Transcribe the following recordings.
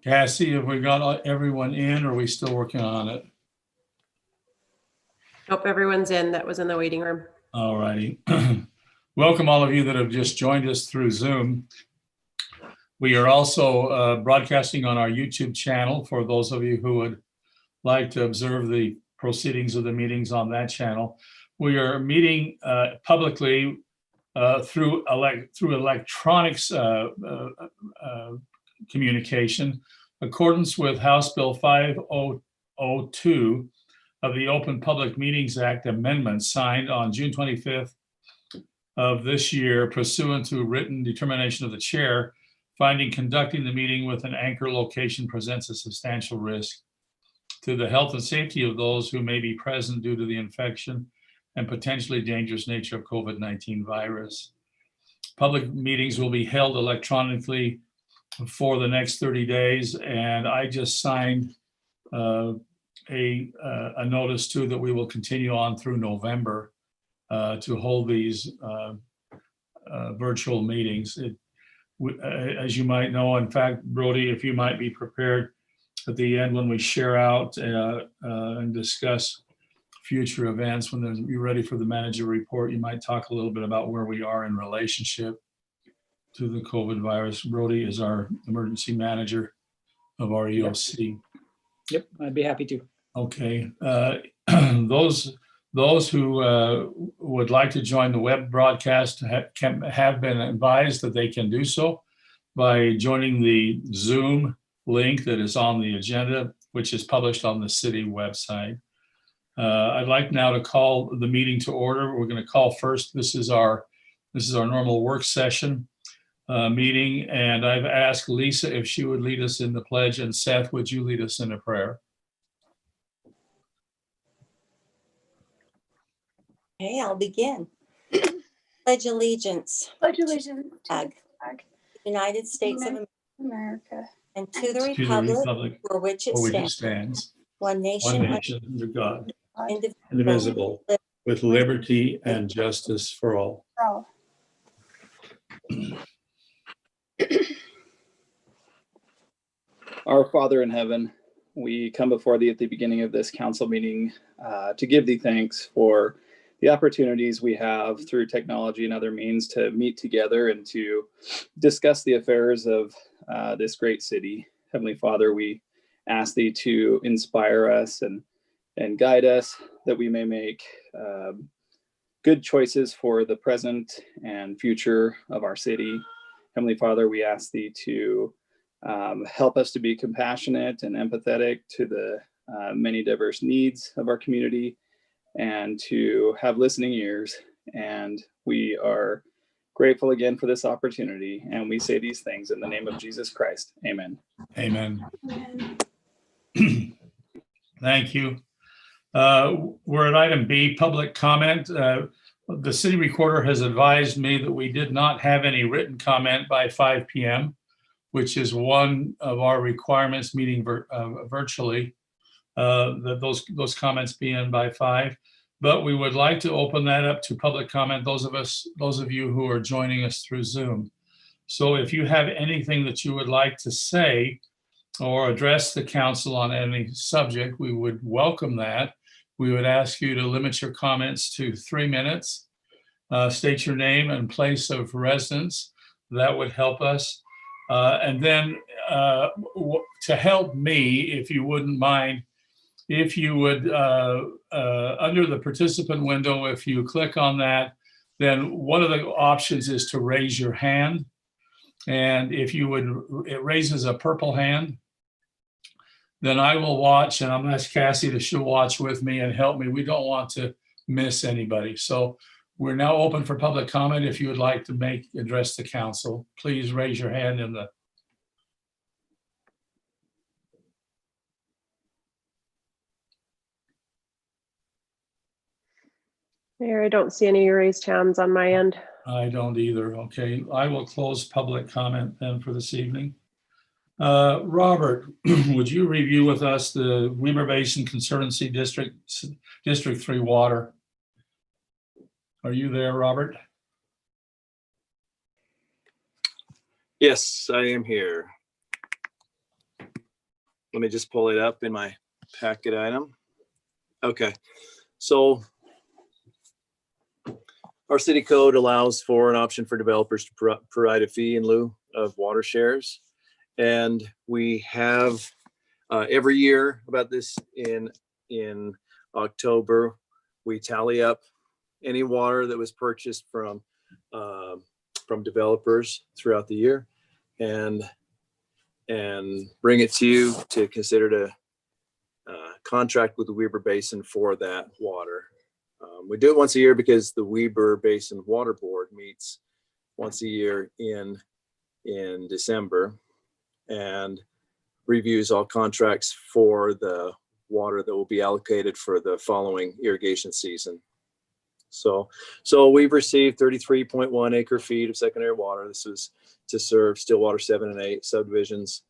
Cassie, have we got everyone in, or are we still working on it? Hope everyone's in that was in the waiting room. All righty. Welcome all of you that have just joined us through Zoom. We are also broadcasting on our YouTube channel for those of you who would like to observe the proceedings of the meetings on that channel. We are meeting publicly through electronics communication, accordance with House Bill 5002 of the Open Public Meetings Act amendment signed on June 25th of this year, pursuant to written determination of the chair, finding conducting the meeting with an anchor location presents a substantial risk to the health and safety of those who may be present due to the infection and potentially dangerous nature of COVID-19 virus. Public meetings will be held electronically for the next 30 days, and I just signed a notice too that we will continue on through November to hold these virtual meetings. As you might know, in fact, Brody, if you might be prepared at the end when we share out and discuss future events, when you're ready for the manager report, you might talk a little bit about where we are in relationship to the COVID virus. Brody is our emergency manager of our EOC. Yep, I'd be happy to. Okay, those who would like to join the web broadcast have been advised that they can do so by joining the Zoom link that is on the agenda, which is published on the city website. I'd like now to call the meeting to order. We're going to call first. This is our normal work session meeting, and I've asked Lisa if she would lead us in the pledge, and Seth, would you lead us in a prayer? Okay, I'll begin. Pledge allegiance. Pledge allegiance to Flag. the United States of America and to the To the republic republic for which it for which it stands, stands, one one nation, nation, under God, indivisible, indivisible, with liberty and justice for all. for all. Our Father in heaven, we come before thee at the beginning of this council meeting to give thee thanks for the opportunities we have through technology and other means to meet together and to discuss the affairs of this great city. Heavenly Father, we ask thee to inspire us and guide us, that we may make good choices for the present and future of our city. Heavenly Father, we ask thee to help us to be compassionate and empathetic to the many diverse needs of our community, and to have listening ears. And we are grateful again for this opportunity, and we say these things in the name of Jesus Christ. Amen. Amen. Amen. Thank you. We're at item B, public comment. The city recorder has advised me that we did not have any written comment by 5 p.m., which is one of our requirements meeting virtually, that those comments be in by 5. But we would like to open that up to public comment, those of you who are joining us through Zoom. So if you have anything that you would like to say or address the council on any subject, we would welcome that. We would ask you to limit your comments to 3 minutes. State your name and place of residence. That would help us. And then to help me, if you wouldn't mind, if you would, under the participant window, if you click on that, then one of the options is to raise your hand. And if you would, it raises a purple hand. Then I will watch, and I'm going to ask Cassie to she'll watch with me and help me. We don't want to miss anybody. So we're now open for public comment. If you would like to address the council, please raise your hand in the. Mayor, I don't see any raised hands on my end. I don't either. Okay, I will close public comment then for this evening. Robert, would you review with us the Weber Basin Conservancy District 3 water? Are you there, Robert? Yes, I am here. let me just pull it up in my packet item. Okay, so our city code allows for an option for developers to provide a fee in lieu of water shares. And we have every year about this in October, we tally up any water that was purchased from developers throughout the year and bring it to you to consider to contract with the Weber Basin for that water. We do it once a year because the Weber Basin Water Board meets once a year in December and reviews all contracts for the water that will be allocated for the following irrigation season. So we've received 33.1 acre feet of secondary water. This is to serve Stillwater 7 and 8 subdivisions.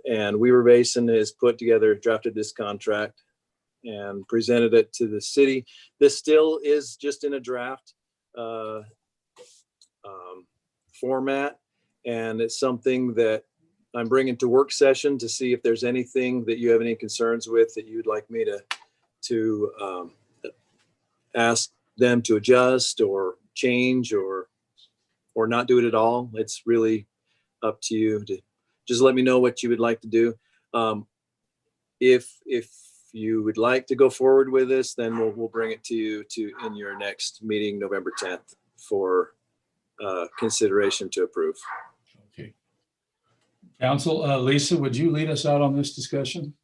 And Weber Basin has drafted this contract and presented it to the city. This still is just in a draft format. And it's something that I'm bringing to work session to see if there's anything that you have any concerns with that you'd like me to ask them to adjust or change or not do it at all. It's really up to you to just let me know what you would like to do. If you would like to go forward with this, then we'll bring it to you in your next meeting, November 10th, for consideration to approve. Okay. Council, Lisa, would you lead us out on this discussion?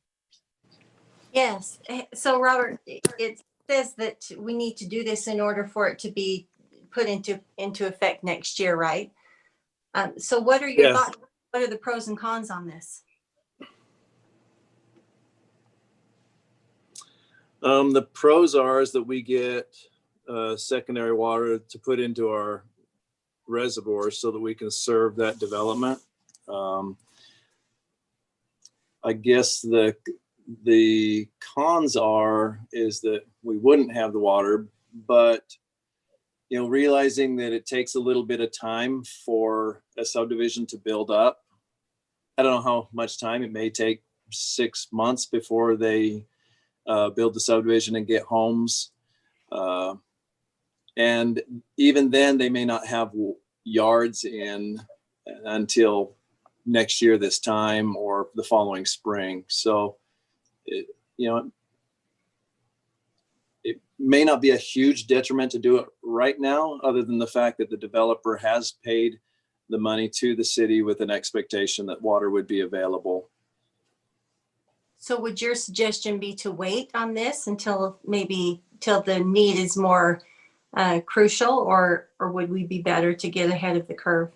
Yes, so Robert, it says that we need to do this in order for it to be put into effect next year, right? So what are your Yes. thoughts? What are the pros and cons on this? The pros is that we get secondary water to put into our reservoirs so that we can serve that development. I guess the cons is that we wouldn't have the water, but realizing that it takes a little bit of time for a subdivision to build up. I don't know how much time. It may take 6 months before they build the subdivision and get homes. And even then they may not have yards in until next year this time or the following spring. So it may not be a huge detriment to do it right now, other than the fact that the developer has paid the money to the city with an expectation that water would be available. So would your suggestion be to wait on this until the need is more crucial, or would we be better to get ahead of the curve?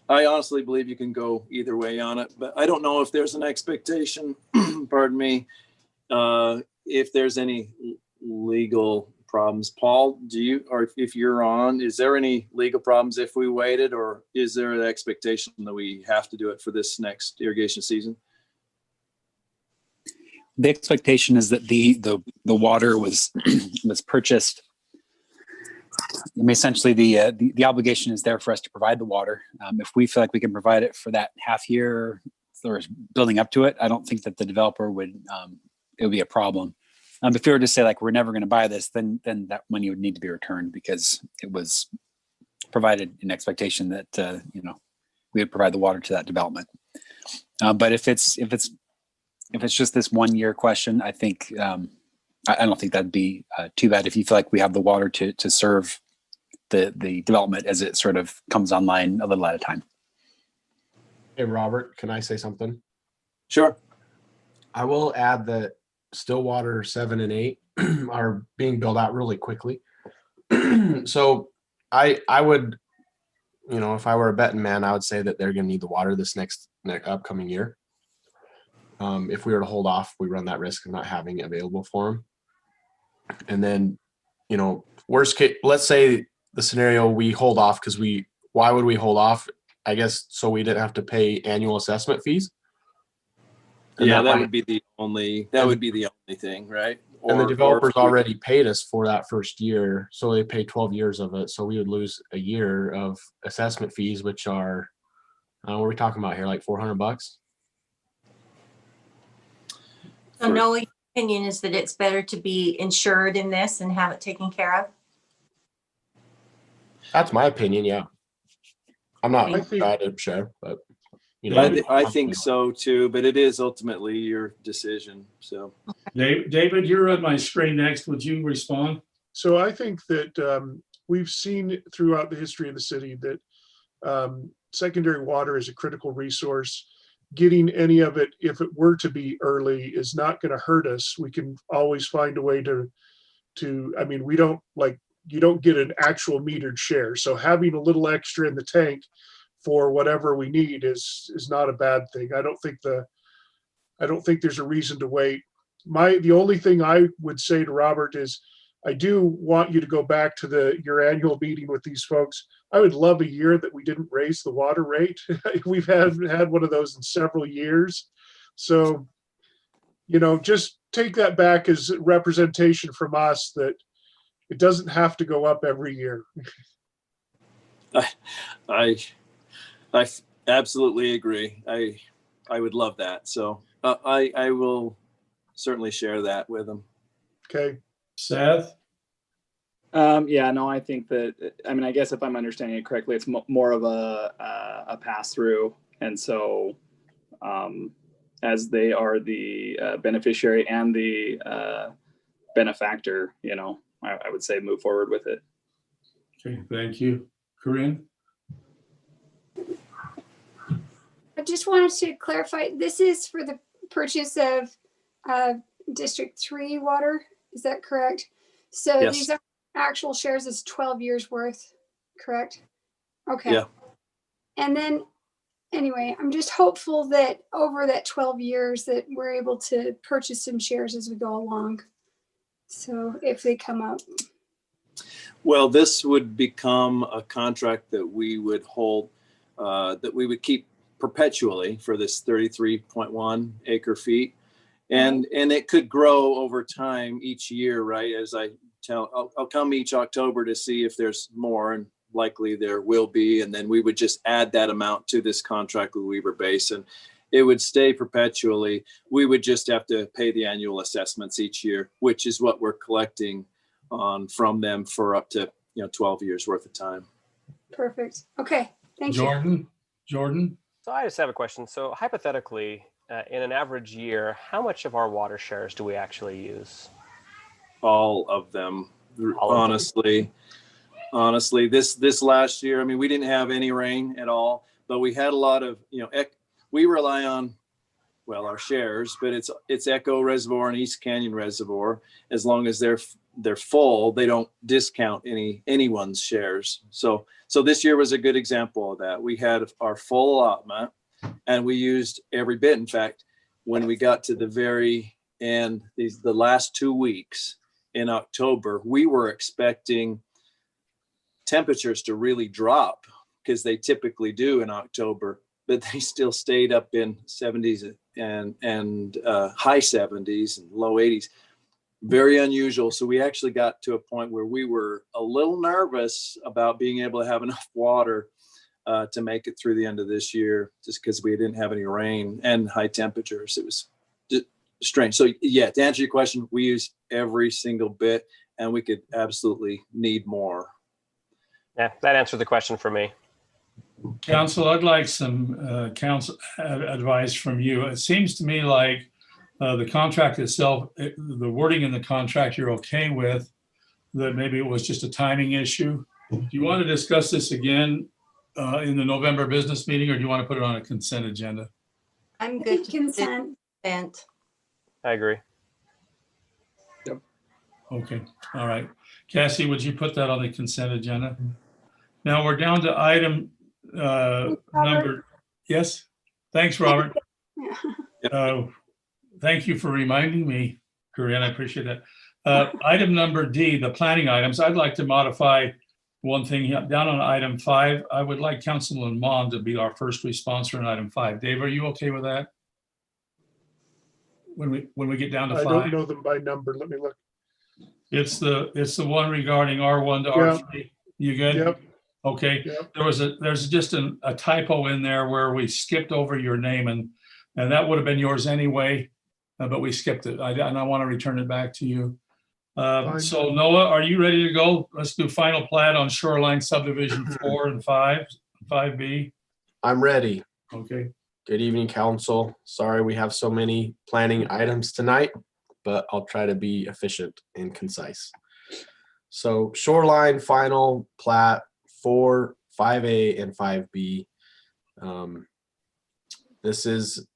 I honestly believe you can go either way on it, but I don't know if there's an expectation, pardon me, if there's any legal problems. Paul, or if you're on, is there any legal problems if we waited, or is there an expectation that we have to do it for this next irrigation season? The expectation is that the water was purchased. Essentially, the obligation is there for us to provide the water. If we feel like we can provide it for that half year or building up to it, I don't think that the developer it would be a problem. If you were to say like we're never going to buy this, then that money would need to be returned because it was provided in expectation that we would provide the water to that development. But if it's just this 1 year question, I think I don't think that'd be too bad if you feel like we have the water to serve the development as it sort of comes online a little at a time. Hey, Robert, can I say something? Sure. I will add that Stillwater 7 and 8 are being built out really quickly. So I would, if I were a betting man, I would say that they're going to need the water this next upcoming year. If we were to hold off, we run that risk of not having it available for them. And then, worst case, let's say the scenario we hold off because why would we hold off? I guess so we didn't have to pay annual assessment fees. And that would be the only thing, right? And the or developers if we- already paid us for that first year, so they paid 12 years of it. So we would lose a year of assessment fees, which are, what are we talking about here? Like $400? So Noah, your opinion is that it's better to be insured in this and have it taken care of? That's my opinion. Yeah. I'm not I think- bad to share, but you I know, thi- I think so too, but it is ultimately your decision. So David, you're on my screen next. Would you respond? So I think that we've seen throughout the history of the city that secondary water is a critical resource. Getting any of it, if it were to be early, is not going to hurt us. We can always find a way to, I mean, we don't like, you don't get an actual metered share. So having a little extra in the tank for whatever we need is not a bad thing. I don't think there's a reason to wait. The only thing I would say to Robert is, I do want you to go back to your annual meeting with these folks. I would love a year that we didn't raise the water rate. We've had one of those in several years. So, just take that back as representation from us that it doesn't have to go up every year. I absolutely agree. I would love that. So I will certainly share that with them. Okay. Seth? Yeah, no, I think that, I mean, I guess if I'm understanding it correctly, it's more of a pass through. And so as they are the beneficiary and the benefactor, I would say move forward with it. Okay, thank you. Corinne? I just wanted to clarify, this is for the purchase of District 3 water, is that correct? So Yes. these are actual shares, is 12 years worth, correct? Okay. Yeah. And then, anyway, I'm just hopeful that over that 12 years that we're able to purchase some shares as we go along. So if they come up. Well, this would become a contract that we would hold, that we would keep perpetually for this 33.1 acre feet. And it could grow over time each year, right? As I'll come each October to see if there's more, and likely there will be. And then we would just add that amount to this contract with Weber Basin. It would stay perpetually. We would just have to pay the annual assessments each year, which is what we're collecting on from them for up to 12 years worth of time. Perfect. Okay. Thank you. Jordan? So I just have a question. So hypothetically, in an average year, how much of our water shares do we actually use? All of them, All of them. honestly, this last year, I mean, we didn't have any rain at all, but we had a lot of, we rely on, well, our shares, but it's Echo Reservoir and East Canyon Reservoir. As long as they're full, they don't discount anyone's shares. So this year was a good example of that. We had our full allotment and we used every bit. In fact, when we got to the very end, the last 2 weeks in October, we were expecting temperatures to really drop, because they typically do in October, but they still stayed up in 70s and high 70s and low 80s. Very unusual. So we actually got to a point where we were a little nervous about being able to have enough water to make it through the end of this year, just because we didn't have any rain and high temperatures. It was strange. So yeah, to answer your question, we use every single bit, and we could absolutely need more. Yeah, that answered the question for me. Council, I'd like some council advice from you. It seems to me like the contract itself, the wording in the contract you're okay with, that maybe it was just a timing issue. Do you want to discuss this again in the November business meeting, or do you want to put it on a consent agenda? I'm I good think to consent. consent. I agree. Okay, all right. Cassie, would you put that on the consent agenda? Now we're down to item number, yes? Thanks, Robert. Thank you for reminding me, Corinne, I appreciate that. Item number D, the planning items. I'd like to modify one thing here. Down on item 5. I would like Councilman Mon to be our first response on item 5. Dave, are you okay with that? when we get down to I 5? don't know them by number. Let me look. It's the one regarding R1 to Yeah. R3. You good? Yep, Okay. yep. There's just a typo in there where we skipped over your name, and that would have been yours anyway, but we skipped it. And I want to return it back to you. Fine. So Noah, are you ready to go? Let's do final plat on Shoreline Subdivision 4 and 5B. I'm ready. Okay. Good evening, council. Sorry we have so many planning items tonight, but I'll try to be efficient and concise. So Shoreline final plat 4, 5A and 5B. This is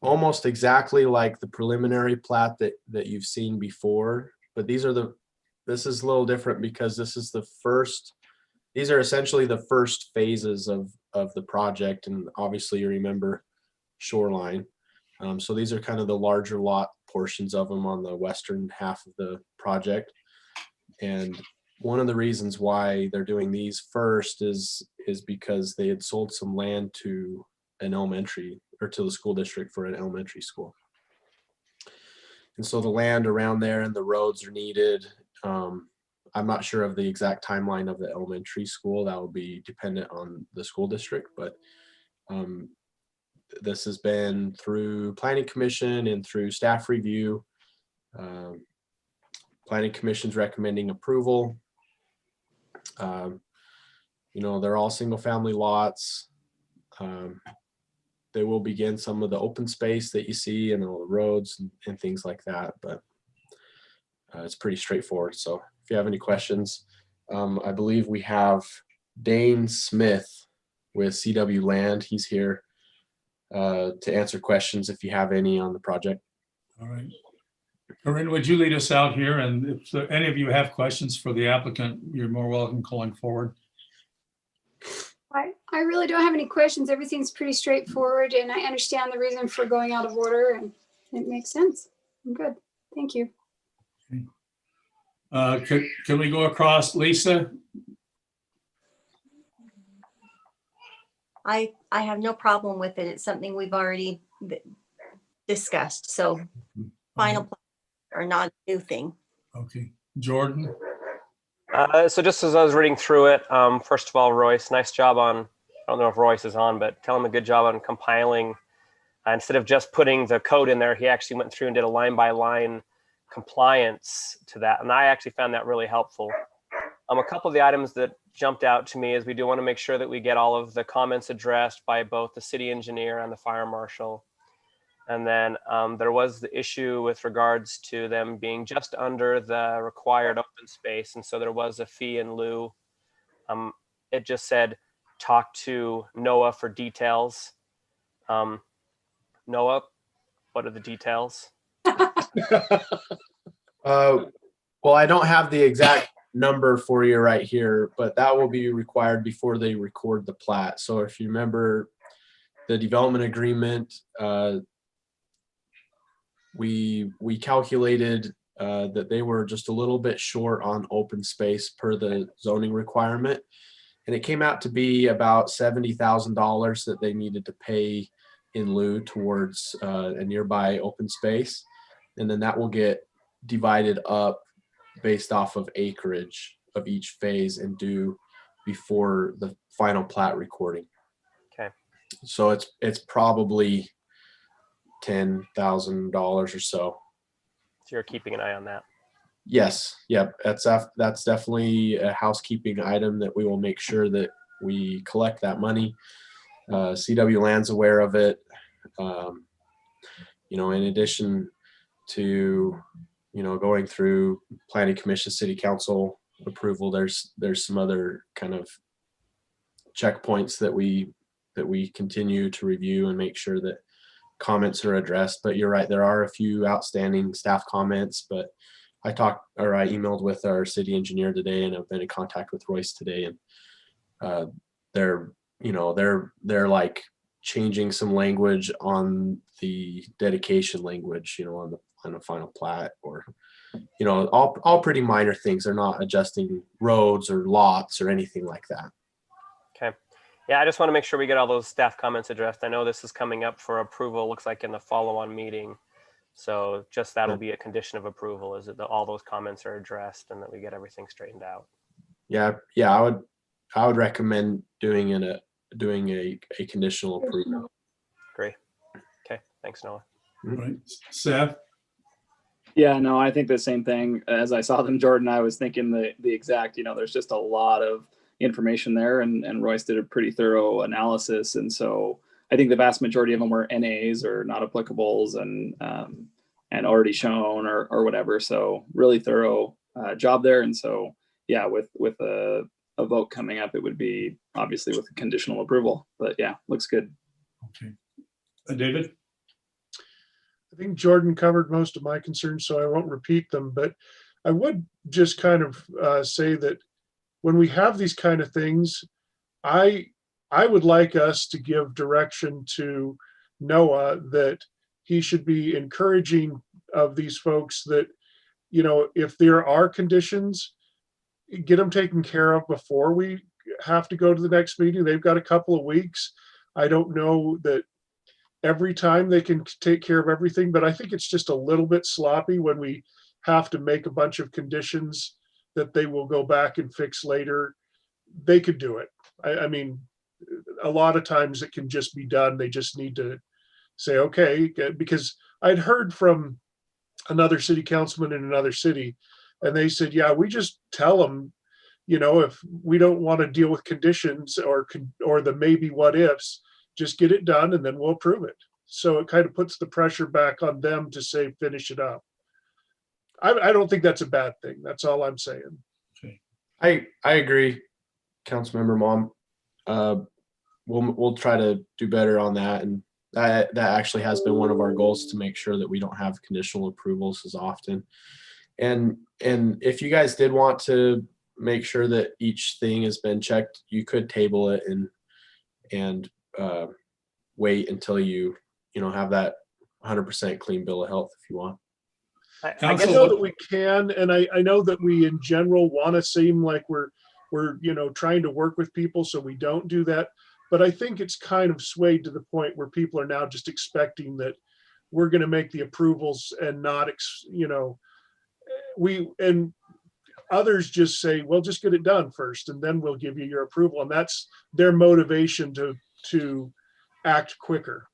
almost exactly like the preliminary plat that you've seen before, but this is a little different because this is these are essentially the first phases of the project. And obviously you remember Shoreline. So these are kind of the larger lot portions of them on the western half of the project. And one of the reasons why they're doing these first is because they had sold some land to an elementary, or to the school district for an elementary school. And so the land around there and the roads are needed. I'm not sure of the exact timeline of the elementary school. That will be dependent on the school district, but this has been through Planning Commission and through staff review. Planning Commission's recommending approval. They're all single family lots. They will begin some of the open space that you see and all the roads and things like that, but it's pretty straightforward. So if you have any questions, I believe we have Dane Smith with CW Land. He's here to answer questions if you have any on the project. All right. Corinne, would you lead us out here? And if any of you have questions for the applicant, you're more welcome calling forward. I really don't have any questions. Everything's pretty straightforward, and I understand the reason for going out of order, and it makes sense. I'm good. Thank you. Can we go across, Lisa? I have no problem with it. It's something we've already discussed. So final plat or not a new thing. Okay. Jordan? So just as I was reading through it, first of all, Royce, nice job on, I don't know if Royce is on, but tell him a good job on compiling. Instead of just putting the code in there, he actually went through and did a line by line compliance to that. And I actually found that really helpful. A couple of the items that jumped out to me is we do want to make sure that we get all of the comments addressed by both the city engineer and the fire marshal. And then there was the issue with regards to them being just under the required open space. And so there was a fee in lieu. It just said, talk to Noah for details. Noah, what are the details? Well, I don't have the exact number for you right here, but that will be required before they record the plat. So if you remember the development agreement, we calculated that they were just a little bit short on open space per the zoning requirement. And it came out to be about $70,000 that they needed to pay in lieu towards a nearby open space. And then that will get divided up based off of acreage of each phase and due before the final plat recording. Okay. So it's probably $10,000 or so. So you're keeping an eye on that. Yes. Yep. That's definitely a housekeeping item that we will make sure that we collect that money. CW Land's aware of it. In addition to, going through Planning Commission, City Council approval, there's some other kind of checkpoints that we continue to review and make sure that comments are addressed. But you're right, there are a few outstanding staff comments, but I emailed with our city engineer today, and I've been in contact with Royce today, and they're like changing some language on the dedication language, on the final plat, or all pretty minor things. They're not adjusting roads or lots or anything like that. Okay. Yeah, I just want to make sure we get all those staff comments addressed. I know this is coming up for approval, looks like in the follow-on meeting. So just that'll be a condition of approval, is that all those comments are addressed and that we get everything straightened out. Yeah, I would recommend doing a conditional approval. Agree. Okay, thanks, Noah. Right. Seth? Yeah, no, I think the same thing. As I saw them, Jordan, I was thinking the exact, there's just a lot of information there, and Royce did a pretty thorough analysis. And so I think the vast majority of them were NAs or not applicables and already shown or whatever. So really thorough job there. And so, yeah, with a vote coming up, it would be obviously with conditional approval, but yeah, looks good. Okay. David? I think Jordan covered most of my concerns, so I won't repeat them, but I would just kind of say that when we have these kind of things, I would like us to give direction to Noah that he should be encouraging of these folks that, if there are conditions, get them taken care of before we have to go to the next meeting. They've got a couple of weeks. I don't know that every time they can take care of everything, but I think it's just a little bit sloppy when we have to make a bunch of conditions that they will go back and fix later. They could do it. I mean, a lot of times it can just be done. They just need to say, okay, because I'd heard from another city councilman in another city, and they said, yeah, we just tell them, if we don't want to deal with conditions or the maybe what ifs, just get it done and then we'll approve it. So it kind of puts the pressure back on them to say, finish it up. I don't think that's a bad thing. That's all I'm saying. I agree, Councilmember Mom. We'll try to do better on that, and that actually has been one of our goals, to make sure that we don't have conditional approvals as often. And if you guys did want to make sure that each thing has been checked, you could table it and wait until you have that 100% clean bill of health if you want. I I guess know that we can, and I know that we in general want to seem like we're trying to work with people, so we don't do that. But I think it's kind of swayed to the point where people are now just expecting that we're going to make the approvals and not, and others just say, well, just get it done first, and then we'll give you your approval. And that's their motivation to act quicker.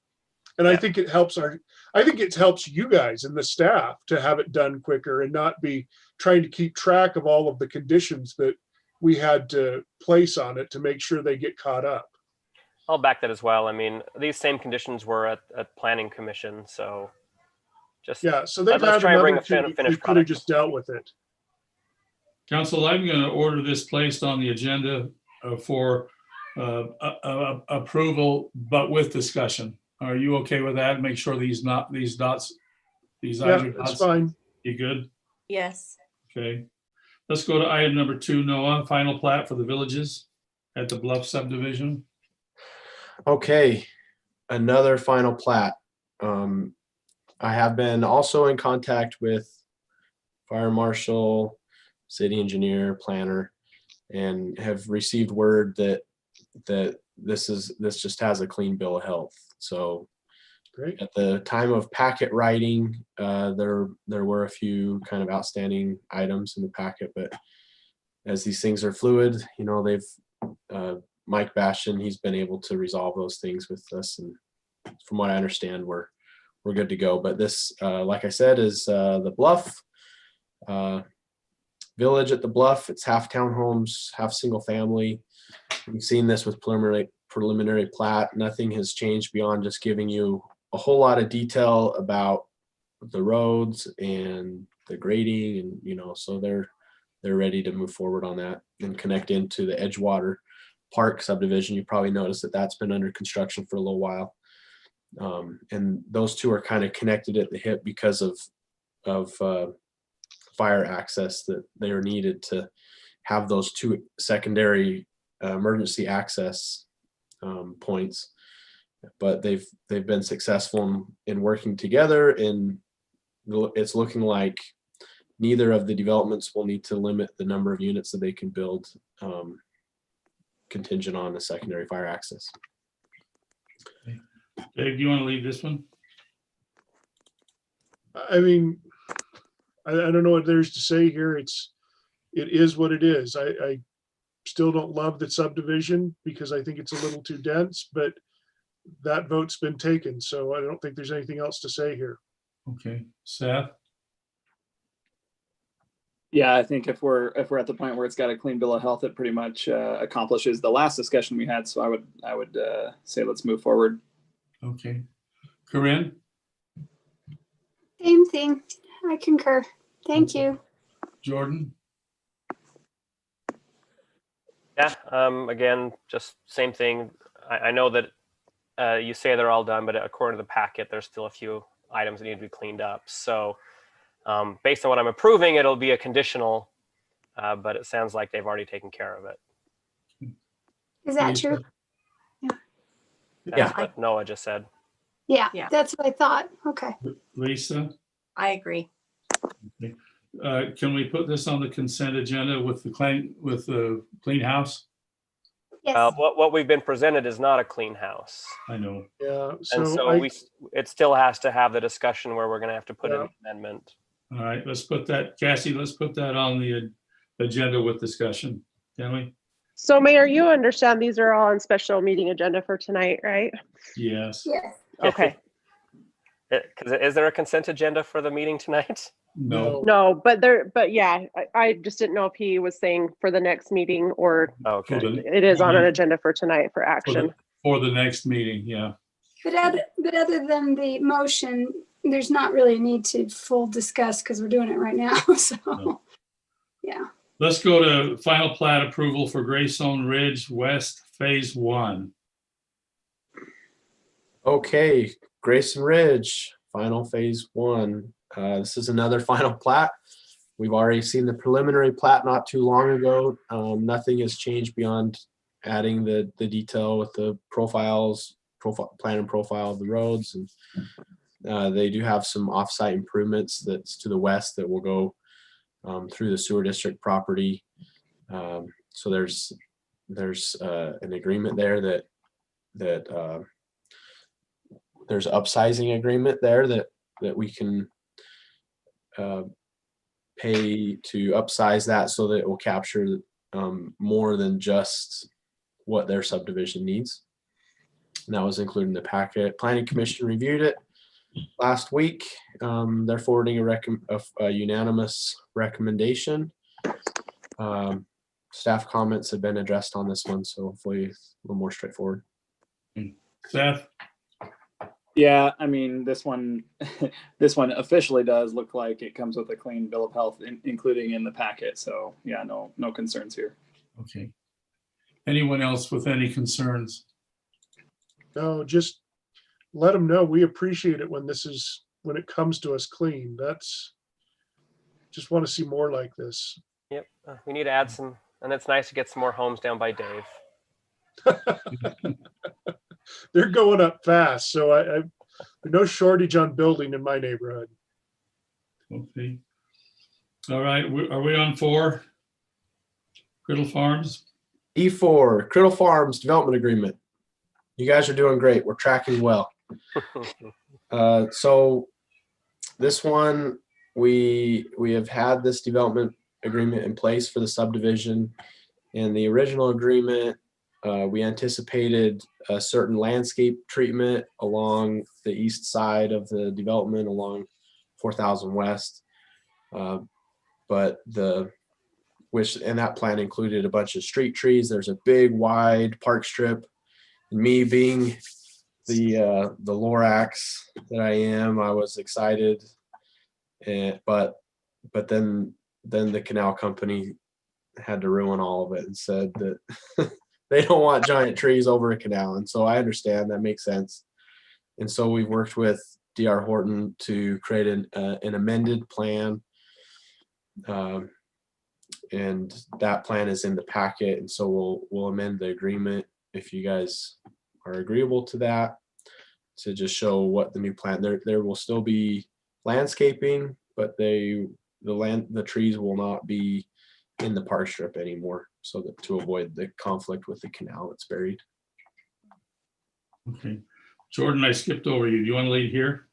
And I think it helps you guys and the staff to have it done quicker and not be trying to keep track of all of the conditions that we had to place on it to make sure they get caught up. I'll back that as well. I mean, these same conditions were at Planning Commission, so just So they've let's had try and bring another a 2 weeks. We finished could have product. just dealt with it. Council, I'm going to order this placed on the agenda for approval, but with discussion. Are you okay with that? Make sure these dots, these Yeah, eyes are that's dots. fine. You good? Yes. Okay. Let's go to item number 2, Noah, final plat for the villages at the Bluff subdivision. Okay, another final plat. I have been also in contact with fire marshal, city engineer, planner, and have received word that this just has a clean bill of health. So Great. at the time of packet writing, there were a few kind of outstanding items in the packet, but as these things are fluid, they've Mike Bastian, he's been able to resolve those things with us, and from what I understand, we're good to go. But this, like I said, is the Bluff village at the Bluff. It's half townhomes, half single family. We've seen this with preliminary plat. Nothing has changed beyond just giving you a whole lot of detail about the roads and the grading, and so they're ready to move forward on that and connect into the Edgewater Park subdivision. You probably noticed that that's been under construction for a little while, and those two are kind of connected at the hip because of fire access, that they are needed to have those two secondary emergency access points. But they've been successful in working together, and it's looking like neither of the developments will need to limit the number of units that they can build, contingent on the secondary fire access. Dave, do you want to lead this one? I mean, I don't know what there's to say here. It is what it is. I still don't love the subdivision because I think it's a little too dense, but that vote's been taken. So I don't think there's anything else to say here. Okay, Seth? Yeah, I think if we're at the point where it's got a clean bill of health, it pretty much accomplishes the last discussion we had. So I would say let's move forward. Okay. Corinne? Same thing. I concur. Thank you. Jordan? Yeah, again, just same thing. I know that you say they're all done, but according to the packet, there's still a few items that need to be cleaned up. So based on what I'm approving, it'll be a conditional, but it sounds like they've already taken care of it. Is that true? That's what Noah just said. Yeah, Yeah. that's what I thought. Okay. Lisa? I agree. Can we put this on the consent agenda with the clean house? Yes. What we've been presented is not a clean house. I know. Yeah. And So so it still has to have the discussion where we're going to have to put in an amendment. All right, let's put that, Cassie, let's put that on the agenda with discussion, can we? So Mayor, you understand these are all on special meeting agenda for tonight, right? Yes. Yes. Okay. Because is there a consent agenda for the meeting tonight? No. No, but yeah, I just didn't know if he was saying for the next meeting or Okay. it is on an agenda for tonight for action. For the next meeting, yeah. But other than the motion, there's not really a need to full discuss because we're doing it right now. So, No. yeah. Let's go to final plat approval for Greystone Ridge West Phase 1. Okay, Grayson Ridge, final phase 1. This is another final plat. We've already seen the preliminary plat not too long ago. Nothing has changed beyond adding the detail with the plan and profile of the roads. And they do have some offsite improvements that's to the west that will go through the sewer district property. So there's an agreement there that there's upsizing agreement there that we can pay to upsize that so that it will capture more than just what their subdivision needs. And that was included in the packet. Planning Commission reviewed it last week. They're forwarding a unanimous recommendation. Staff comments have been addressed on this one, so hopefully a little more straightforward. Seth? Yeah, I mean, this one officially does look like it comes with a clean bill of health, including in the packet. So yeah, no concerns here. Okay. Anyone else with any concerns? no, just let them know we appreciate it when it comes to us clean. Just want to see more like this. Yep. We need to add some, and it's nice to get some more homes down by Dave. They're going up fast, so I no shortage on building in my neighborhood. Okay. All right, are we on 4? Criddle Farms? E4, Criddle Farms Development Agreement. You guys are doing great. We're tracking well. So this one, we have had this development agreement in place for the subdivision. In the original agreement, we anticipated a certain landscape treatment along the east side of the development along 4000 West. And that plan included a bunch of street trees. There's a big wide park strip. And me being the Lorax that I am, I was excited. But then the canal company had to ruin all of it and said that they don't want giant trees over a canal. And so I understand that makes sense. And so we've worked with DR Horton to create an amended plan. And that plan is in the packet. And so we'll amend the agreement if you guys are agreeable to that, to just show what the new plan, there will still be landscaping, but the trees will not be in the park strip anymore, so that to avoid the conflict with the canal that's buried. Okay. Jordan, I skipped over you. Do you want to lead here?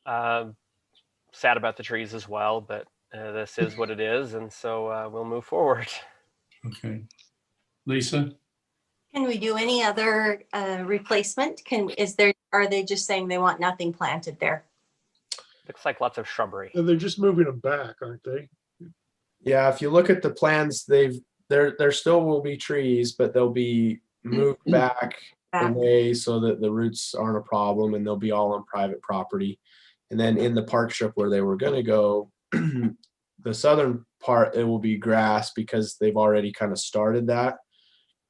Sad about the trees as well, but this is what it is, and so we'll move forward. Okay. Lisa? Can we do any other replacement? Are they just saying they want nothing planted there? Looks like lots of shrubbery. And they're just moving them back, aren't they? Yeah, if you look at the plans, there still will be trees, but they'll be moved back away so that the roots aren't a problem, and they'll be all on private property. And then in the park strip where they were gonna go, the southern part, it will be grass because they've already kind of started that.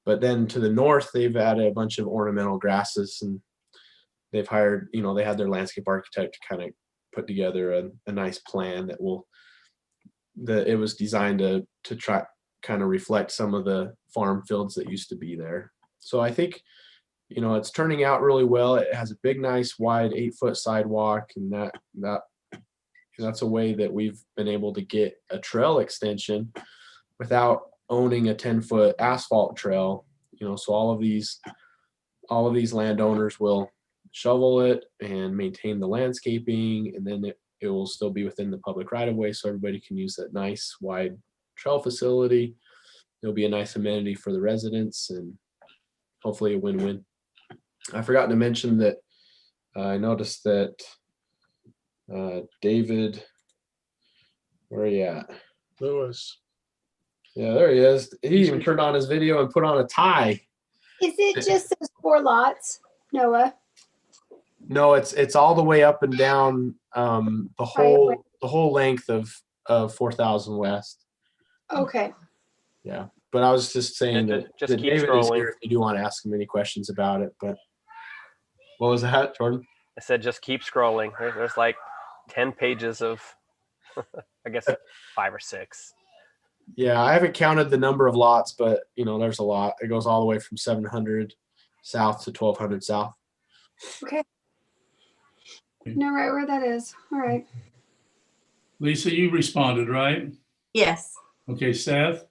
But then to the north, they've added a bunch of ornamental grasses, and they've hired, they had their landscape architect to kind of put together a nice plan that it was designed to try kind of reflect some of the farm fields that used to be there. So I think, it's turning out really well. It has a big, nice, wide 8-foot sidewalk, and that's a way that we've been able to get a trail extension without owning a 10-foot asphalt trail. So all of these landowners will shovel it and maintain the landscaping, and then it will still be within the public right of way, so everybody can use that nice wide trail facility. It'll be a nice amenity for the residents, and hopefully a win-win. I forgot to mention that I noticed that David, where are you at? Lewis. Yeah, there he is. He even turned on his video and put on a tie. Is it just those 4 lots, Noah? No, it's all the way up and down the whole length of 4,000 West. Okay. Yeah, but I was just saying Yeah, that, just that keep David is scrolling. here if you do want to ask him any questions about it. But what was that, Jordan? I said just keep scrolling. There's like 10 pages of, I guess 5 or 6. Yeah, I haven't counted the number of lots, but there's a lot. It goes all the way from 700 south to 1,200 south. Okay. Know right where that is. All right. Lisa, you responded, right? Yes. Okay, Seth?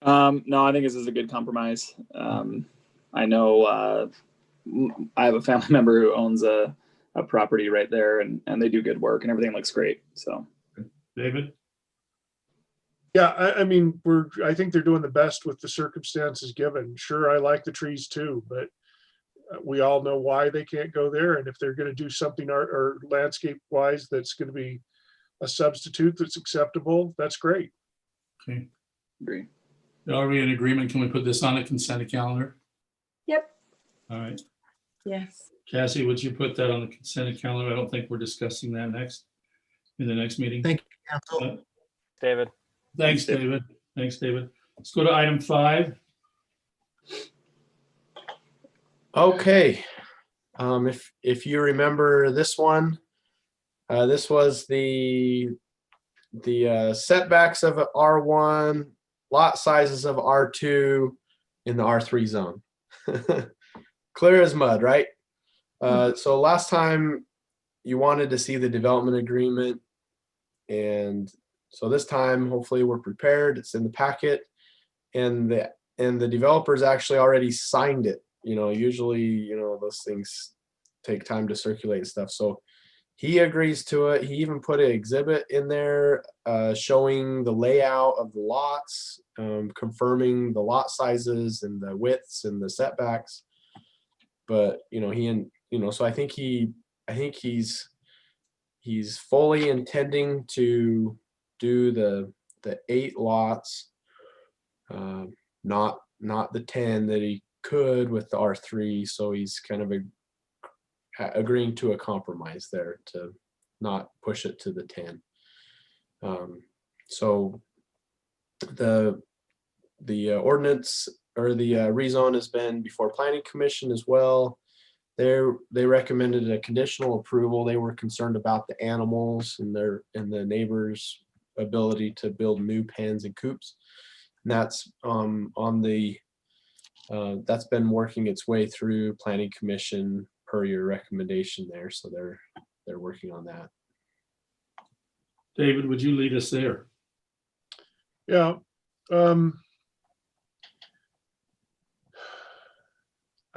No, I think this is a good compromise. I know I have a family member who owns a property right there, and they do good work, and everything looks great. So, David? Yeah, I think they're doing the best with the circumstances given. Sure, I like the trees too, but we all know why they can't go there. And if they're going to do something art or landscape wise that's going to be a substitute that's acceptable, that's great. Okay. agree. Are we in agreement? Can we put this on the consent calendar? Yep. All right. Yes. Cassie, would you put that on the consent calendar? I don't think we're discussing that in the next meeting. Thank you, Council. David. Thanks, David. Thanks, David. Let's go to item 5. Okay. If you remember this one, this was the setbacks of R1, lot sizes of R2 in the R3 zone. Clear as mud, right? So last time you wanted to see the development agreement, and so this time hopefully we're prepared. It's in the packet, and the developers actually already signed it. Usually, those things take time to circulate and stuff. So he agrees to it. He even put an exhibit in there showing the layout of the lots, confirming the lot sizes and the widths and the setbacks. But so I think he's fully intending to do the 8 lots, not the 10 that he could with the R3. So he's kind of agreeing to a compromise there to not push it to the 10. So the ordinance or the rezone has been before Planning Commission as well. They recommended a conditional approval. They were concerned about the animals and the neighbors' ability to build new pens and coops. And that's that's been working its way through Planning Commission per your recommendation there. So they're working on that. David, would you lead us there? Yeah.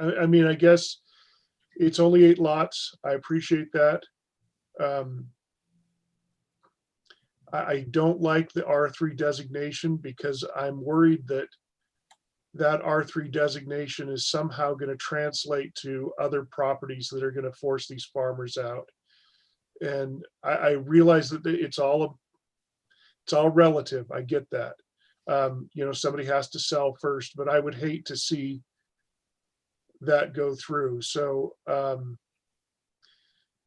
I guess it's only 8 lots. I appreciate that. I don't like the R3 designation because I'm worried that that R3 designation is somehow going to translate to other properties that are going to force these farmers out. And I realize that it's all relative. I get that. You know, somebody has to sell first, but I would hate to see that go through. So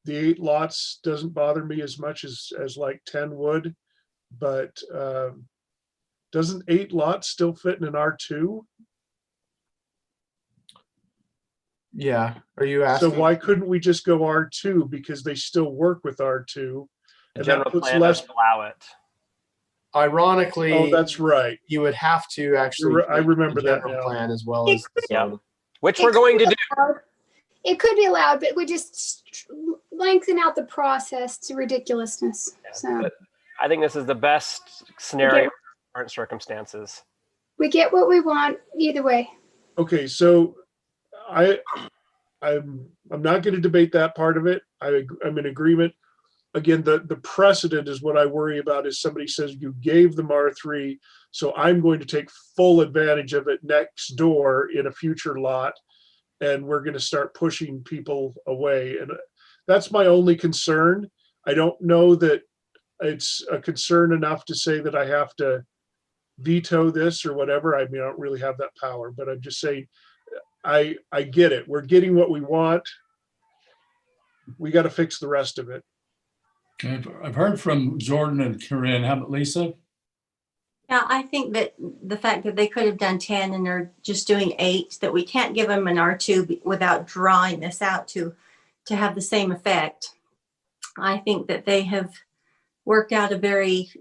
the 8 lots doesn't bother me as much as like 10 would, but doesn't 8 lots still fit in an R2? Yeah. Are you So asking? why couldn't we just go R2? Because they still work with R2. The And that general puts plan less, doesn't allow it. Ironically, oh, that's right. you would have to actually. I remember the that general now. plan as well as the Yeah. zoning. Which It we're going to could do. be allowed. It could be allowed, but it would just lengthen out the process to ridiculousness. Yeah, So but I think this is the best scenario in current circumstances. we get what we want either way. Okay, so I'm not going to debate that part of it. I'm in agreement. Again, the precedent is what I worry about. Is somebody says you gave them R3, so I'm going to take full advantage of it next door in a future lot, and we're going to start pushing people away. And that's my only concern. I don't know that it's a concern enough to say that I have to veto this or whatever. I mean, I don't really have that power, but I'm just saying, I get it. We're getting what we want. We got to fix the rest of it. I've heard from Jordan and Corinne. How about Lisa? Yeah, I think that the fact that they could have done 10 and they're just doing 8, that we can't give them an R2 without drawing this out to have the same effect. I think that they have worked out a very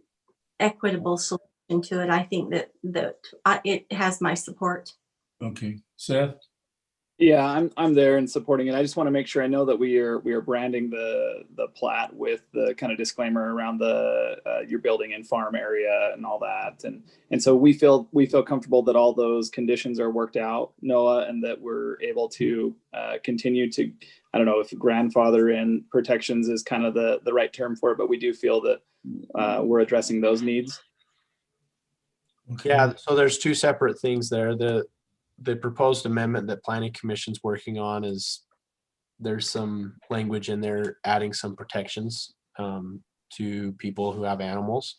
equitable solution to it. I think that it has my support. Okay, Seth? Yeah, I'm there and supporting it. I just want to make sure I know that we are branding the plat with the kind of disclaimer around the your building and farm area and all that, and so we feel comfortable that all those conditions are worked out, Noah, and that we're able to continue to, I don't know if grandfather in protections is kind of the right term for it, but we do feel that we're addressing those needs. Okay. Yeah. So there's 2 separate things there. The proposed amendment that Planning Commission's working on is there's some language in there adding some protections to people who have animals.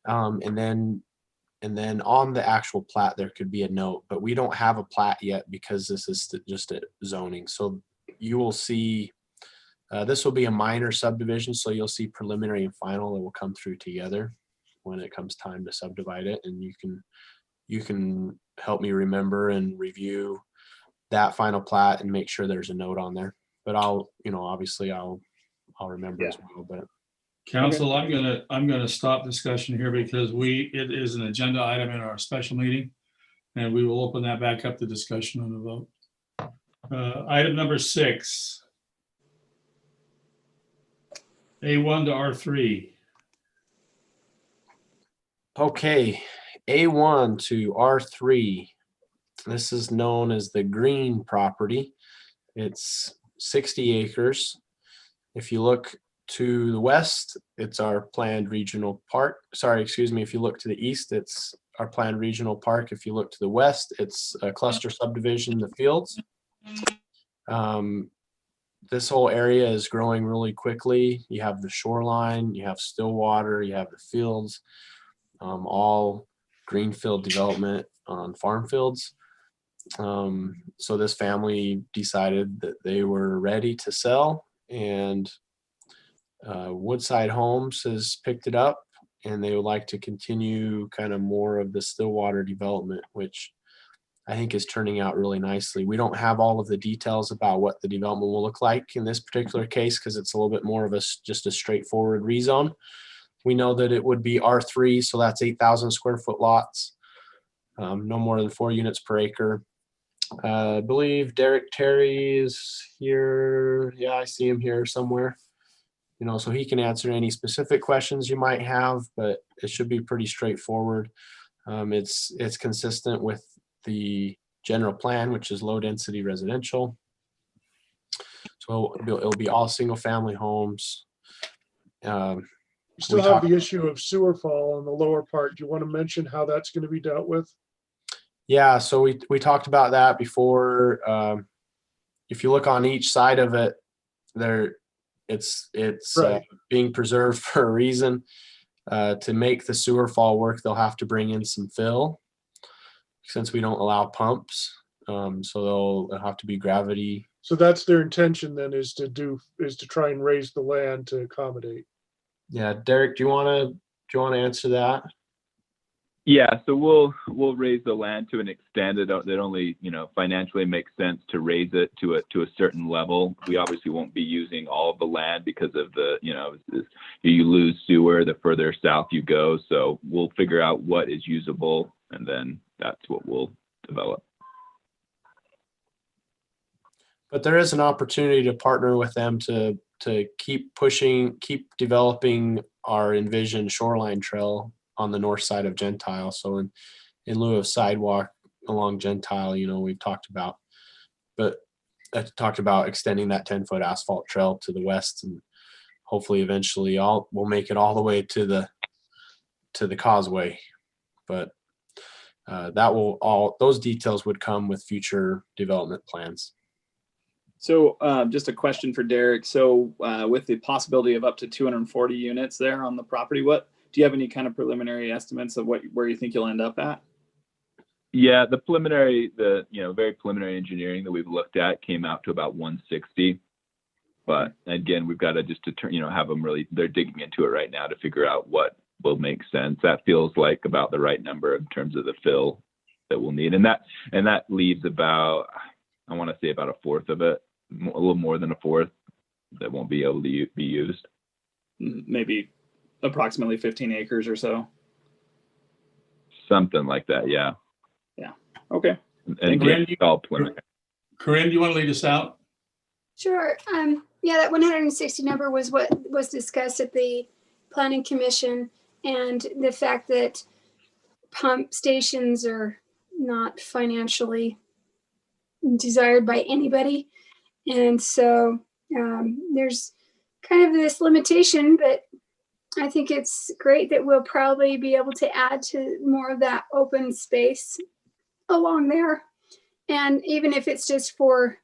And then on the actual plat, there could be a note, but we don't have a plat yet because this is just a zoning. So you will see, this will be a minor subdivision. So you'll see preliminary and final that will come through together when it comes time to subdivide it. And you can help me remember and review that final plat and make sure there's a note on there. But obviously I'll remember as well. But Council, I'm gonna stop discussion here because it is an agenda item in our special meeting, and we will open that back up to discussion on the vote. Item number 6. A1 to R3. okay, A1 to R3. This is known as the green property. It's 60 acres. If you look to the west, it's our planned regional park. Sorry, excuse me. If you look to the east, it's our planned regional park. If you look to the west, it's a cluster subdivision, the fields. This whole area is growing really quickly. You have the shoreline, you have still water, you have the fields, all greenfield development on farm fields. So this family decided that they were ready to sell, and Woodside Homes has picked it up, and they would like to continue kind of more of the Stillwater development, which I think is turning out really nicely. We don't have all of the details about what the development will look like in this particular case because it's a little bit more of just a straightforward rezone. We know that it would be R3, so that's 8,000 square foot lots, no more than 4 units per acre. I believe Derek Terry is here. Yeah, I see him here somewhere. So he can answer any specific questions you might have, but it should be pretty straightforward. It's consistent with the general plan, which is low density residential. So it'll be all single family homes. You still We have talked- the issue of sewer fall on the lower part. Do you want to mention how that's going to be dealt with? Yeah, so we talked about that before. If you look on each side of it, it's Right. being preserved for a reason. To make the sewer fall work, they'll have to bring in some fill since we don't allow pumps. So they'll have to be gravity. So that's their intention then, is to try and raise the land to accommodate. Yeah, Derek, do you want to answer that? Yeah, so we'll raise the land to an extent that only financially makes sense to raise it to a certain level. We obviously won't be using all of the land because of the you lose sewer the further south you go. So we'll figure out what is usable, and then that's what we'll develop. But there is an opportunity to partner with them to keep developing our envisioned shoreline trail on the north side of Gentile. So in lieu of sidewalk along Gentile, we've talked about extending that 10-foot asphalt trail to the west, and hopefully eventually we'll make it all the way to the causeway. But those details would come with future development plans. So just a question for Derek. So with the possibility of up to 240 units there on the property, do you have any kind of preliminary estimates of where you think you'll end up at? Yeah, the very preliminary engineering that we've looked at came out to about 160. But again, we've got to just have them they're digging into it right now to figure out what will make sense. That feels like about the right number in terms of the fill that we'll need. And that leaves about, I want to say about a fourth of it, a little more than a fourth, that won't be able to be used. Maybe approximately 15 acres or so. Something like that, yeah. Yeah. Okay. And again, it's all preliminary. Corinne, do you want to lead us out? Sure. Yeah, that 160 number was what was discussed at the Planning Commission, and the fact that pump stations are not financially desired by anybody. And so there's kind of this limitation, but I think it's great that we'll probably be able to add to more of that open space along there. And even if it's just for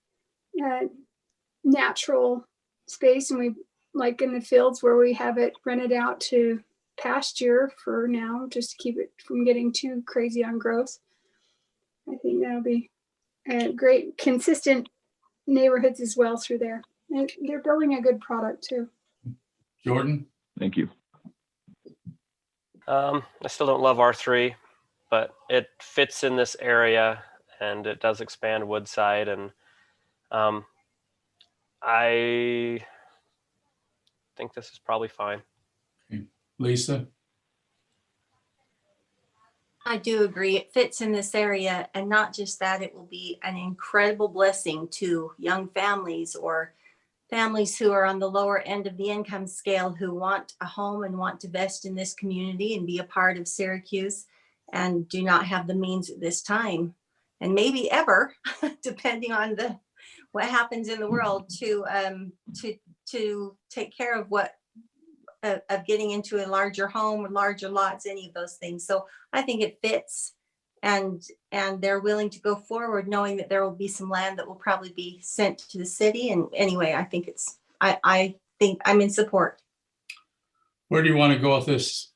natural space, and we like in the fields where we have it rented out to pasture for now, just to keep it from getting too crazy on growth. I think that'll be a great, consistent neighborhoods as well through there. And they're building a good product too. Jordan? Thank you. I still don't love R3, but it fits in this area and it does expand Woodside. And I think this is probably fine. Lisa? I do agree. It fits in this area, and not just that, it will be an incredible blessing to young families or families who are on the lower end of the income scale who want a home and want to vest in this community and be a part of Syracuse and do not have the means at this time, and maybe ever, depending on what happens in the world, to take care of of getting into a larger home or larger lots, any of those things. So I think it fits, and they're willing to go forward knowing that there will be some land that will probably be sent to the city. And anyway, I think I think I'm in support. Where do you want to go with this?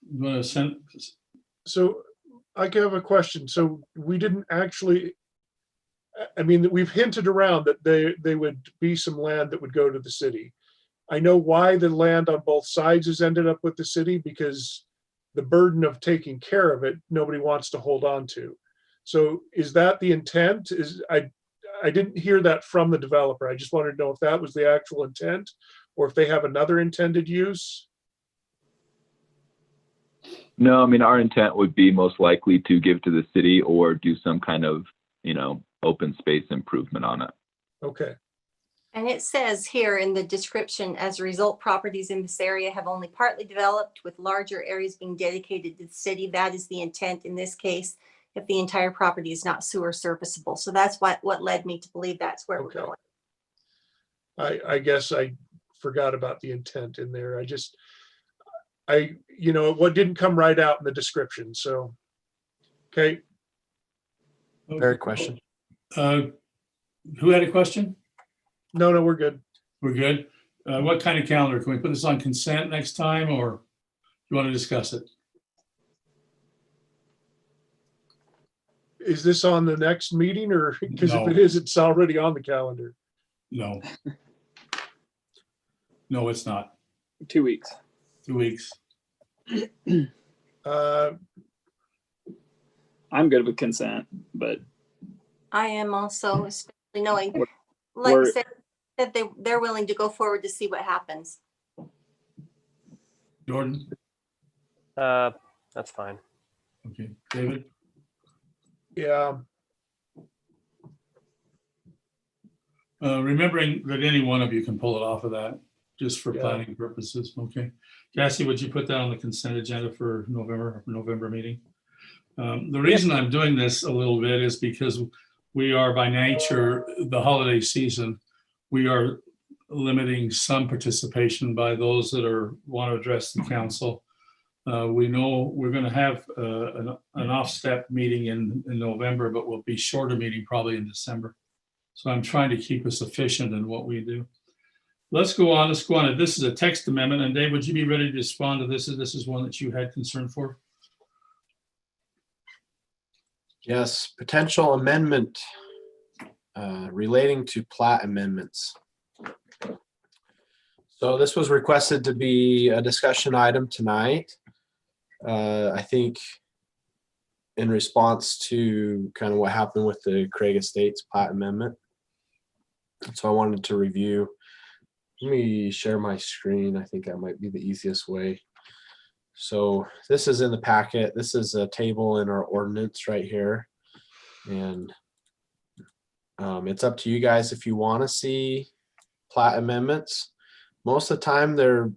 So I have a question. So we didn't actually, I mean, we've hinted around that they would be some land that would go to the city. I know why the land on both sides has ended up with the city, because the burden of taking care of it, nobody wants to hold on to. So is that the intent? I didn't hear that from the developer. I just wanted to know if that was the actual intent or if they have another intended use. No, I mean, our intent would be most likely to give to the city or do some kind of, open space improvement on it. Okay. And it says here in the description, as a result, properties in this area have only partly developed, with larger areas being dedicated to the city. That is the intent in this case, if the entire property is not sewer serviceable. So that's what led me to believe that's where we're going. I guess I forgot about the intent in there. what didn't come right out in the description. So, okay. Very question. Who had a question? No, we're good. We're good. What kind of calendar? Can we put this on consent next time, or you want to discuss it? Is this on the next meeting, or because No. if it is, it's already on the calendar. No. No, it's not. 2 weeks. 2 weeks. I'm good with consent, but I am also, especially knowing, We're- like I we're- said, that they're willing to go forward to see what happens. Jordan? That's fine. Okay. David? Yeah. Remembering that any one of you can pull it off of that, just for Yeah. planning purposes. Okay. Cassie, would you put that on the consent agenda for November meeting? The reason I'm doing this a little bit is because we are by nature, the holiday season, we are limiting some participation by those that want to address the council. We know we're going to have an off-step meeting in November, but we'll be shorter meeting probably in December. So I'm trying to keep us efficient in what we do. Let's go on. This is a text amendment. And Dave, would you be ready to respond to this? This is one that you had concern for. Yes, potential amendment relating to plat amendments. So this was requested to be a discussion item tonight. I think in response to kind of what happened with the Craig Estates plat amendment. So I wanted to review. Let me share my screen. I think that might be the easiest way. So this is in the packet. This is a table in our ordinance right here. And it's up to you guys if you want to see plat amendments. Most of the time they're,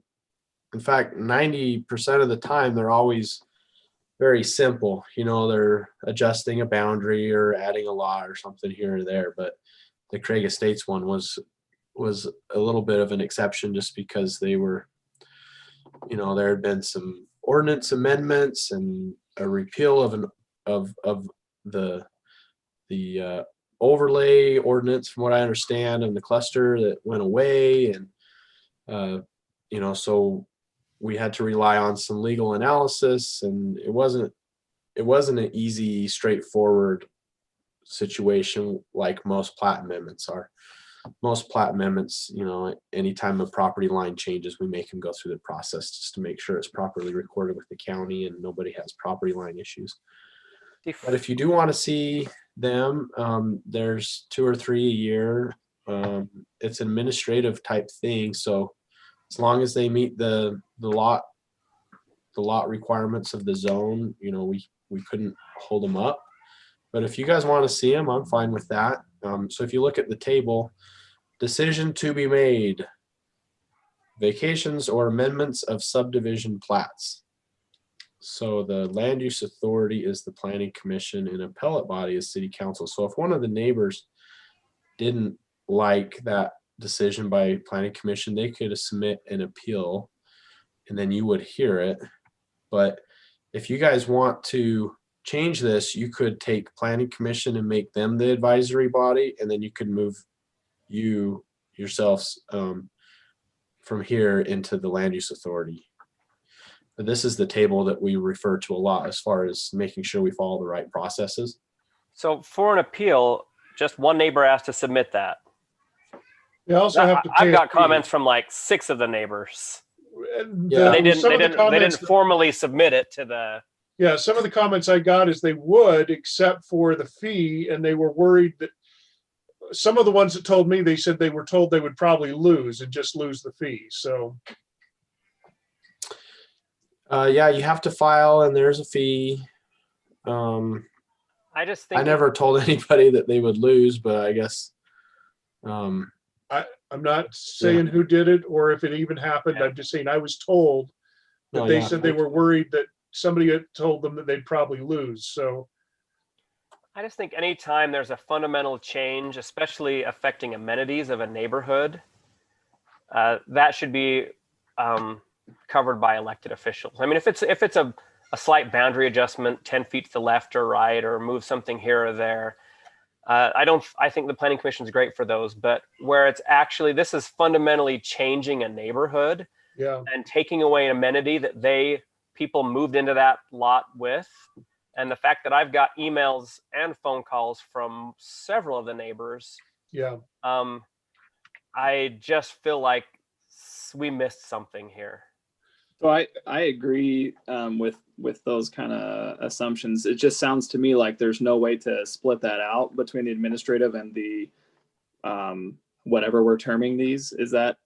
in fact, 90% of the time, they're always very simple. You know, they're adjusting a boundary or adding a lot or something here or there. But the Craig Estates one was a little bit of an exception just because they were, you know, there had been some ordinance amendments and a repeal of the overlay ordinance, from what I understand, and the cluster that went away. And, you know, so we had to rely on some legal analysis, and it wasn't an easy, straightforward situation like most plat amendments are. Most plat amendments, you know, anytime a property line changes, we make them go through the process just to make sure it's properly recorded with the county and nobody has property line issues. But if you do want to see them, there's 2 or 3 a year. It's an administrative type thing. So as long as they meet the lot requirements of the zone, you know, we couldn't hold them up. But if you guys want to see them, I'm fine with that. So if you look at the table, decision to be made, vacations or amendments of subdivision plats. So the land use authority is the planning commission and appellate body is city council. So if one of the neighbors didn't like that decision by planning commission, they could submit an appeal and then you would hear it. But if you guys want to change this, you could take planning commission and make them the advisory body, and then you could move yourselves from here into the land use authority. But this is the table that we refer to a lot as far as making sure we follow the right processes. So for an appeal, just one neighbor has to submit that. You also have to pay I've a got fee. comments from like 6 of the neighbors. And Yeah. They some of the didn't comments- formally submit it to the. Yeah, some of the comments I got is they would, except for the fee, and they were worried that some of the ones that told me, they said they were told they would probably lose and just lose the fee. So, Yeah, you have to file and there's a fee. I just think I never told anybody that they would lose, but I guess I'm not saying who did it or if it even happened. I'm just saying I was told that No, they yeah, said they were worried that somebody had told them that they'd probably lose. So, I just think anytime there's a fundamental change, especially affecting amenities of a neighborhood, that should be covered by elected officials. I mean, if it's a slight boundary adjustment, 10 feet to the left or right, or move something here or there, I think the planning commission is great for those, but where it's actually, this is fundamentally changing a neighborhood Yeah, and taking away an amenity that people moved into that lot with. And the fact that I've got emails and phone calls from several of the neighbors, yeah. I just feel like we missed something here. So I agree with those kind of assumptions. It just sounds to me like there's no way to split that out between the administrative and the whatever we're terming these. Is that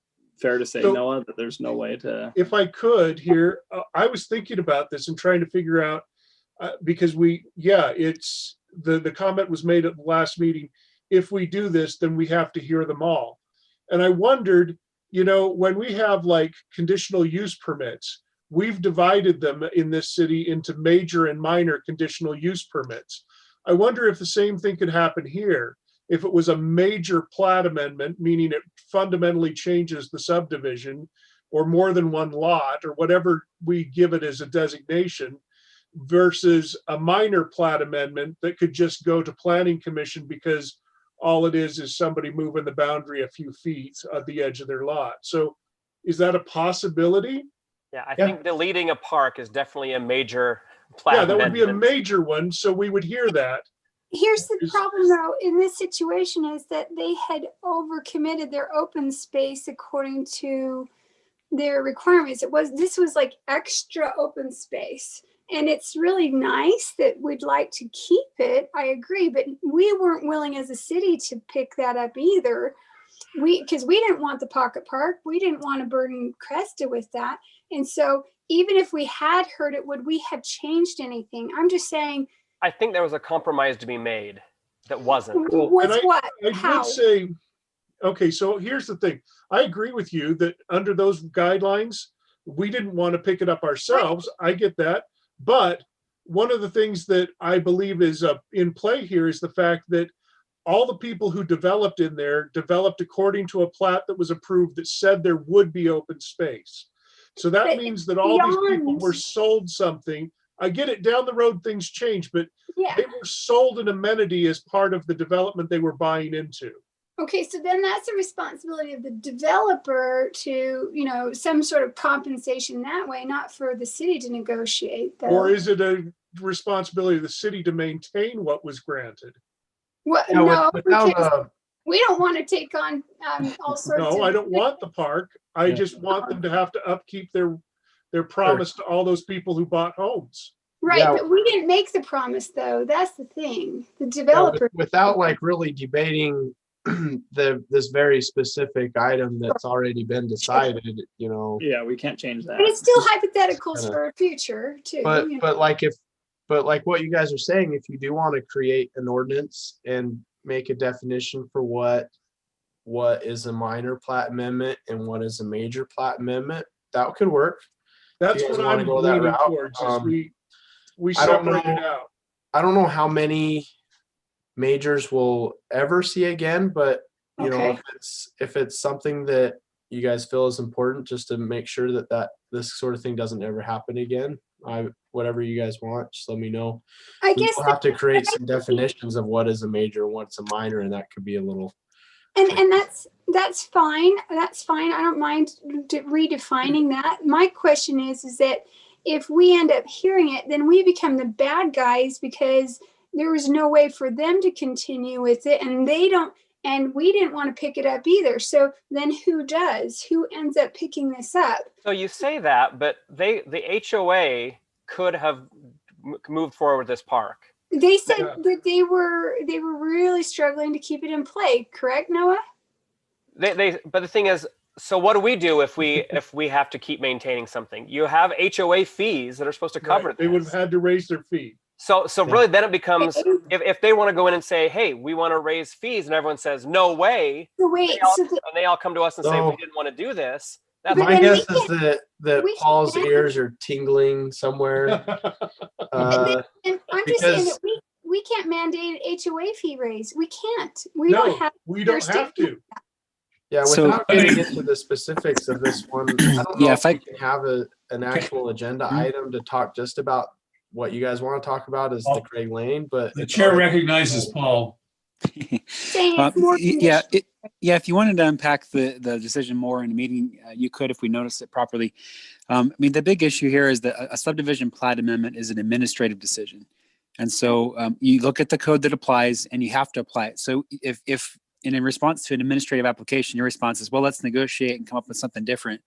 fair to say, So- Noah, that there's no way to? If I could here, I was thinking about this and trying to figure out, because it's the comment was made at the last meeting. If we do this, then we have to hear them all. And I wondered, when we have like conditional use permits, we've divided them in this city into major and minor conditional use permits. I wonder if the same thing could happen here. If it was a major plat amendment, meaning it fundamentally changes the subdivision or more than one lot or whatever we give it as a designation, versus a minor plat amendment that could just go to planning commission because all it is somebody moving the boundary a few feet at the edge of their lot. So is that a possibility? Yeah, I think deleting a park is definitely a major plat Yeah, that would be a amendment. major one. So we would hear that. Here's the Is- problem though, in this situation is that they had overcommitted their open space according to their requirements. This was like extra open space. And it's really nice that we'd like to keep it. I agree, but we weren't willing as a city to pick that up either. Because we didn't want the pocket park. We didn't want to burden Cresta with that. And so even if we had heard it, would we have changed anything? I'm just saying, I think there was a compromise to be made that wasn't. what's and what? I How? would say, okay, so here's the thing. I agree with you that under those guidelines, we didn't want to pick it up ourselves. I get that. But one of the things that I believe is in play here is the fact that all the people who developed in there developed according to a plat that was approved that said there would be open space. So that But means that all these people beyond- were sold something. I get it, down the road things change, but Yeah. they were sold an amenity as part of the development they were buying into. Okay, so then that's the responsibility of the developer to, some sort of compensation that way, not for the city to negotiate. Though. Or is it a responsibility of the city to maintain what was granted? What? Yeah, No, without because we don't want to take on all sorts of. No, I don't want the park. I Yeah. just want them to have to upkeep their promise to all those people who bought homes. Right, Yeah. but we didn't make the promise though. That's the thing. The developer. without like really debating this very specific item that's already been decided, Yeah, we can't change that. But it's still hypotheticals Kinda- for future too. but you know. but like what you guys are saying, if you do want to create an ordinance and make a definition for what is a minor plat amendment and what is a major plat amendment, that could work. That's You guys what wanna I'm go that leaning route? towards, is we I don't separate it know. out. I don't know how many majors we'll ever see again, but Okay. if it's something that you guys feel is important, just to make sure that this sort of thing doesn't ever happen again, whatever you guys want, just let me know. I We guess will have to create some definitions of what is a major and what's a minor, and that could be a little. and that's fine. That's fine. I don't mind redefining that. My question is that if we end up hearing it, then we become the bad guys because there was no way for them to continue with it, and we didn't want to pick it up either. So then who does? Who ends up picking this up? So you say that, but the HOA could have moved forward with this park. They said Yeah. that they were really struggling to keep it in play, correct, Noah? But the thing is, so what do we do if we have to keep maintaining something? You have HOA fees that are supposed to cover Right. They would have this. had to raise their fee. So really then it becomes, if they want to go in and say, hey, we want to raise fees, and everyone says, no way, So wait, and they all come to us and say, we So- didn't want to do this. That's But My then guess we is that we Paul's can't- ears are tingling somewhere. and I'm just saying because- that we can't mandate an HOA fee raise. We can't. We don't No, have. we don't have to. Yeah, So- without getting into the specifics of this one, I don't know Yeah, if we can have an actual agenda Mhm. item to talk just about what you guys want to talk about is the Craig Lane, but The it's chair already- recognizes Paul. Saying it's more Yeah, conditional. if you wanted to unpack the decision more in a meeting, you could if we noticed it properly. I mean, the big issue here is that a subdivision plat amendment is an administrative decision. And so you look at the code that applies and you have to apply it. So if in response to an administrative application, your response is, well, let's negotiate and come up with something different,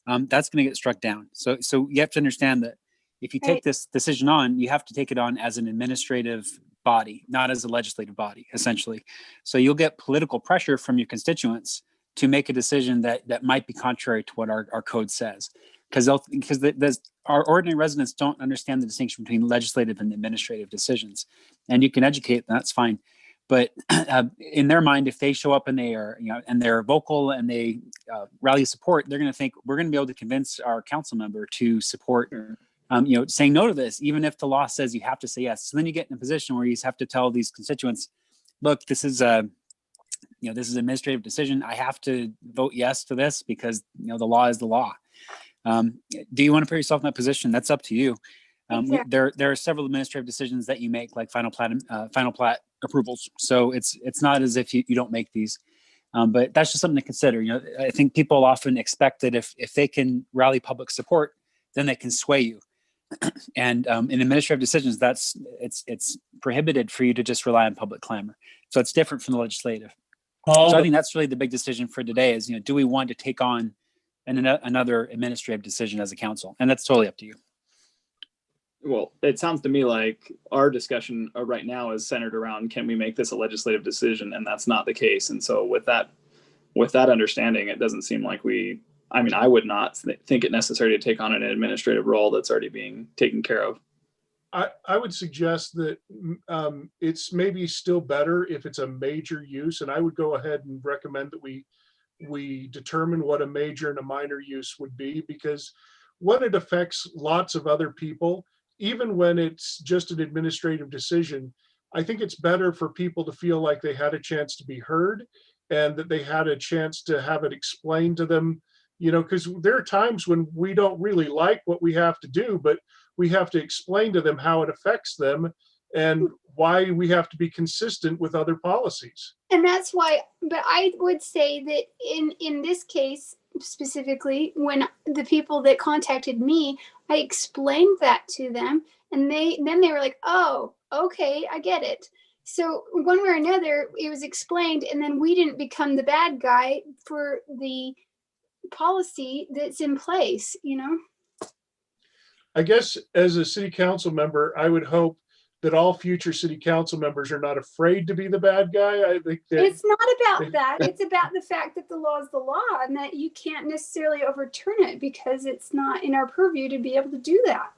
that's going to get struck down. So you have to understand that if you take Right. this decision on, you have to take it on as an administrative body, not as a legislative body, essentially. So you'll get political pressure from your constituents to make a decision that might be contrary to what our code says. Because our ordinary residents don't understand the distinction between legislative and administrative decisions. And you can educate, that's fine. But in their mind, if they show up and they are, and they're vocal and they rally support, they're going to think we're going to be able to convince our council member to support saying no to this, even if the law says you have to say yes. So then you get in a position where you have to tell these constituents, look, this is this is an administrative decision. I have to vote yes to this because, the law is the law. Do you want to put yourself in that position? That's up to you. Exactly. There are several administrative decisions that you make, like final plat approvals. So it's not as if you don't make these. But that's just something to consider. I think people often expect that if they can rally public support, then they can sway you. And in administrative decisions, it's prohibited for you to just rely on public clamor. So it's different from the legislative. Paul, So I think that's really the big decision for today is, do we want to take on another administrative decision as a council? And that's totally up to you. Well, it sounds to me like our discussion right now is centered around, can we make this a legislative decision? And that's not the case. And so with that understanding, it doesn't seem like I would not think it necessary to take on an administrative role that's already being taken care of. I would suggest that it's maybe still better if it's a major use, and I would go ahead and recommend that we determine what a major and a minor use would be, because when it affects lots of other people, even when it's just an administrative decision, I think it's better for people to feel like they had a chance to be heard and that they had a chance to have it explained to them. Because there are times when we don't really like what we have to do, but we have to explain to them how it affects them and why we have to be consistent with other policies. And that's why, but I would say that in this case specifically, when the people that contacted me, I explained that to them, and then they were like, oh, okay, I get it. So one way or another, it was explained, and then we didn't become the bad guy for the policy that's in place. I guess as a city council member, I would hope that all future city council members are not afraid to be the bad guy. I think that It's not about that. It's about the fact that the law is the law and that you can't necessarily overturn it because it's not in our purview to be able to do that.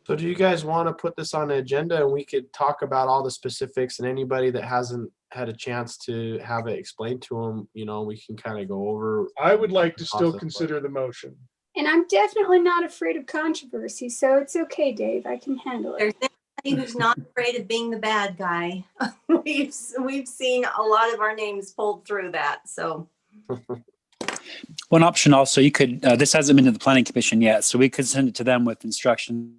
So do you guys want to put this on the agenda and we could talk about all the specifics, and anybody that hasn't had a chance to have it explained to them, we can kind of go over. I would like to still Process, consider the motion. And I'm definitely not afraid of controversy, so it's okay, Dave. I can handle it. There's anybody who's not afraid of being the bad guy. We've seen a lot of our names pulled through that. So One option also, you could, this hasn't been to the planning commission yet, so we could send it to them with instructions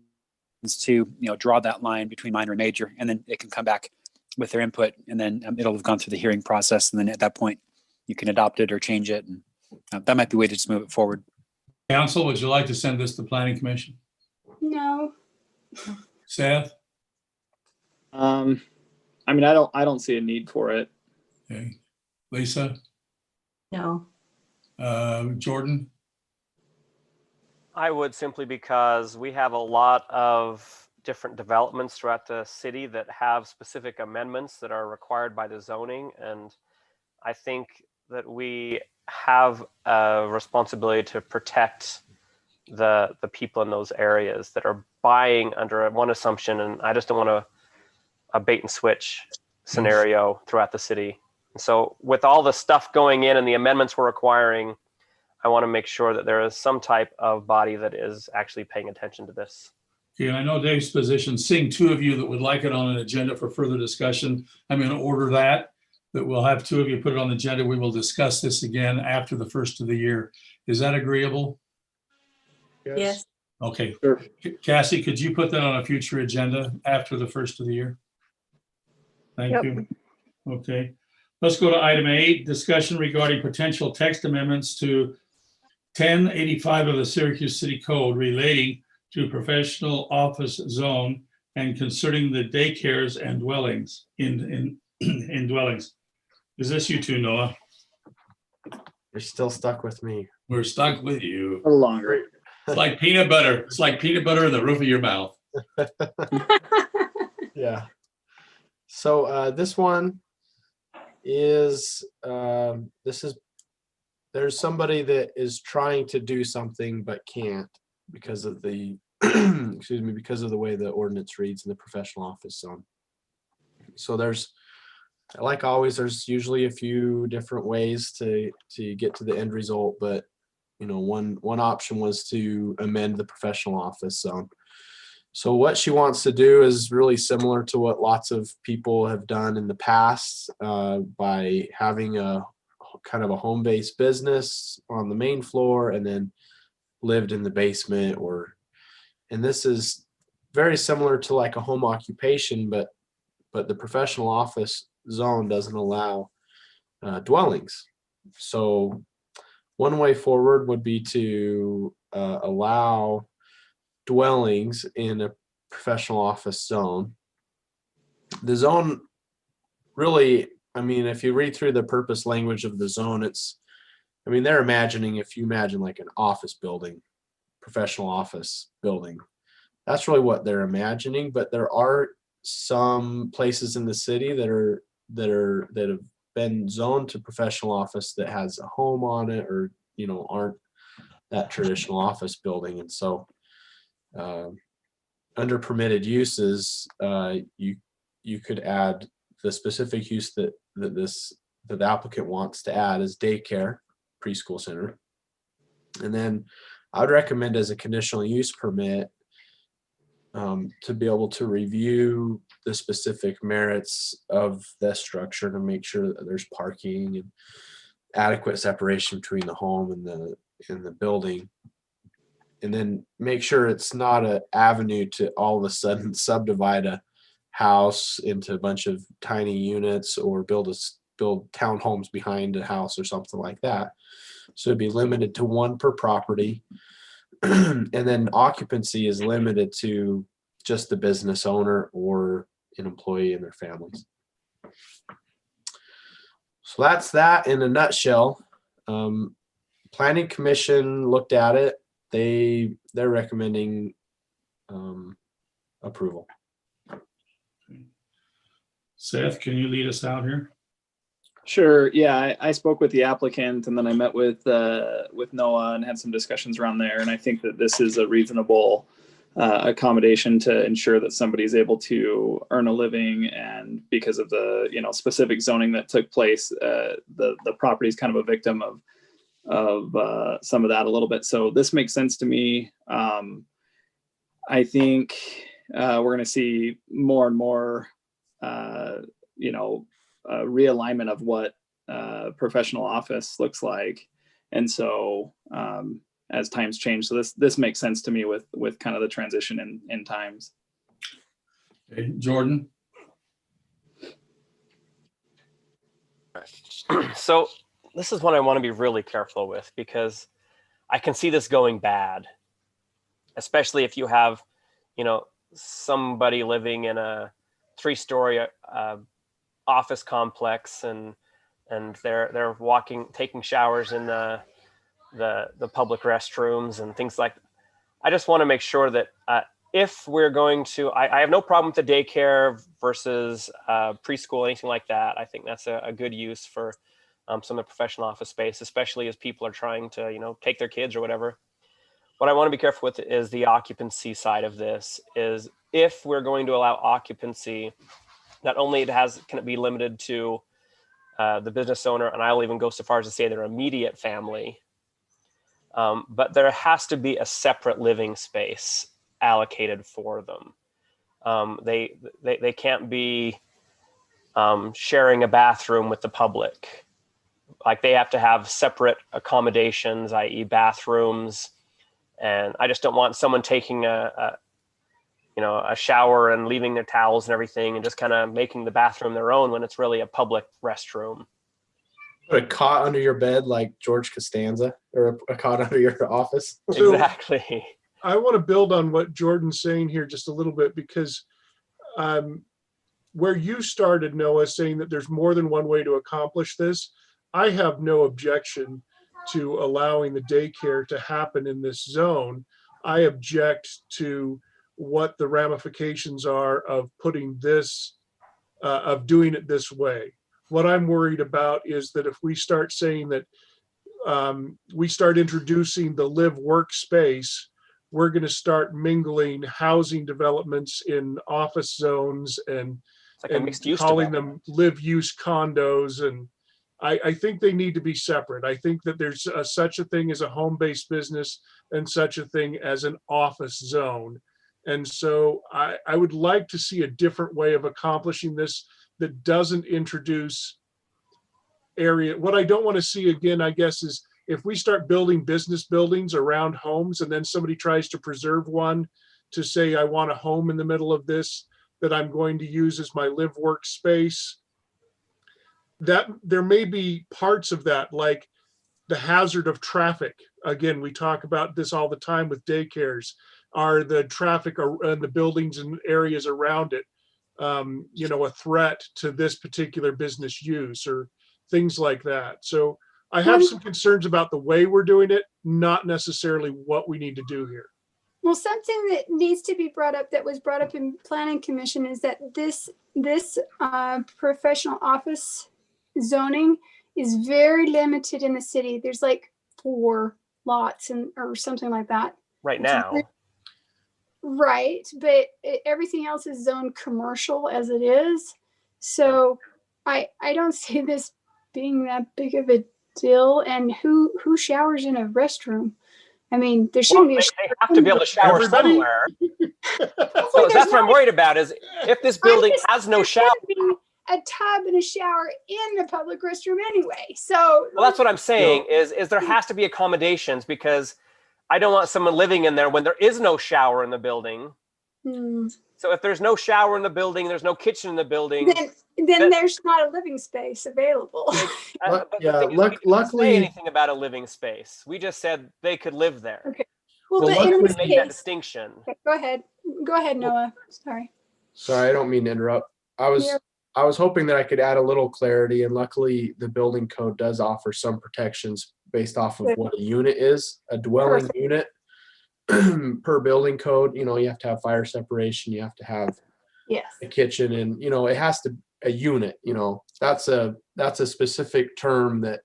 to, draw that line between minor and major, and then it can come back with their input, and then it'll have gone through the hearing process. And then at that point, you can adopt it or change it. And that might be a way to just move it forward. council, would you like to send this to planning commission? No. Seth? I don't see a need for it. Okay. Lisa? no. Jordan? I would, simply because we have a lot of different developments throughout the city that have specific amendments that are required by the zoning. And I think that we have a responsibility to protect the people in those areas that are buying under one assumption. And I just don't want a bait and switch scenario throughout the city. And so with all the stuff going in and the amendments we're requiring, I want to make sure that there is some type of body that is actually paying attention to this. Okay, and I know Dave's position, seeing two of you that would like it on an agenda for further discussion, I'm going to order that. that we'll have two of you put it on the agenda. We will discuss this again after the first of the year. Is that agreeable? Yes. Okay. Sure. Cassie, could you put that on a future agenda after the first of the year? Thank Yep. you. Okay. Let's go to item 8, discussion regarding potential text amendments to 1085 of the Syracuse City Code relating to professional office zone and concerning the daycares and dwellings in dwellings. Is this you two, Noah? You're still stuck with me. We're stuck with you. A little longer. It's like peanut butter. It's like peanut butter in the roof of your mouth. Yeah. So this one is there's somebody that is trying to do something but can't because of the excuse me, because of the way the ordinance reads in the professional office zone. So there's, like always, there's usually a few different ways to get to the end result, but you know, one option was to amend the professional office zone. So what she wants to do is really similar to what lots of people have done in the past, by having a kind of a home-based business on the main floor and then lived in the basement, and this is very similar to like a home occupation, but the professional office zone doesn't allow dwellings. So one way forward would be to allow dwellings in a professional office zone. The zone really, I mean, if you read through the purpose language of the zone, they're imagining, if you imagine like an office building, professional office building, that's really what they're imagining. But there are some places in the city that have been zoned to professional office that has a home on it, or you know, aren't that traditional office building. And so under permitted uses, you could add the specific use that the applicant wants to add is daycare, preschool center. And then I would recommend as a conditional use permit to be able to review the specific merits of this structure to make sure that there's parking and adequate separation between the home and the building. And then make sure it's not an avenue to all of a sudden subdivide a house into a bunch of tiny units or build townhomes behind a house or something like that. So it'd be limited to one per property. And then occupancy is limited to just the business owner or an employee and their families. So that's that in a nutshell. Planning Commission looked at it. They're recommending approval. Seth, can you lead us out here? Sure. Yeah, I spoke with the applicant, and then I met with Noah and had some discussions around there. And I think that this is a reasonable accommodation to ensure that somebody's able to earn a living. And because of the specific zoning that took place, the property is kind of a victim of some of that a little bit. So this makes sense to me. I think we're going to see more and more, realignment of what professional office looks like. And so as times change, so this makes sense to me with kind of the transition in times. Okay, Jordan? So this is one I want to be really careful with, because I can see this going bad, especially if you have, somebody living in a 3-story office complex and they're taking showers in the public restrooms and things like that. I just want to make sure that if we're going to, I have no problem with the daycare versus preschool, anything like that. I think that's a good use for some of the professional office space, especially as people are trying to, take their kids or whatever. What I want to be careful with is the occupancy side of this. Is if we're going to allow occupancy, not only can it be limited to the business owner, and I'll even go so far as to say their immediate family, but there has to be a separate living space allocated for them. They can't be sharing a bathroom with the public. Like they have to have separate accommodations, i.e. bathrooms. And I just don't want someone taking a shower and leaving their towels and everything and just kind of making the bathroom their own when it's really a public restroom. Put a cot under your bed like George Costanza, or a cot under your office. So- Exactly. I want to build on what Jordan's saying here just a little bit, because where you started, Noah, saying that there's more than one way to accomplish this, I have no objection to allowing the daycare to happen in this zone. I object to what the ramifications are of putting this, of doing it this way. What I'm worried about is that if we start saying that we start introducing the live workspace, we're going to start mingling housing developments in office zones and, It's like a mixed use calling development. them live use condos. And I think they need to be separate. I think that there's such a thing as a home-based business and such a thing as an office zone. And so I would like to see a different way of accomplishing this that doesn't introduce area. What I don't want to see again, I guess, is if we start building business buildings around homes and then somebody tries to preserve one to say, I want a home in the middle of this that I'm going to use as my live work space. That there may be parts of that, like the hazard of traffic. Again, we talk about this all the time with daycares. Are the traffic and the buildings and areas around it, a threat to this particular business use or things like that? So I have some concerns about the way we're doing it, not necessarily what we need to do here. Well, something that needs to be brought up, that was brought up in planning commission, is that this professional office zoning is very limited in the city. There's like 4 lots or something like that. Right now. Right, but everything else is zoned commercial as it is. So I don't see this being that big of a deal. And who showers in a restroom? I mean, there shouldn't be. They have to be able to shower Everybody? somewhere. So that's what I'm worried about is if this building has no shower. A tub and a shower in the public restroom anyway. So Well, that's what I'm saying is there has to be accommodations, because I don't want someone living in there when there is no shower in the building. So if there's no shower in the building, there's no kitchen in the building. then there's not a living space available. But the Yeah, thing is, we didn't luckily- say anything about a living space. We just said they could live there. Okay. Well, but in luckily- this We made that case, distinction. okay, go ahead, Noah. Sorry. Sorry, I don't mean to interrupt. I was hoping that I could add a little clarity, and luckily the building code does offer some protections based off of what a unit is, a dwelling unit. Per building code, you have to have fire separation, you have to have Yes. a kitchen, and it has to a unit, that's a specific term that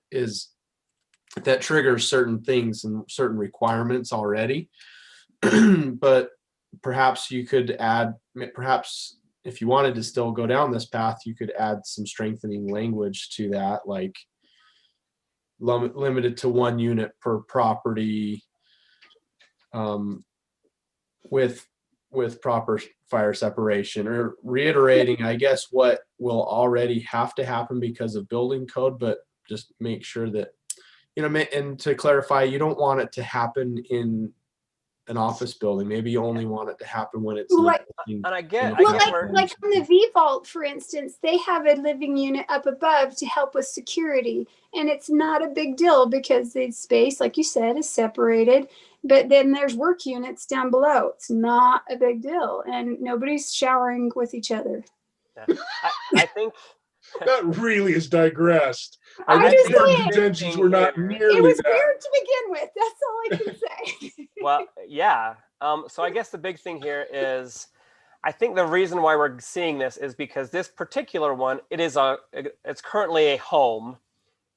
triggers certain things and certain requirements already. But perhaps you could add, if you wanted to still go down this path, you could add some strengthening language to that, like limited to 1 unit per property, with proper fire separation, or reiterating, I guess, what will already have to happen because of building code, but just make sure that, and to clarify, you don't want it to happen in an office building. Maybe you only want it to happen when it's Right. And I get, Well, I get where, like on the V Vault, for instance, they have a living unit up above to help with security. And it's not a big deal because the space, like you said, is separated. But then there's work units down below. It's not a big deal. And nobody's showering with each other. I think That really is digressed. I'm I just think our saying. intentions were not It nearly was that. weird to begin with. That's all I can say. Well, yeah. So I guess the big thing here is, I think the reason why we're seeing this is because this particular one, it's currently a home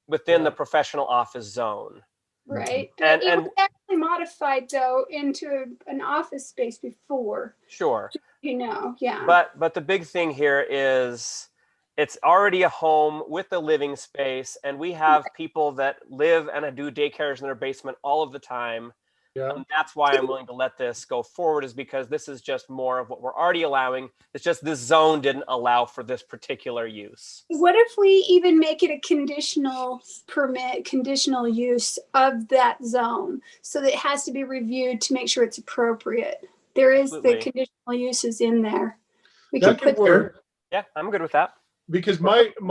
within the professional office zone. Right. And- But it and- was actually modified though into an office space before, Sure. yeah. But the big thing here is it's already a home with a living space, and we have people that live and do daycares in their basement all of the time. Yeah. That's why I'm willing to let this go forward, is because this is just more of what we're already allowing. It's just this zone didn't allow for this particular use. What if we even make it a conditional permit, conditional use of that zone? So that it has to be reviewed to make sure it's appropriate. There is the Absolutely. conditional uses in there. We That can could put work. Yeah, I'm good with that. Because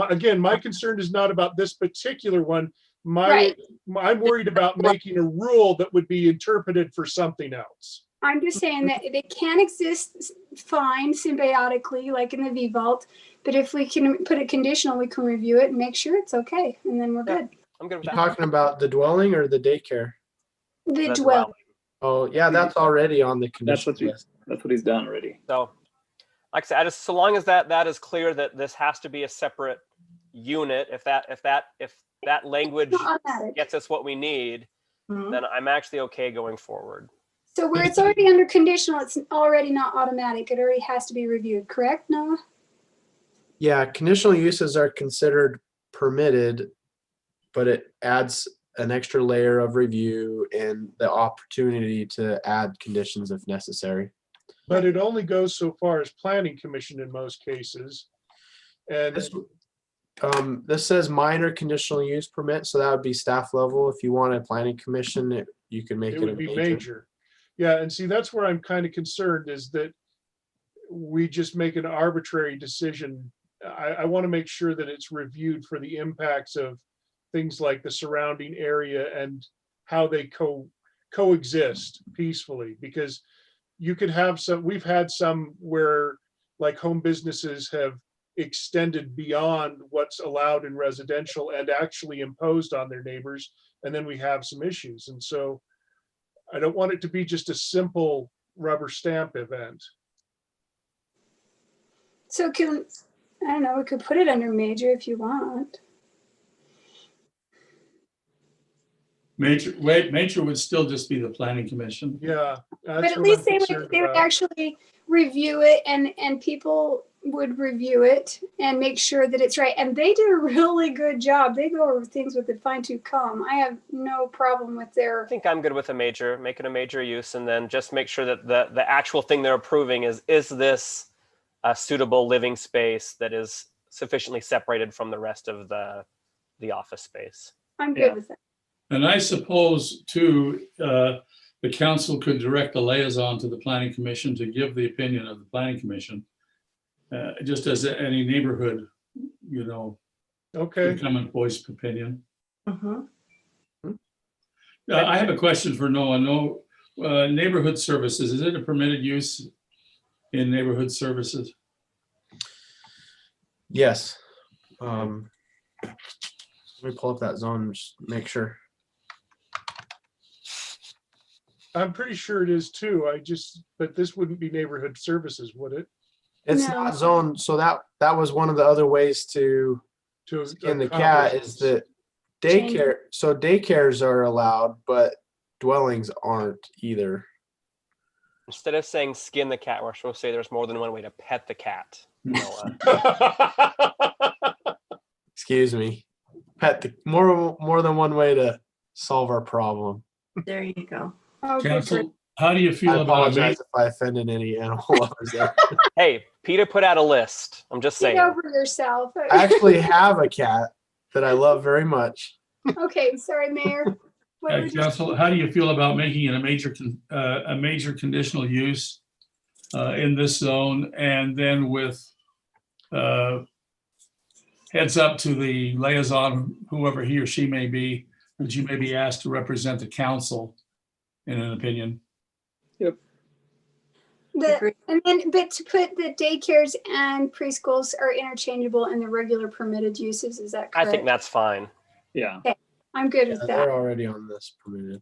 again, my concern is not about this particular one. Right. I'm worried about making a rule that would be interpreted for something else. I'm just saying that they can exist fine symbiotically, like in the V Vault. But if we can put a conditional, we can review it and make sure it's okay, and then we're Yeah. good. I'm good with You're that. talking about the dwelling or the daycare? The That's dwelling. Oh, yeah, that's already on the That's condition what he, list. that's what he's done already. So, like I said, so long as that is clear that this has to be a separate unit, if that language Not automatic. gets us what we need, Mhm. then I'm actually okay going forward. So where it's already under conditional, it's already not automatic. It already has to be reviewed, correct, Noah? Yeah, conditional uses are considered permitted, but it adds an extra layer of review and the opportunity to add conditions if necessary. But it only goes so far as planning commission in most cases. And This says minor conditional use permit, so that would be staff level. If you want a planning commission, you can make it it a would be major. major. Yeah, and see, that's where I'm kind of concerned, is that we just make an arbitrary decision. I want to make sure that it's reviewed for the impacts of things like the surrounding area and how they coexist peacefully, because you could have we've had some where like home businesses have extended beyond what's allowed in residential and actually imposed on their neighbors. And then we have some issues. And so I don't want it to be just a simple rubber stamp event. So I don't know, we could put it under major if you want. Major would still just be the planning commission. Yeah. But that's at what least I'm they concerned would about. actually review it, and people would review it and make sure that it's right. And they do a really good job. They go over things with a fine tooth comb. I have no problem with I their, think I'm good with making a major use, and then just make sure that the actual thing they're approving is this a suitable living space that is sufficiently separated from the rest of the office space. I'm good Yeah. with that. And I suppose too, the council could direct the liaison to the planning commission to give the opinion of the planning commission. Just as any neighborhood, Okay. can come and voice opinion. Mhm. I have a question for Noah. No, neighborhood services, is it a permitted use in neighborhood services? Yes. Let me pull up that zone, and just make sure. I'm pretty sure it is too. But this wouldn't be neighborhood services, would it? It's No. not zoned, so that was one of the other ways to To skin the cat is that Change daycares are allowed, but dwellings aren't either. Instead of saying skin the cat, we're supposed to say there's more than one way to pet the cat. Noah. Excuse me. More than one way to solve our problem. There you go. Oh, good for- Council, how do you I feel about apologize if I offended any animal lovers there. Hey, Peter put out a list. I'm just Get saying. over yourself. I actually have a cat that I love very much. Okay, sorry, Mayor. What was your- Council, how do you feel about making it a major conditional use in this zone, and then with heads up to the liaison, whoever he or she may be, that you may be asked to represent the council in an opinion? Agree. But to put the daycares and preschools are interchangeable in the regular permitted uses, is that I correct? think that's fine. Yeah. I'm good with They're that. already on this permitted.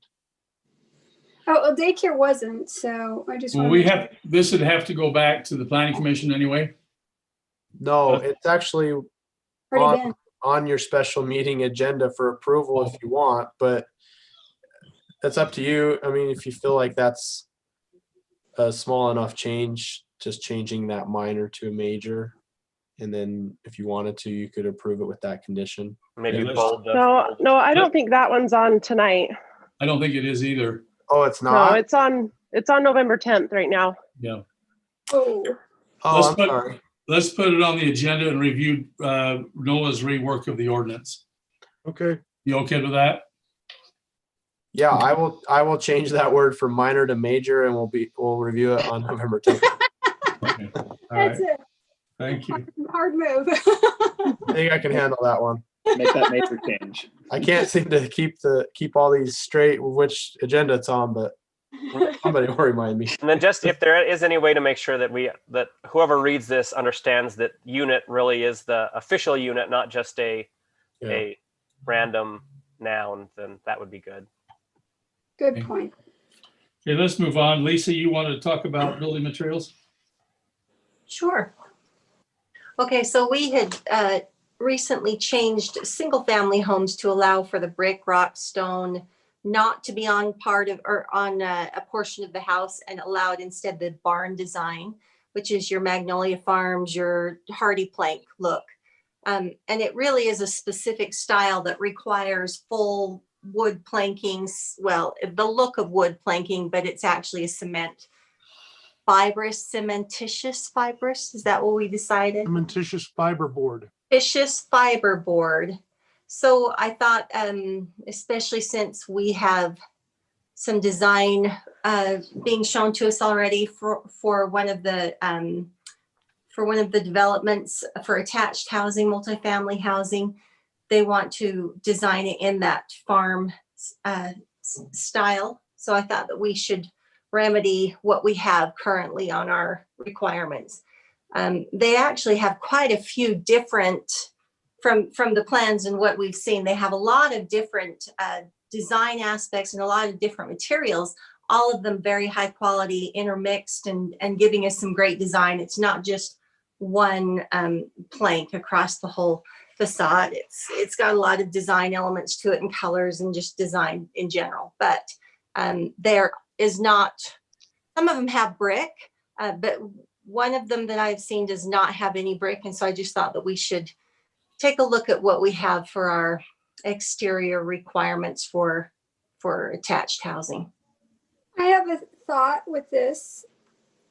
Oh, well, daycare wasn't, so I just. Well, wanted- this would have to go back to the planning commission anyway. No, it's actually Already been. on your special meeting agenda for approval if you want, but that's up to you. I mean, if you feel like that's a small enough change, just changing that minor to a major. And then if you wanted to, you could approve it with that condition. Maybe Yeah, let's- bold. No, I don't think that one's on tonight. I don't think it is either. Oh, it's No, not? it's on November 10th right now. Yeah. Oh, Oh, Let's I'm put- sorry. Let's put it on the agenda and review Noah's rework of the ordinance. Okay, You okay with that? Yeah, I will change that word from minor to major and we'll review it on November 10th. Okay. All right. that's a Thank you. hard move. I think I can handle that one. Make that major change. I can't seem to keep all these straight with which agenda it's on, but somebody will remind me. And then just if there is any way to make sure that whoever reads this understands that unit really is the official unit, not just a random noun, then that would be good. Good point. Okay, let's move on. Lisa, you wanted to talk about building materials? Sure. Okay, so we had recently changed single-family homes to allow for the brick, rock, stone not to be on part of or on a portion of the house, and allowed instead the barn design, which is your Magnolia Farms, your Hardy Plank look. And it really is a specific style that requires full wood plankings. Well, the look of wood planking, but it's actually a cementitious fibrous. Is that what we decided? cementitious fiber board. Cementitious fiber board. So I thought, especially since we have some design being shown to us already for one of the developments for attached housing, multifamily housing, they want to design it in that farm style. So I thought that we should remedy what we have currently on our requirements. They actually have quite a few different, from the plans and what we've seen, they have a lot of different design aspects and a lot of different materials, all of them very high quality, intermixed and giving us some great design. It's not just one plank across the whole facade. It's got a lot of design elements to it and colors and just design in general. But there is not, some of them have brick, but one of them that I've seen does not have any brick. And so I just thought that we should take a look at what we have for our exterior requirements for attached housing. I have a thought with this.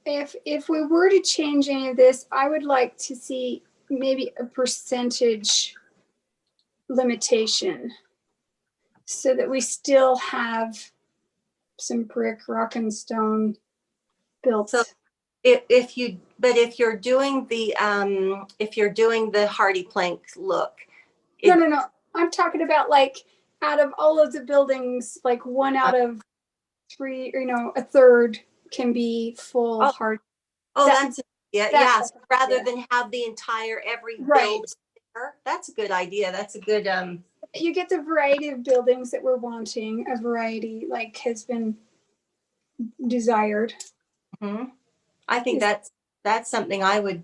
If we were to change any of this, I would like to see maybe a percentage limitation so that we still have some brick, rock and stone built. So if you're doing the Hardy Plank look. No. I'm talking about like out of all of the buildings, like one out of three, a third can be full hard. That's that's so rather than have the entire every Right. build there, that's a good idea. That's a good You get the variety of buildings that we're wanting, a variety like has been desired. mhm. I think that's something I would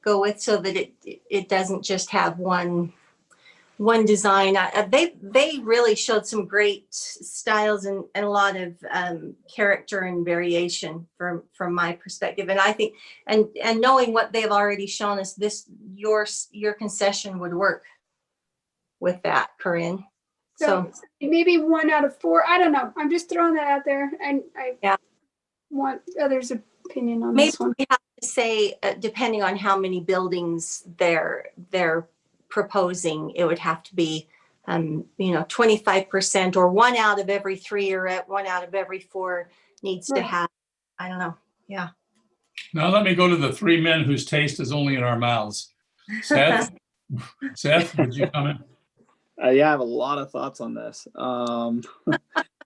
go with, so that it doesn't just have one design. They really showed some great styles and a lot of character and variation from my perspective. And I think, and knowing what they've already shown us, your concession would work with that, Corinne. So maybe one out of four. I don't know. I'm just throwing that out there, and I want others' opinion on Maybe this one. we have to say, depending on how many buildings they're proposing, it would have to be 25%, or one out of every three, or one out of every four needs to Right. have, I don't know. Yeah. Now let me go to the three men whose taste is only in our mouths. Seth, would you comment? Yeah, I have a lot of thoughts on this. Let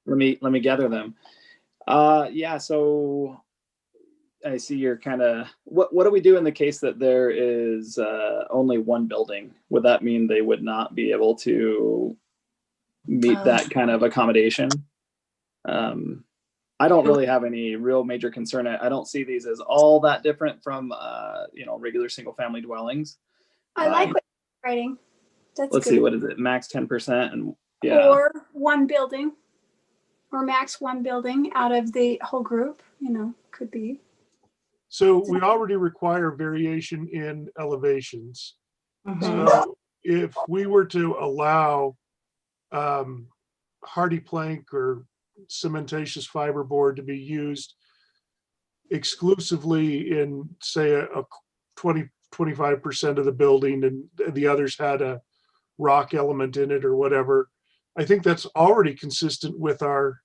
me gather them. So I see you're kind of, what do we do in the case that there is only one building? Would that mean they would not be able to meet that kind of accommodation? I don't really have any real major concern. I don't see these as all that different from regular single family dwellings. I like what you're writing. That's Let's good. see, what is it? Max 10%, and Or one building, or max one building out of the whole group. Could be. So we already require variation in elevations. Mhm. So if we were to allow Hardy Plank or cementatious fiberboard to be used exclusively in, say, a 25% of the building, and the others had a rock element in it or whatever. I think that's already consistent with our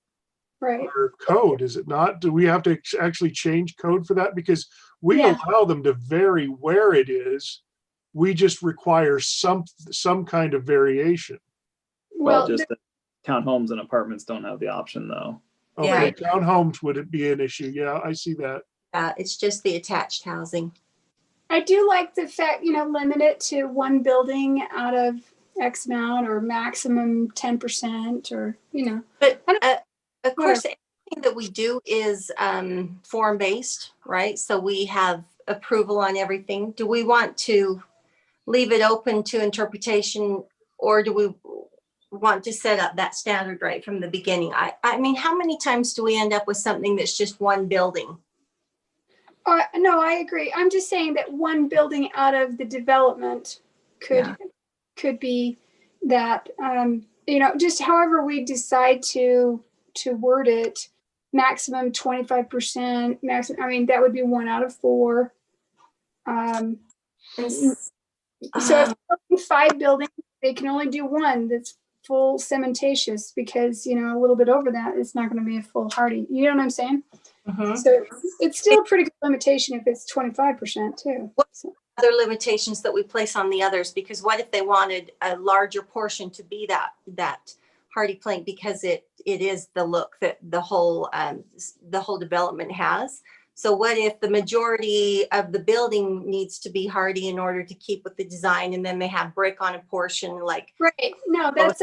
Right. code, is it not? Do we have to actually change code for that? Because we Yeah. allow them to vary where it is. We just require some kind of variation. Well, Well, just the townhomes and apartments don't have the option though. Okay, Yeah. townhomes would it be an issue? Yeah, I see that. It's just the attached housing. I do like the fact, limit it to one building out of X amount or maximum 10% or, But I don't- of course, everything that we do is form-based, right? So we have approval on everything. Do we want to leave it open to interpretation, or do we want to set up that standard right from the beginning? I mean, how many times do we end up with something that's just one building? No, I agree. I'm just saying that one building out of the development could be that, just however we decide to word it, maximum 25%, maximum, I mean, that would be 1 out of 4. And So if they're building 5 buildings, they can only do 1 that's full cementatious, because, a little bit over that, it's not going to be a full hardy. You know what I'm saying? Mhm. So it's still a pretty good limitation if it's 25% too. So, Other limitations that we place on the others, because what if they wanted a larger portion to be that hardy plank, because it is the look that the whole development has. So what if the majority of the building needs to be hardy in order to keep with the design, and then they have brick on a portion, like, right. No, that's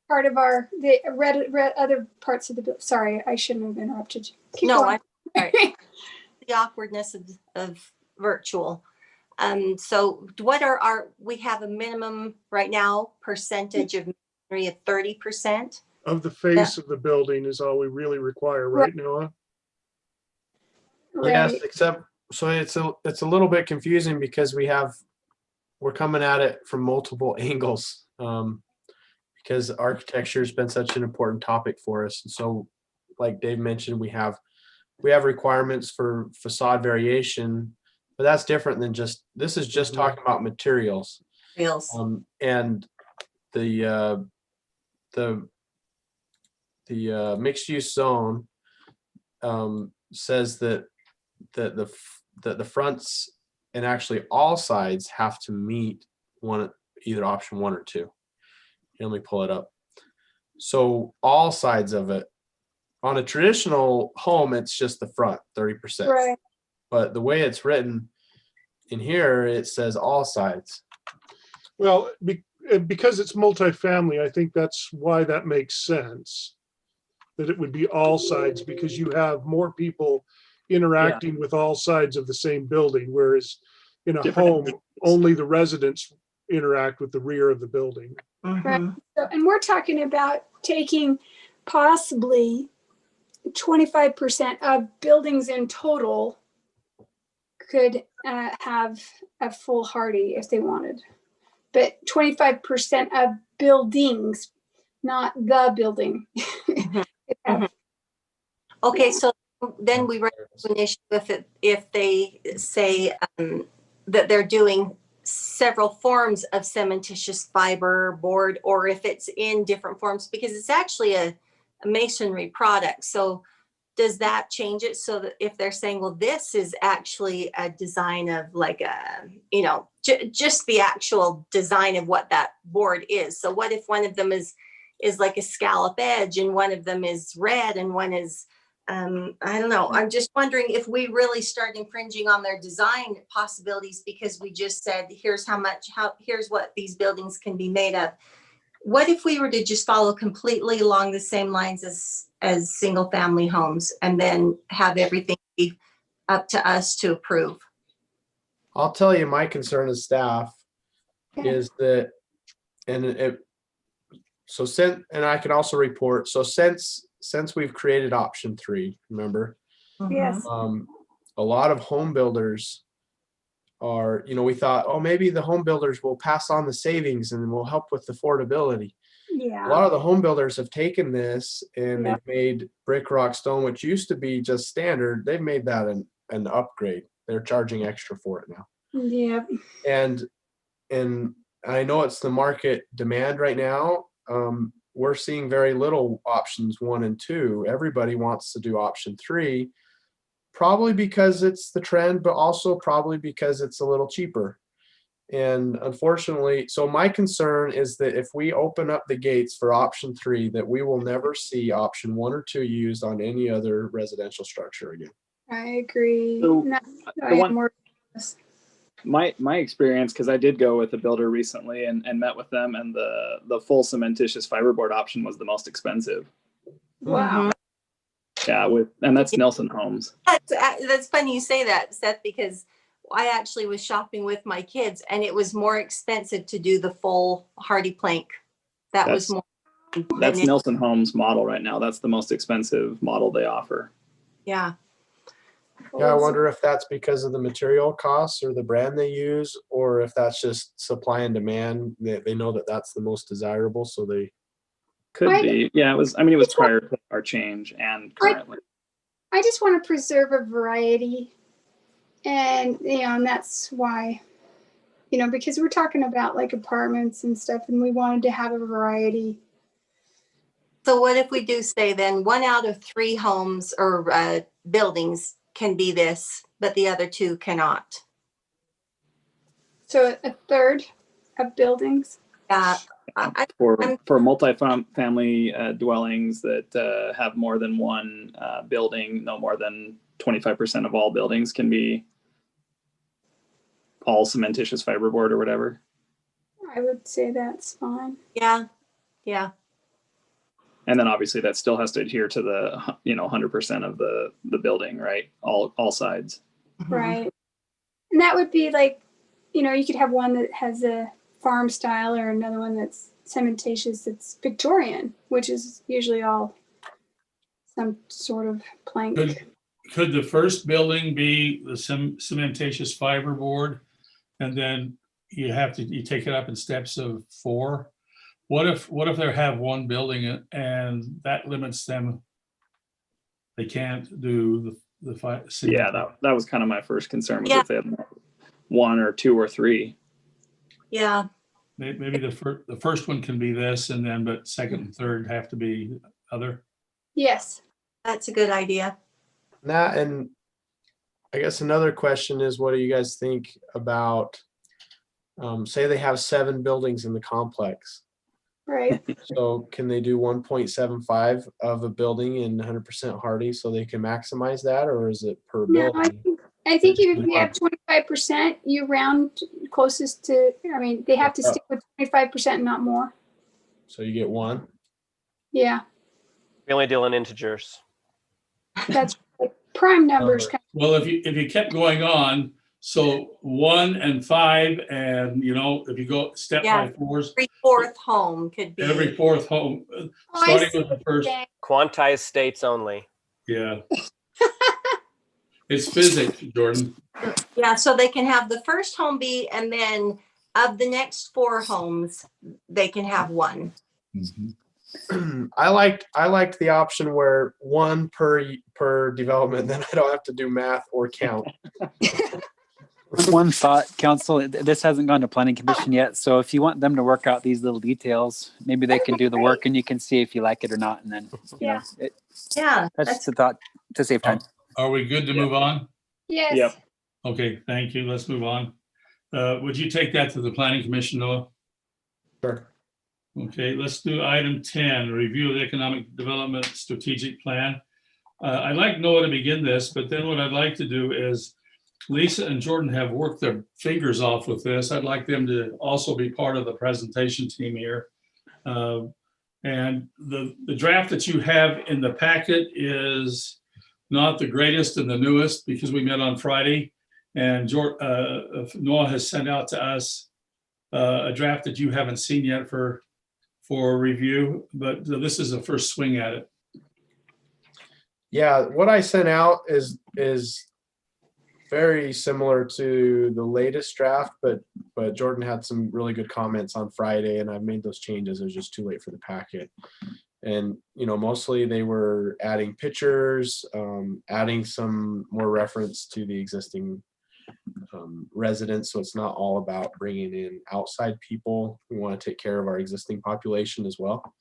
part of the red other parts of the bill. Sorry, I shouldn't have interrupted you. Keep going. The awkwardness of virtual. So what we have a minimum right now percentage of masonry of 30%. Of the face of the building is all we really require, right, Noah? Yes, Right. except, so it's a little bit confusing because we're coming at it from multiple angles. Because architecture has been such an important topic for us. And so, like Dave mentioned, we have requirements for facade variation, but that's different than this is just talking about materials. Feels. And the mixed use zone says that the fronts and actually all sides have to meet either option 1 or 2. Let me pull it up. So all sides of it. On a traditional home, it's just the front, 30%. Right. But the way it's written in here, it says all sides. Well, because it's multifamily, I think that's why that makes sense. That it would be all sides, because you have more people interacting with all sides of the same building, whereas in a Different home, only the residents interact with the rear of the building. Mhm. So, and we're talking about taking possibly 25% of buildings in total could have a full hardy if they wanted, but 25% of buildings, not the building. Mhm. Okay, so then we run into an issue if they say that they're doing several forms of cementitious fiber board, or if it's in different forms, because it's actually a masonry product. So does that change it, so that if they're saying, well, this is actually a design of like just the actual design of what that board is. So what if one of them is like a scallop edge, and one of them is red, and one is I don't know. I'm just wondering if we really start infringing on their design possibilities because we just said, here's here's what these buildings can be made of. What if we were to just follow completely along the same lines as single family homes, and then have everything be up to us to approve? I'll tell you, my concern as staff is that, and I can also report, so since we've created option 3, remember, Yes. a lot of home builders we thought, oh, maybe the home builders will pass on the savings and will help with affordability. a Yeah. lot of the home builders have taken this and Yeah. they've made brick, rock, stone, which used to be just standard. They've made that an upgrade. They're charging extra for it now. Yeah. And I know it's the market demand right now. We're seeing very little options 1 and 2. Everybody wants to do option 3, probably because it's the trend, but also probably because it's a little cheaper. And unfortunately, so my concern is that if we open up the gates for option 3, that we will never see option 1 or 2 used on any other residential structure again. I agree. So, And that's why the one- I'm more- My experience, because I did go with a builder recently and met with them, and the full cementitious fiberboard option was the most expensive. Wow. Yeah, and that's Nelson Homes. That's funny you say that, Seth, because I actually was shopping with my kids and it was more expensive to do the full hardy plank. That was more. That's Nelson Homes model right now. That's the most expensive model they offer. Yeah. Yeah, I wonder if that's because of the material costs or the brand they use, or if that's just supply and demand. They know that that's the most desirable, so they. Could I- be. Yeah, it was. I mean, it was prior to our change and currently. I just want to preserve a variety. And, and that's why, because we're talking about like apartments and stuff, and we wanted to have a variety. So what if we do say then 1 out of 3 homes or buildings can be this, but the other 2 cannot? So a third of buildings. Yeah. For multifamily dwellings that have more than one building, no more than 25% of all buildings can be all cementitious fiberboard or whatever. I would say that's fine. Yeah. Yeah. And then obviously that still has to adhere to the 100% of the building, right? All sides. Right. And that would be like, you could have one that has a farm style or another one that's cementatious, that's Victorian, which is usually all some sort of plank. Could the first building be the cementatious fiberboard? And then you take it up in steps of 4? What if they have one building and that limits them? They can't do the Yeah, that was kind of my first concern, was Yeah. if they had 1 or 2 or 3. Yeah. Maybe the first one can be this, and then but second and third have to be other. Yes. That's a good idea. And I guess another question is, what do you guys think about, say they have 7 buildings in the complex? Right. So can they do 1.75 of a building in 100% hardy so they can maximize that, or is it per No, building? I think if you have 25%, you round closest to, they have to stick with 25% and not more. So you get 1? Yeah. We only deal in integers. That's prime numbers. Well, if you kept going on, so 1 and 5, and if you go step Yeah. by 4s, Every 4th home could be. every 4th home, I starting with the first. see. Quantized states only. Yeah. It's physics, Jordan. Yeah, so they can have the first home be, and then of the next 4 homes, they can have 1. I liked the option where 1 per development, then I don't have to do math or count. One thought, council, this hasn't gone to planning commission yet. So if you want them to work out these little details, maybe they can do the work and you can see if you like it or not. And then, Yeah. Yeah. that's the thought to save time. Are we good to move on? Yes. Yep. Okay, thank you. Let's move on. Would you take that to the planning commission, Noah? Sure. Okay, let's do item 10, review of the economic development strategic plan. I'd like Noah to begin this, but then what I'd like to do is Lisa and Jordan have worked their fingers off with this. I'd like them to also be part of the presentation team here. And the draft that you have in the packet is not the greatest and the newest, because we met on Friday, and Noah has sent out to us a draft that you haven't seen yet for review, but this is the first swing at it. Yeah, what I sent out is very similar to the latest draft, but Jordan had some really good comments on Friday, and I've made those changes. It was just too late for the packet. And, you know, mostly they were adding pictures, adding some more reference to the existing residents. So it's not all about bringing in outside people. We want to take care of our existing population as well.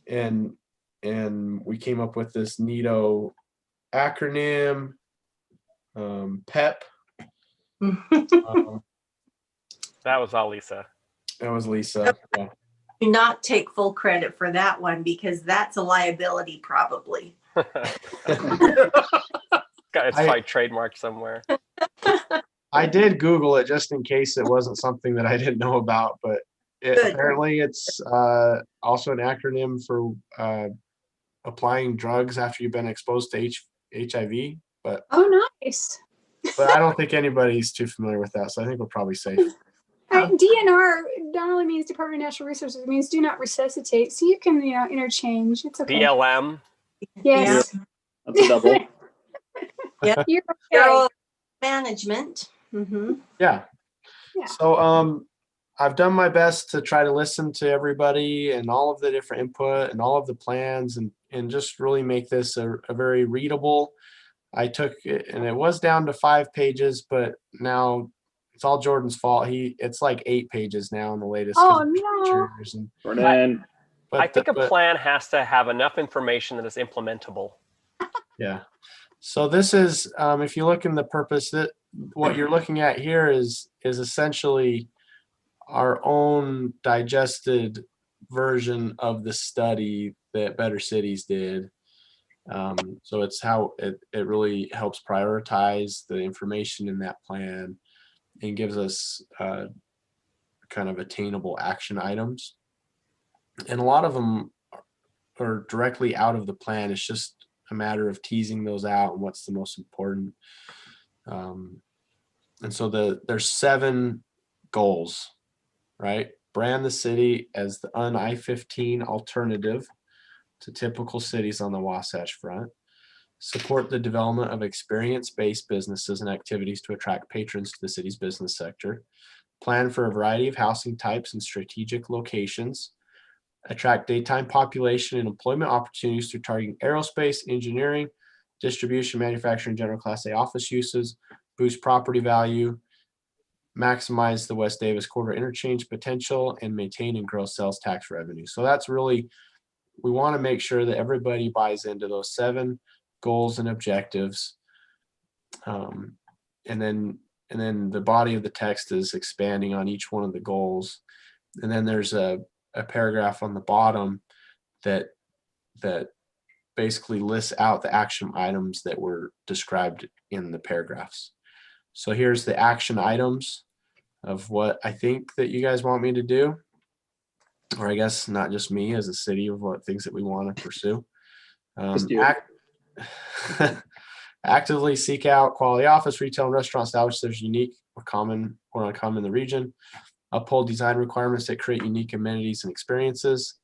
And we came up with this NEATO acronym, PEP. That was all Lisa. That was Lisa. Yeah. Do not take full credit for that one because that's a liability probably. It's probably trademarked somewhere. I did Google it just in case it wasn't something that I didn't know about, but Good. apparently it's also an acronym for applying drugs after you've been exposed to HIV. But Oh, nice. I don't think anybody's too familiar with that, so I think we're probably safe. DNR not only means Department of Natural Resources, it means do not resuscitate. So you can, interchange. It's okay. BLM. Yes. That's a double. You're okay. Sterile management. Mm-hmm. Yeah. Yeah. So I've done my best to try to listen to everybody and all of the different input and all of the plans and just really make this a very readable. I took it and it was down to 5 pages, but now it's all Jordan's fault. It's like 8 pages now in the latest. Oh, no. Jordan. I think a plan has to have enough information that is implementable. Yeah. So this is, if you look in the purpose, that what you're looking at here is essentially our own digested version of the study that Better Cities did. So it's how it really helps prioritize the information in that plan and gives us kind of attainable action items. And a lot of them are directly out of the plan. It's just a matter of teasing those out and what's the most important. And so there's 7 goals, right? Brand the city as the I-15 alternative to typical cities on the Wasatch Front. Support the development of experience-based businesses and activities to attract patrons to the city's business sector. Plan for a variety of housing types and strategic locations. Attract daytime population and employment opportunities through targeting aerospace, engineering, distribution, manufacturing, general class A office uses. Boost property value. Maximize the West Davis Corridor interchange potential and maintain and grow sales tax revenue. So that's really, we want to make sure that everybody buys into those 7 goals and objectives. And then the body of the text is expanding on each one of the goals. And then there's a paragraph on the bottom that basically lists out the action items that were described in the paragraphs. So here's the action items of what I think that you guys want me to do, or I guess not just me as a city, of what things that we want to pursue. Just you. Actively seek out quality office, retail, and restaurant establishments that are unique or uncommon in the region. Uphold design requirements that create unique amenities and experiences.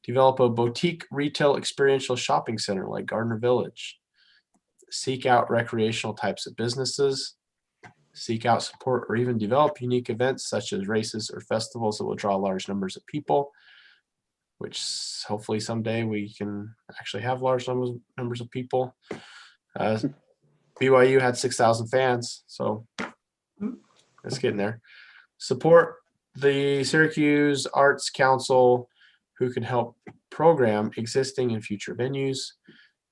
Develop a boutique retail experiential shopping center like Gardner Village. Seek out recreational types of businesses. Seek out, support, or even develop unique events such as races or festivals that will draw large numbers of people, which hopefully someday we can actually have large numbers of people. BYU had 6,000 fans, so it's getting there. Support the Syracuse Arts Council, who can help program existing and future venues.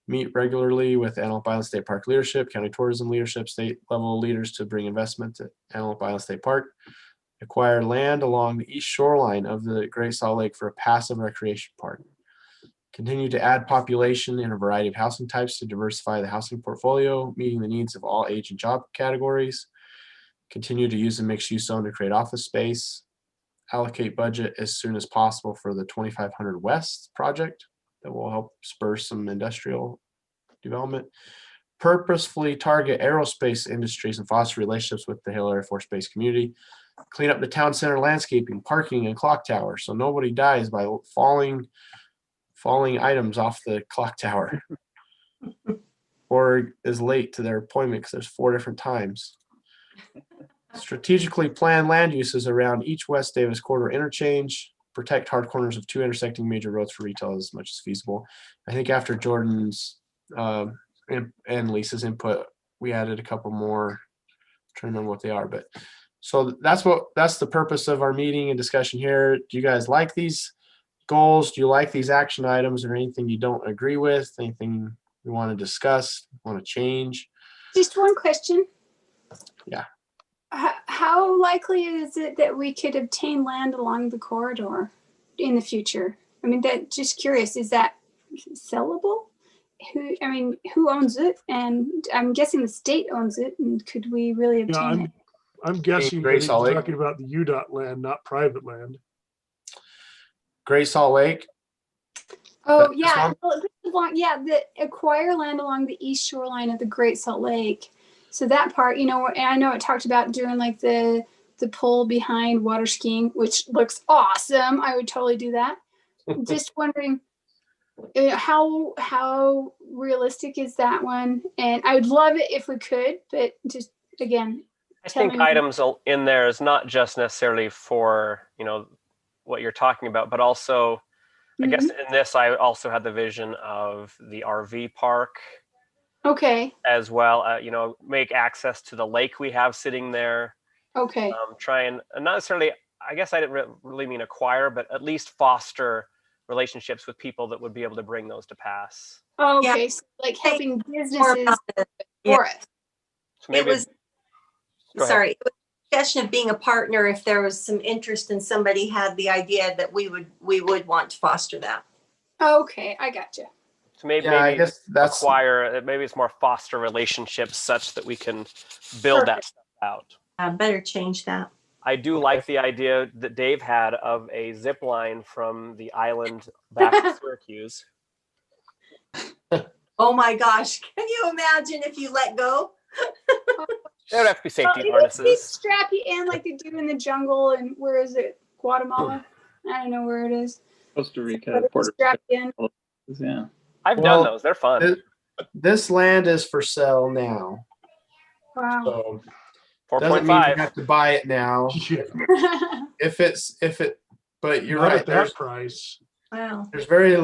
Meet regularly with Antelope Island State Park leadership, county tourism leadership, state level leaders to bring investment to Antelope Island State Park. Acquire land along the east shoreline of the Great Salt Lake for a passive recreation park. Continue to add population in a variety of housing types to diversify the housing portfolio, meeting the needs of all age and job categories. Continue to use the mixed use zone to create office space. Allocate budget as soon as possible for the 2500 West project that will help spur some industrial development. Purposefully target aerospace industries and foster relationships with the Hill Air Force Base community. Clean up the town center landscaping, parking, and clock tower so nobody dies by falling items off the clock tower. or is late to their appointment because there's 4 different times. Strategically plan land uses around each West Davis corridor interchange. Protect hard corners of 2 intersecting major roads for retail as much as feasible. I think after Jordan's and Lisa's input, we added a couple more. I'm trying to remember what they are, but so that's the purpose of our meeting and discussion here. Do you guys like these goals? Do you like these action items, or anything you don't agree with? Anything you want to discuss, want to change? Just one question. Yeah. How likely is it that we could obtain land along the corridor in the future? I mean, just curious, is that sellable? Who owns it? And I'm guessing the state owns it. And could we really obtain it? I'm guessing that Great he's Salt Lake. talking about the UDOT land, not private land. Great Salt Lake. Oh, This yeah. one? The acquire land along the east shoreline of the Great Salt Lake. So that part, and I know it talked about doing like the pull behind water skiing, which looks awesome. I would totally do that. Just wondering how realistic is that one? And I would love it if we could, but just again, I think items in there is not just necessarily for, what you're talking about, but also, I guess in this, I also had the vision of the RV park. Okay. As well, make access to the lake we have sitting there. Okay. Try and not necessarily, I guess I didn't really mean acquire, but at least foster relationships with people that would be able to bring those to pass. Okay. Yeah. So like helping More businesses about it. for us. So maybe It was, Go ahead. sorry, it was a question of being a partner if there was some interest and somebody had the idea that we would want to foster that. Okay, I gotcha. So maybe, Yeah, I guess that's acquire, maybe it's more foster relationships such that we can build that stuff out. Better change that. I do like the idea that Dave had of a zip line from the island back to Syracuse. Oh my gosh, can you imagine if you let go? There would have to be safety They harnesses. strap you in like they do in the jungle, and where is it? Guatemala? I don't know where it is. Costa Rica, But they Puerto strap you in. Rico. Yeah. I've Well, done those. They're fun. this land is for sale now. Wow. So doesn't mean you 4.5. have to buy it now. But you're Not right. at that price. Wow. There's very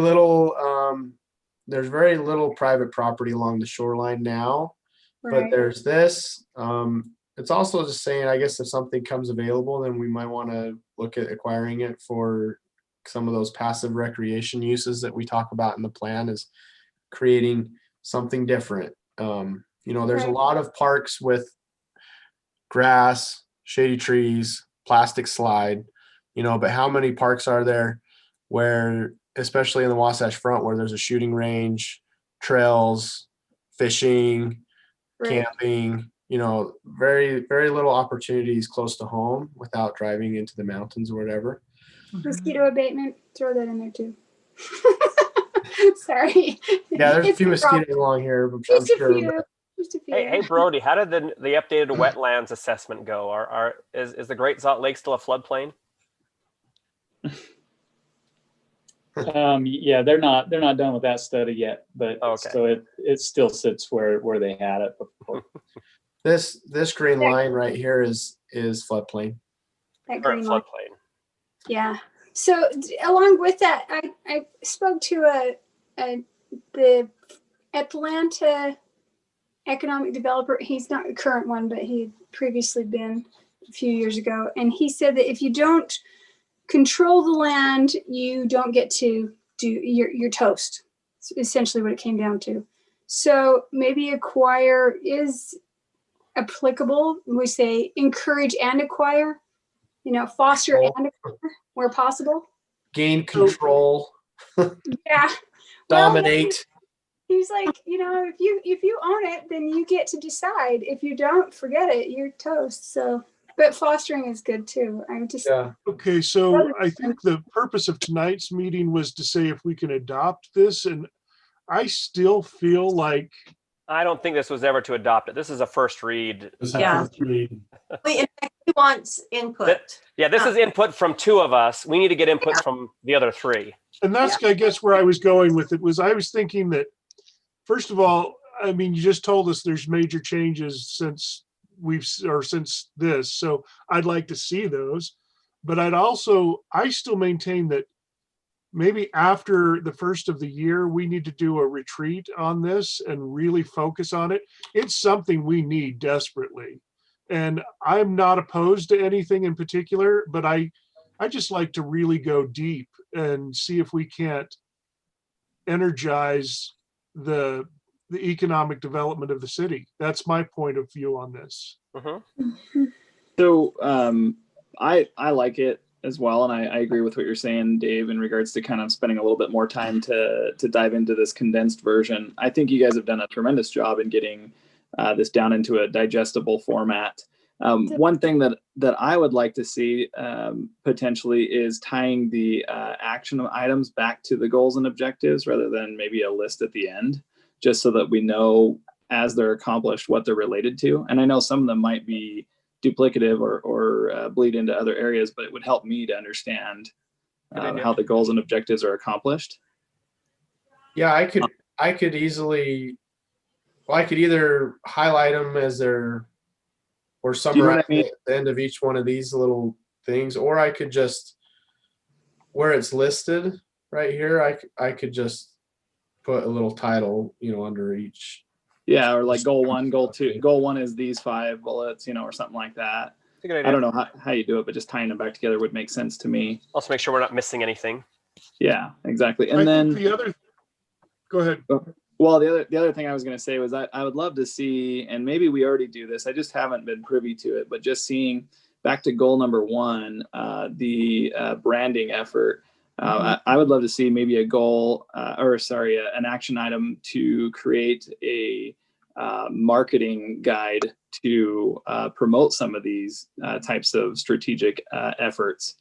little private property along the shoreline now, but Right. there's this. It's also just saying, I guess if something comes available, then we might want to look at acquiring it for some of those passive recreation uses that we talk about in the plan, is creating something different. There's a Right. lot of parks with grass, shady trees, plastic slide, but how many parks are there where, especially in the Wasatch Front, where there's a shooting range, trails, fishing, Right. camping, very, very little opportunities close to home without driving into the mountains or whatever. Mosquito abatement. Throw that in there too. Sorry. Yeah, there's a It's few a problem. mosquitoes along here, I'm Just a sure. few. Just a few. Hey, Brody, how did the updated wetlands assessment go? Is the Great Salt Lake still a floodplain? Yeah, they're not done with that study yet, but Okay. so it still sits where they had it before. This green line right here is floodplain. That Current green line. floodplain. Yeah. So along with that, I spoke to the Atlanta economic developer. He's not the current one, but he had previously been a few years ago. And he said that if you don't control the land, you don't get to do your toast. It's essentially what it came down to. So maybe acquire is applicable. We say encourage and acquire, foster and acquire where possible. Gain control, Yeah. dominate. He's like, if you own it, then you get to decide. If you don't, forget it. You're toast. So, but fostering is good too. I'm just Yeah. Okay, so I think the purpose of tonight's meeting was to say if we can adopt this, and I still feel like I don't think this was ever to adopt it. This is a first read. Yeah. We want input. Yeah, this is input from 2 of us. We need to get input from the other 3. And that's, I guess, where I was going with it was I was thinking that, first of all, I mean, you just told us there's major changes since since this, so I'd like to see those. But I still maintain that maybe after the first of the year, we need to do a retreat on this and really focus on it. It's something we need desperately. And I'm not opposed to anything in particular, but I just like to really go deep and see if we can't energize the economic development of the city. That's my point of view on this. So I like it as well, and I agree with what you're saying, Dave, in regards to kind of spending a little bit more time to dive into this condensed version. I think you guys have done a tremendous job in getting this down into a digestible format. One thing that I would like to see potentially is tying the action items back to the goals and objectives rather than maybe a list at the end, just so that we know as they're accomplished what they're related to. And I know some of them might be duplicative or bleed into other areas, but it would help me to understand how the goals and objectives are accomplished. Yeah, I could easily, well, I could either highlight them as they're, or summarize I mean? at the end of each one of these little things, or I could just, where it's listed right here, I could just put a little title, under each. Yeah, or like goal 1, goal 2. Goal 1 is these 5 bullets, or something like that. That's a good idea. I don't know how you do it, but just tying them back together would make sense to me. Also make sure we're not missing anything. Yeah, exactly. And I then think the other, go ahead. well, the other thing I was going to say was I would love to see, and maybe we already do this, I just haven't been privy to it, but just seeing back to goal number 1, the branding effort. I would love to see maybe a goal, an action item to create a marketing guide to promote some of these types of strategic efforts.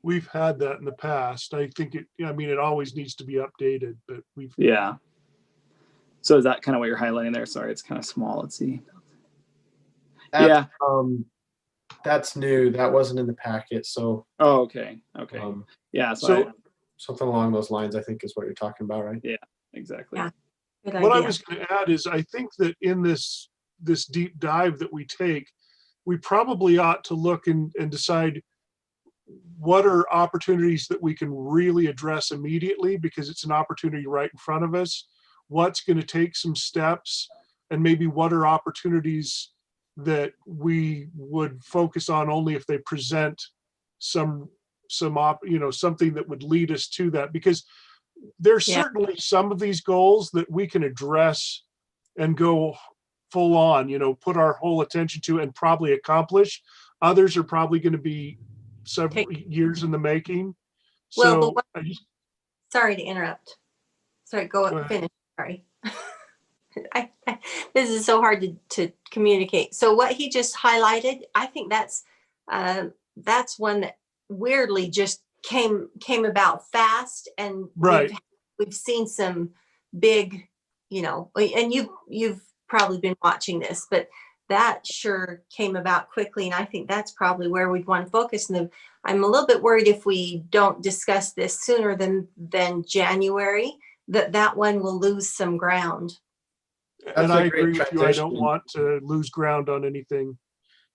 We've had that in the past. I think it always needs to be updated, but Yeah. So is that kind of what you're highlighting there? Sorry, it's kind of small. Let's see. That's, that's new. That wasn't in the packet. So. Oh, okay. Yeah. So something along those lines, I think, is what you're talking about, right? Yeah, exactly. Yeah. Good what I idea. was going to add is I think that in this deep dive that we take, we probably ought to look and decide what are opportunities that we can really address immediately because it's an opportunity right in front of us. What's going to take some steps, and maybe what are opportunities that we would focus on only if they present something that would lead us to that, because there's certainly some of these goals that we can address and go full on, put our whole attention to and probably accomplish. Others are probably going to be several years in the making. Well, So sorry to interrupt. Sorry, go ahead. finish. Sorry. This is so hard to communicate. So what he just highlighted, I think that's one that weirdly just came about fast, and Right. we've seen some big, and you've probably been watching this, but that sure came about quickly, and I think that's probably where we'd want to focus. And I'm a little bit worried if we don't discuss this sooner than January, that one will lose some ground. And That's a I great agree with you. I don't transition. want to lose ground on anything.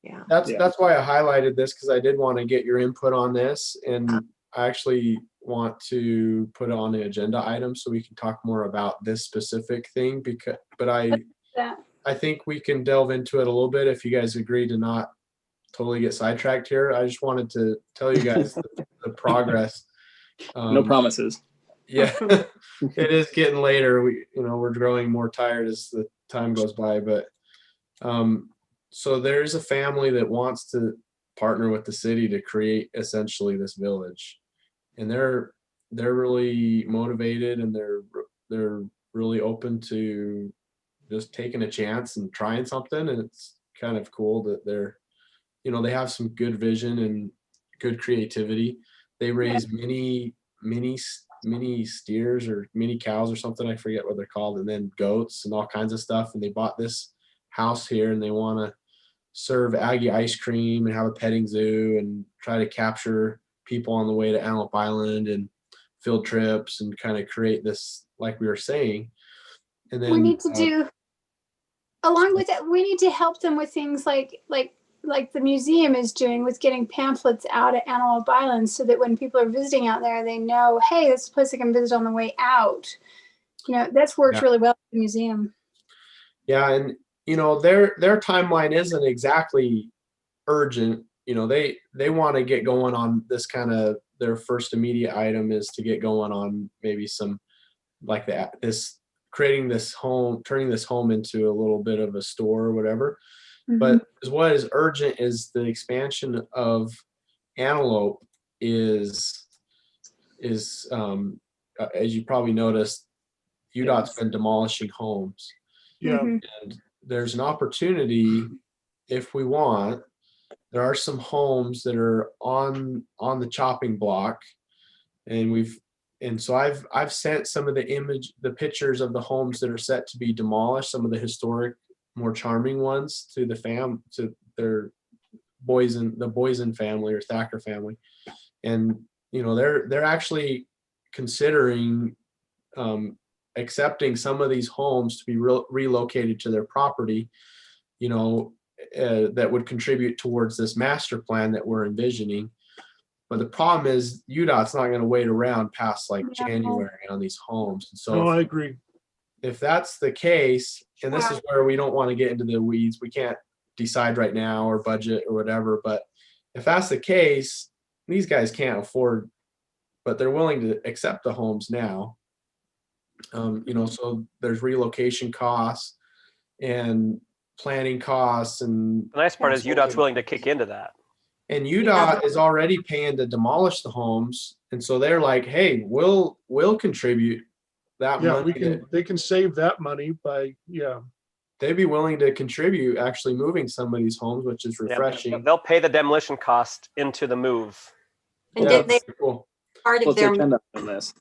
Yeah. That's why I highlighted this, because I did want to get your input on this, and I actually want to put it on the agenda item so we can talk more about this specific thing. But I think we can delve into it a little bit if you guys agree to not totally get sidetracked here. I just wanted to tell you guys the progress. No promises. Yeah, it is getting later. We're growing more tired as the time goes by, but so there's a family that wants to partner with the city to create essentially this village, and they're really motivated, and they're really open to just taking a chance and trying something. And it's kind of cool that they have some good vision and good creativity. They raise mini steers or mini cows or something, I forget what they're called, and then goats and all kinds of stuff. And they bought this house here, and they want to serve Aggie ice cream and have a petting zoo and try to capture people on the way to Antelope Island and field trips and kind of create this, like we were saying. And We then need to do, along with that, we need to help them with things like the museum is doing with getting pamphlets out at Antelope Island so that when people are visiting out there, they know, hey, this is a place I can visit on the way out. You know, that's worked Yeah. really well at the museum. yeah, and you know, their timeline isn't exactly urgent. You know, they want to get going on this kind of, their first immediate item is to get going on maybe some like that, this creating this home, turning this home into a little bit of a store or whatever. But what is urgent is the expansion of Antelope is as you probably noticed, UDOT's been demolishing homes. Yeah. And there's an opportunity, if we want, there are some homes that are on the chopping block, and so I've sent some of the pictures of the homes that are set to be demolished, some of the historic, more charming ones, to their Boysen family or Thacker family, and you know, they're actually considering accepting some of these homes to be relocated to their property, you know, that would contribute towards this master plan that we're envisioning. But the problem is UDOT's not going to wait around past like January on these homes. And so No, I agree. if that's the case, and this is where we don't want to get into the weeds, we can't decide right now or budget or whatever, but if that's the case, these guys can't afford, but they're willing to accept the homes now. You know, so there's relocation costs and planning costs, and The nice part is UDOT's willing to kick into that. and UDOT is already paying to demolish the homes, and so they're like, hey, we'll contribute that Yeah, money. they can save that money by, They'd be willing to contribute actually moving some of these homes, which is refreshing. They'll pay the demolition cost into the move. And Yeah, did they that's cool. part of What's their the agenda on this?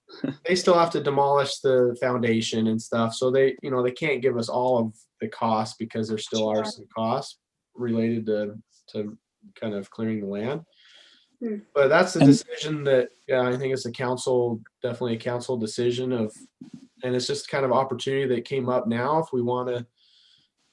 They still have to demolish the foundation and stuff, so they, you know, they can't give us all of the costs because there still are some costs related to kind of clearing the land. But that's the decision that, I think it's definitely a council decision of, and it's just kind of opportunity that came up now. If we want to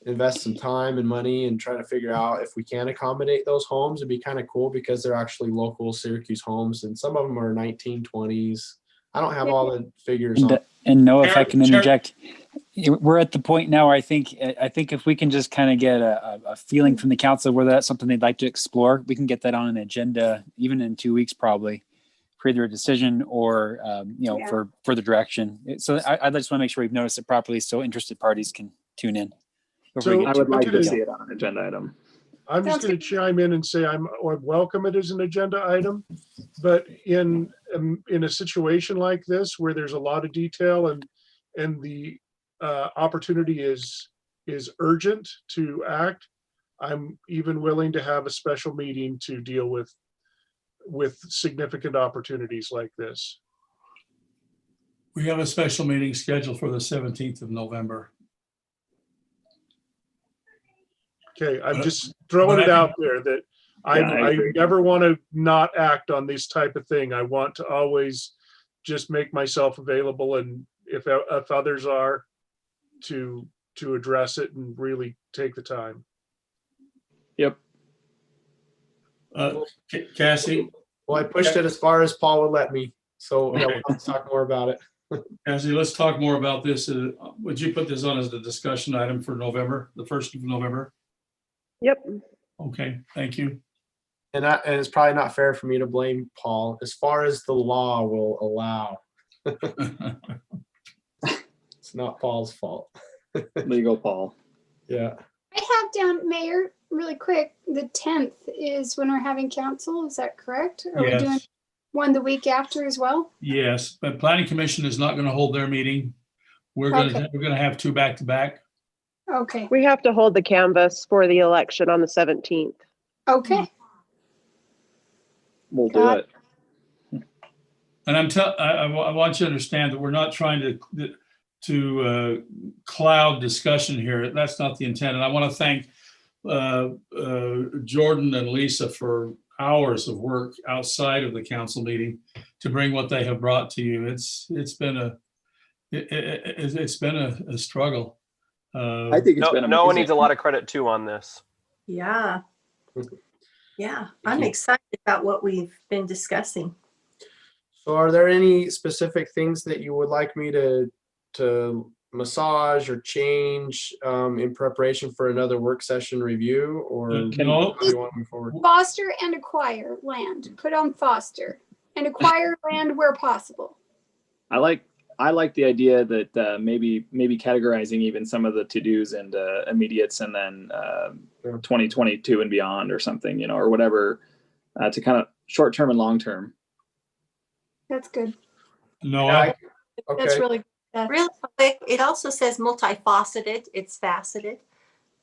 invest some time and money and try to figure out if we can accommodate those homes, it'd be kind of cool because they're actually local Syracuse homes, and some of them are 1920s. I don't have all the figures on. And Noah, if I can Sure. interject, we're at the point now where I think if we can just kind of get a feeling from the council whether that's something they'd like to explore, we can get that on an agenda even in 2 weeks probably for either a decision or for further direction. So I just want to make sure we've noticed it properly so interested parties can tune in. So I would like to Okay. see it on an agenda item. I'm just going to chime in and say I welcome it as an agenda item, but in a situation like this where there's a lot of detail and the opportunity is urgent to act, I'm even willing to have a special meeting to deal with significant opportunities like this. We have a special meeting scheduled for the 17th of November. Okay, I'm just throwing it out there that I I agree. never want to not act on this type of thing. I want to always just make myself available, and if others are, to address it and really take the time. Yep. Cassie, Well, I pushed it as far as Paul would let me, so let's talk more about it. Cassie, let's talk more about this. Would you put this on as the discussion item for November, the 1st of November? Yep. Okay, thank you. And it's probably not fair for me to blame Paul as far as the law will allow. It's not Paul's fault. Legal Paul. Yeah. I have down, Mayor, really quick, the 10th is when we're having council. Is that correct? Are we doing Yes, one the week after as well? yes, but Planning Commission is not going to hold their meeting. We're going to have two back to back. Okay. We have to hold the canvas for the election on the 17th. Okay. We'll do Got it. And I want you to understand that we're not trying to cloud discussion here. That's not the intent. And I want to thank Jordan and Lisa for hours of work outside of the council meeting to bring what they have brought to you. It's been It's been a struggle. I think it's No, been amazing. no one needs a lot of credit too on this. Yeah. Yeah, I'm excited about what we've been discussing. So are there any specific things that you would like me to massage or change in preparation for another work session review, or No. how do you want to move forward? Foster and acquire land. Put on foster and acquire land where possible. I like the idea that maybe categorizing even some of the to-dos and immediates, and then 2022 and beyond or something, you know, or whatever, to kind of short-term and long-term. That's good. Noah, Okay. That's really good. Real quick, it also says multifaceted. It's faceted.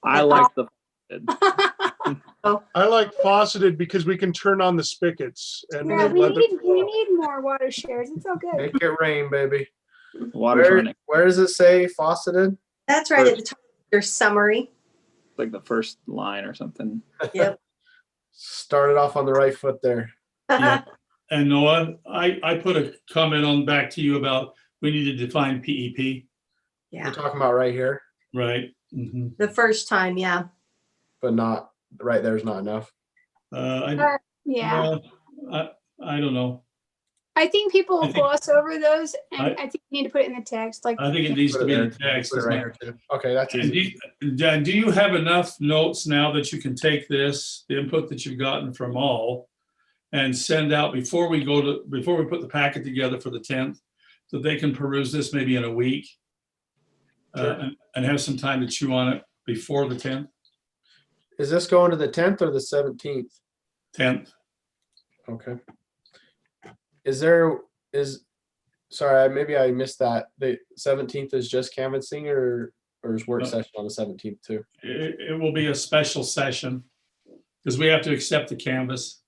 I like the I like fauceted because we can turn on the spigots and Yeah, let them we need more water shares. It's all good. Make it rain, baby. water Where, running, where does it say fauceted? That's right at the top of your summary. like the first line or something. Yep. Started off on the right foot there. Yeah. And Noah, I put a comment on back to you about we need to define PEP, We're Yeah, talking about right here, right? Mhm. the first time, yeah. but not right there's not enough. Yeah. I don't know. I think people I think- gloss over those, and I- I think you need to put it in the text. Like, I think it needs Put to it be in there. the text. Put it right here too. Okay, that's And easy. do you have enough notes now that you can take this, the input that you've gotten from all, and send out before we put the packet together for the 10th, so they can peruse this maybe in a week, Sure. and have some time to chew on it before the 10th? Is this going to the 10th or the 17th? 10th. Okay. Sorry, maybe I missed that. The 17th is just canvassing, or is work No. session on the 17th too? It will be a special session because we have to accept the canvas.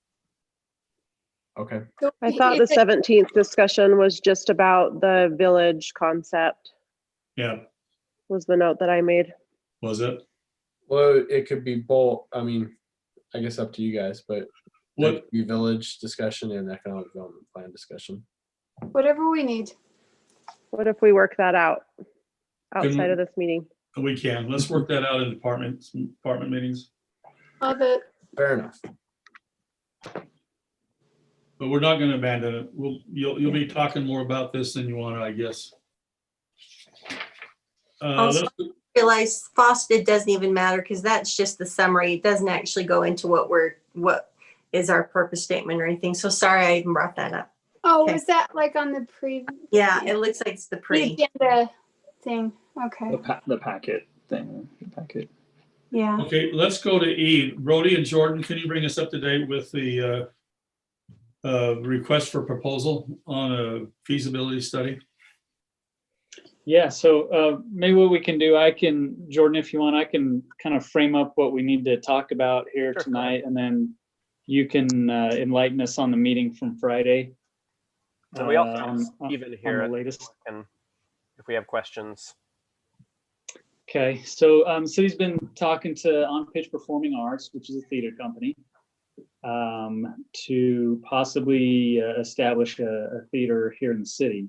Okay. I thought the 17th discussion was just about the village concept, Yeah, was the note that I made. was it? Well, it could be both. I mean, I guess up to you guys, but it What, could be village discussion and economic development plan discussion. whatever we need. What if we work that out Couldn't- outside of this meeting? we can, let's work that out in department meetings, Love it. Fair enough. but we're not gonna abandon it. You'll be talking more about this than you want to, I guess. Also- Let's- Realize FOSTA doesn't even matter because that's just the summary. It doesn't actually go into what is our purpose statement or anything. So sorry I even brought that up. Oh, Okay. was that like on the Yeah, it looks like it's the the pre. agenda thing? Okay. The packet thing. The packet. Yeah. Okay, let's go to E. Brody and Jordan, can you bring us up to date with the request for proposal on a feasibility study? Yeah, so maybe what we can do, Jordan, if you want, I can kind of frame up what we need to talk about here Sure. tonight, and then you can enlighten us on the meeting from Friday. And we also on- have on Steven the here, latest. and if we have questions. Okay, so city's been talking to On Pitch Performing Arts, which is a theater company, to possibly establish a theater here in the city.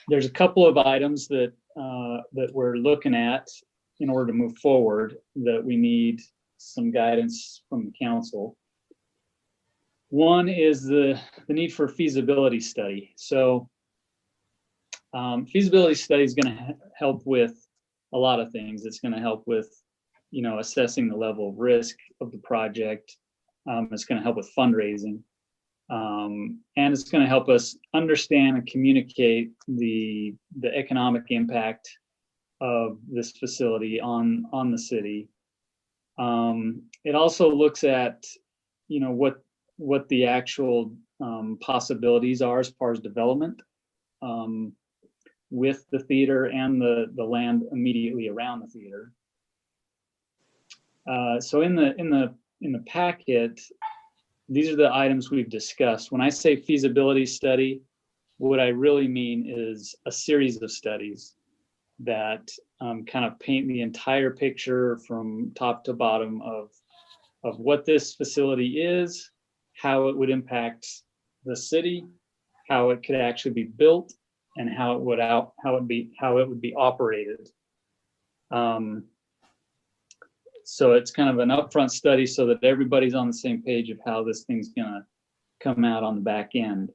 There's a couple of items that we're looking at in order to move forward that we need some guidance from the council. One is the need for a feasibility study. So feasibility study is going to help with a lot of things. It's going to help with, assessing the level of risk of the project. It's going to help with fundraising. And it's going to help us understand and communicate the economic impact of this facility on the city. It also looks at, what the actual possibilities are as far as development with the theater and the land immediately around the theater. So in the packet, these are the items we've discussed. When I say feasibility study, what I really mean is a series of studies that kind of paint the entire picture from top to bottom of what this facility is, how it would impact the city, how it could actually be built, and how it would be operated. So it's kind of an upfront study so that everybody's on the same page of how this thing's gonna come out on the back end.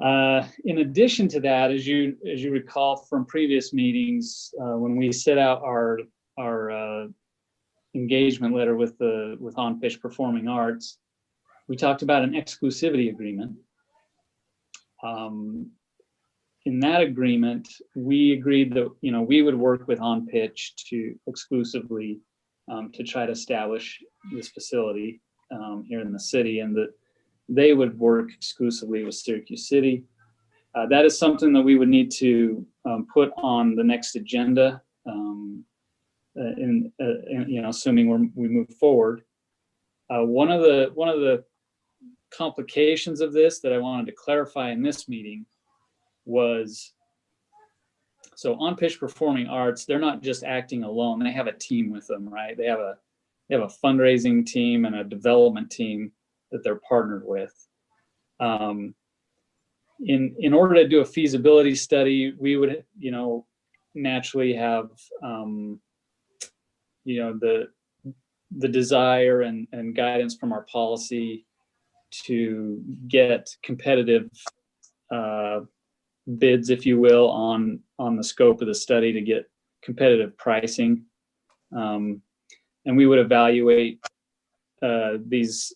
In addition to that, as you recall from previous meetings, when we set out our engagement letter with On-Pitch Performing Arts, we talked about an exclusivity agreement. In that agreement, we agreed that we would work with On-Pitch to exclusively to try to establish this facility here in the city, and that they would work exclusively with Syracuse City. That is something that we would need to put on the next agenda, assuming we move forward. One of the complications of this that I wanted to clarify in this meeting was, so On-Pitch Performing Arts, they're not just acting alone. They have a team with them, right? They have a fundraising team and a development team that they're partnered with. In order to do a feasibility study, we would, naturally have, the desire and guidance from our policy to get competitive bids, if you will, on the scope of the study to get competitive pricing. And we would evaluate these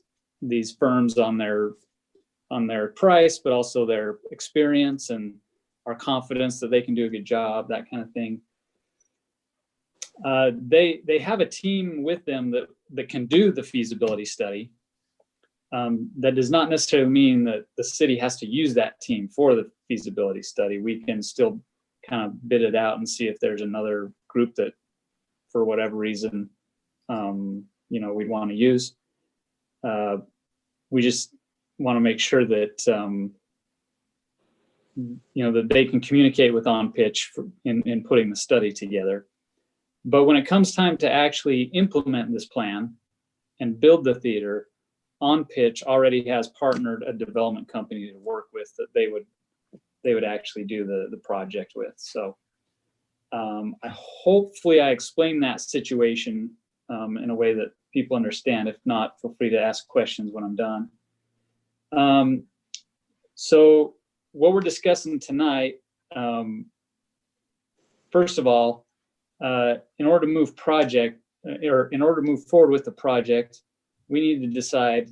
firms on their price, but also their experience and our confidence that they can do a good job, that kind of thing. They have a team with them that can do the feasibility study. That does not necessarily mean that the city has to use that team for the feasibility study. We can still kind of bid it out and see if there's another group that, for whatever reason, we'd want to use. We just want to make sure that that they can communicate with On-Pitch in putting the study together. But when it comes time to actually implement this plan and build the theater, On-Pitch already has partnered a development company to work with that they would actually do the project with. So hopefully I explained that situation in a way that people understand. If not, feel free to ask questions when I'm done. So what we're discussing tonight, first of all, in order to move forward with the project, we need to decide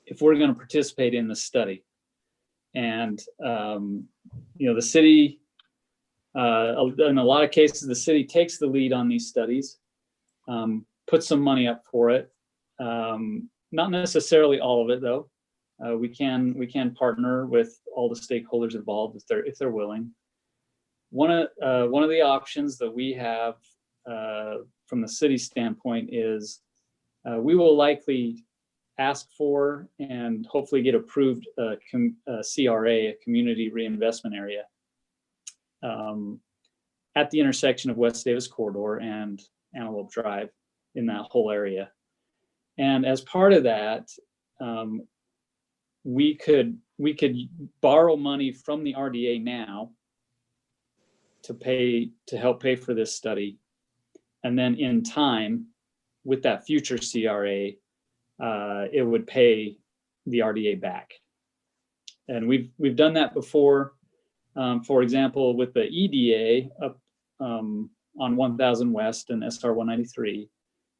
if we're going to participate in the study. And the city, in a lot of cases, the city takes the lead on these studies, puts some money up for it. Not necessarily all of it, though. We can partner with all the stakeholders involved if they're willing. One of the options that we have from the city standpoint is we will likely ask for and hopefully get approved a CRA, a community reinvestment area, at the intersection of West Davis Corridor and Antelope Drive in that whole area. And as part of that, we could borrow money from the RDA now to help pay for this study, and then in time, with that future CRA, it would pay the RDA back. And we've done that before. For example, with the EDA up on 1000 West and SR 193,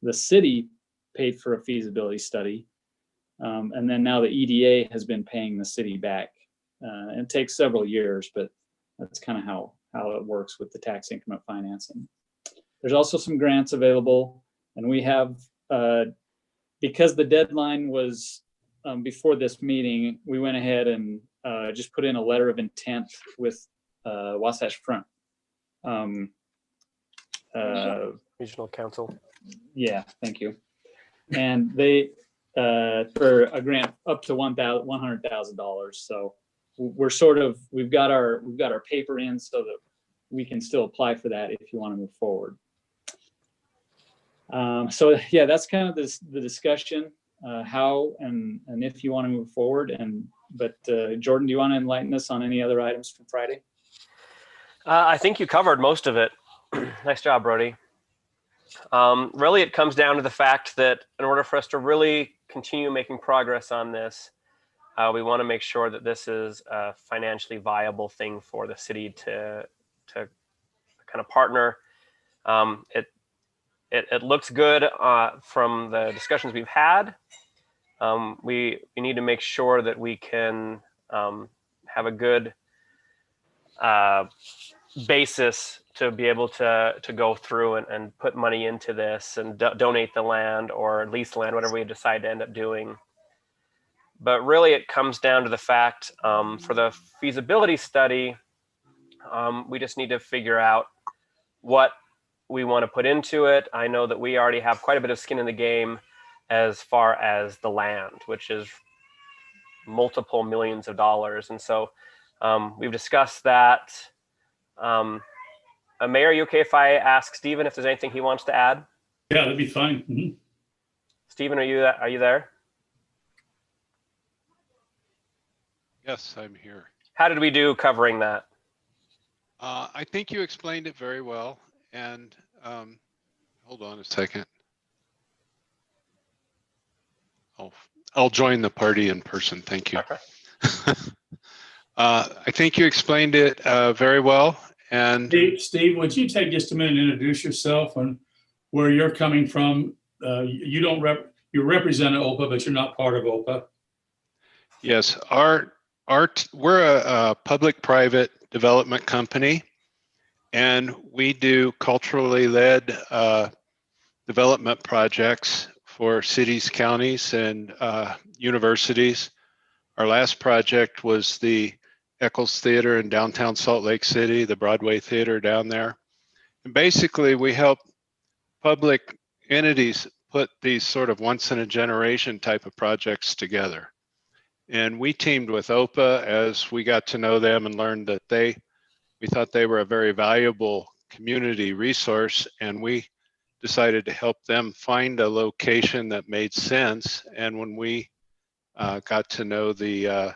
the city paid for a feasibility study, and then now the EDA has been paying the city back. It takes several years, but that's kind of how it works with the tax increment financing. There's also some grants available, and we have, because the deadline was before this meeting, we went ahead and just put in a letter of intent with Wasatch Front. Regional Council. Yeah, thank you. And they, for a grant up to $100,000. So we've got our paper in so that we can still apply for that if you want to move forward. So yeah, that's kind of the discussion, how and if you want to move forward. And But Jordan, do you want to enlighten us on any other items from Friday? I think you covered most of it. Nice job, Brody. Really, it comes down to the fact that in order for us to really continue making progress on this, we want to make sure that this is a financially viable thing for the city to kind of partner. It looks good from the discussions we've had. We need to make sure that we can have a good basis to be able to go through and put money into this and donate the land or lease land, whatever we decide to end up doing. But really, it comes down to the fact for the feasibility study, we just need to figure out what we want to put into it. I know that we already have quite a bit of skin in the game as far as the land, which is multiple millions of dollars. And so we've discussed that. Mayor, are you okay if I ask Stephen if there's anything he wants to add? Yeah, that'd be fine. Mhm. Stephen, are you there? Yes, I'm here. How did we do covering that? I think you explained it very well. And hold on a second. I'll join the party in person. Thank you. Okay. I think you explained it very well. And Steve, would you take just a minute and introduce yourself and where you're coming from? You represent OPA, but you're not part of OPA. yes, we're a public-private development company, and we do culturally led development projects for cities, counties, and universities. Our last project was the Eccles Theater in downtown Salt Lake City, the Broadway Theater down there. And basically, we help public entities put these sort of once in a generation type of projects together. And we teamed with OPA as we got to know them and learned that we thought they were a very valuable community resource, and we decided to help them find a location that made sense. And when we got to know the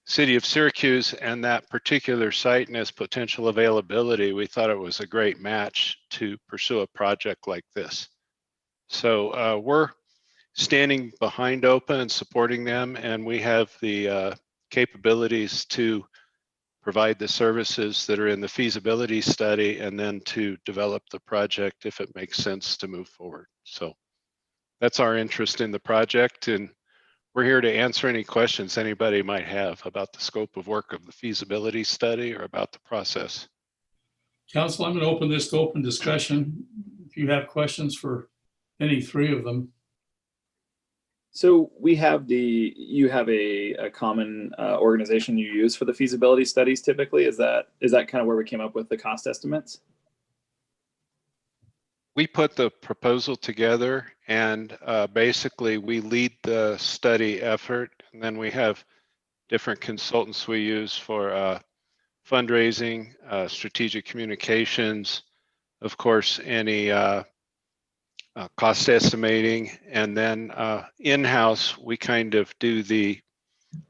city of Syracuse and that particular site and its potential availability, we thought it was a great match to pursue a project like this. So we're standing behind OPA and supporting them, and we have the capabilities to provide the services that are in the feasibility study and then to develop the project if it makes sense to move forward. So that's our interest in the project, and we're here to answer any questions anybody might have about the scope of work of the feasibility study or about the process. Council, I'm going to open this to open discussion. If you have questions for any three of them. So you have a common organization you use for the feasibility studies typically. Is that kind of where we came up with the cost estimates? We put the proposal together, and basically we lead the study effort, and then we have different consultants we use for fundraising, strategic communications, of course, any cost estimating, and then in-house we kind of do the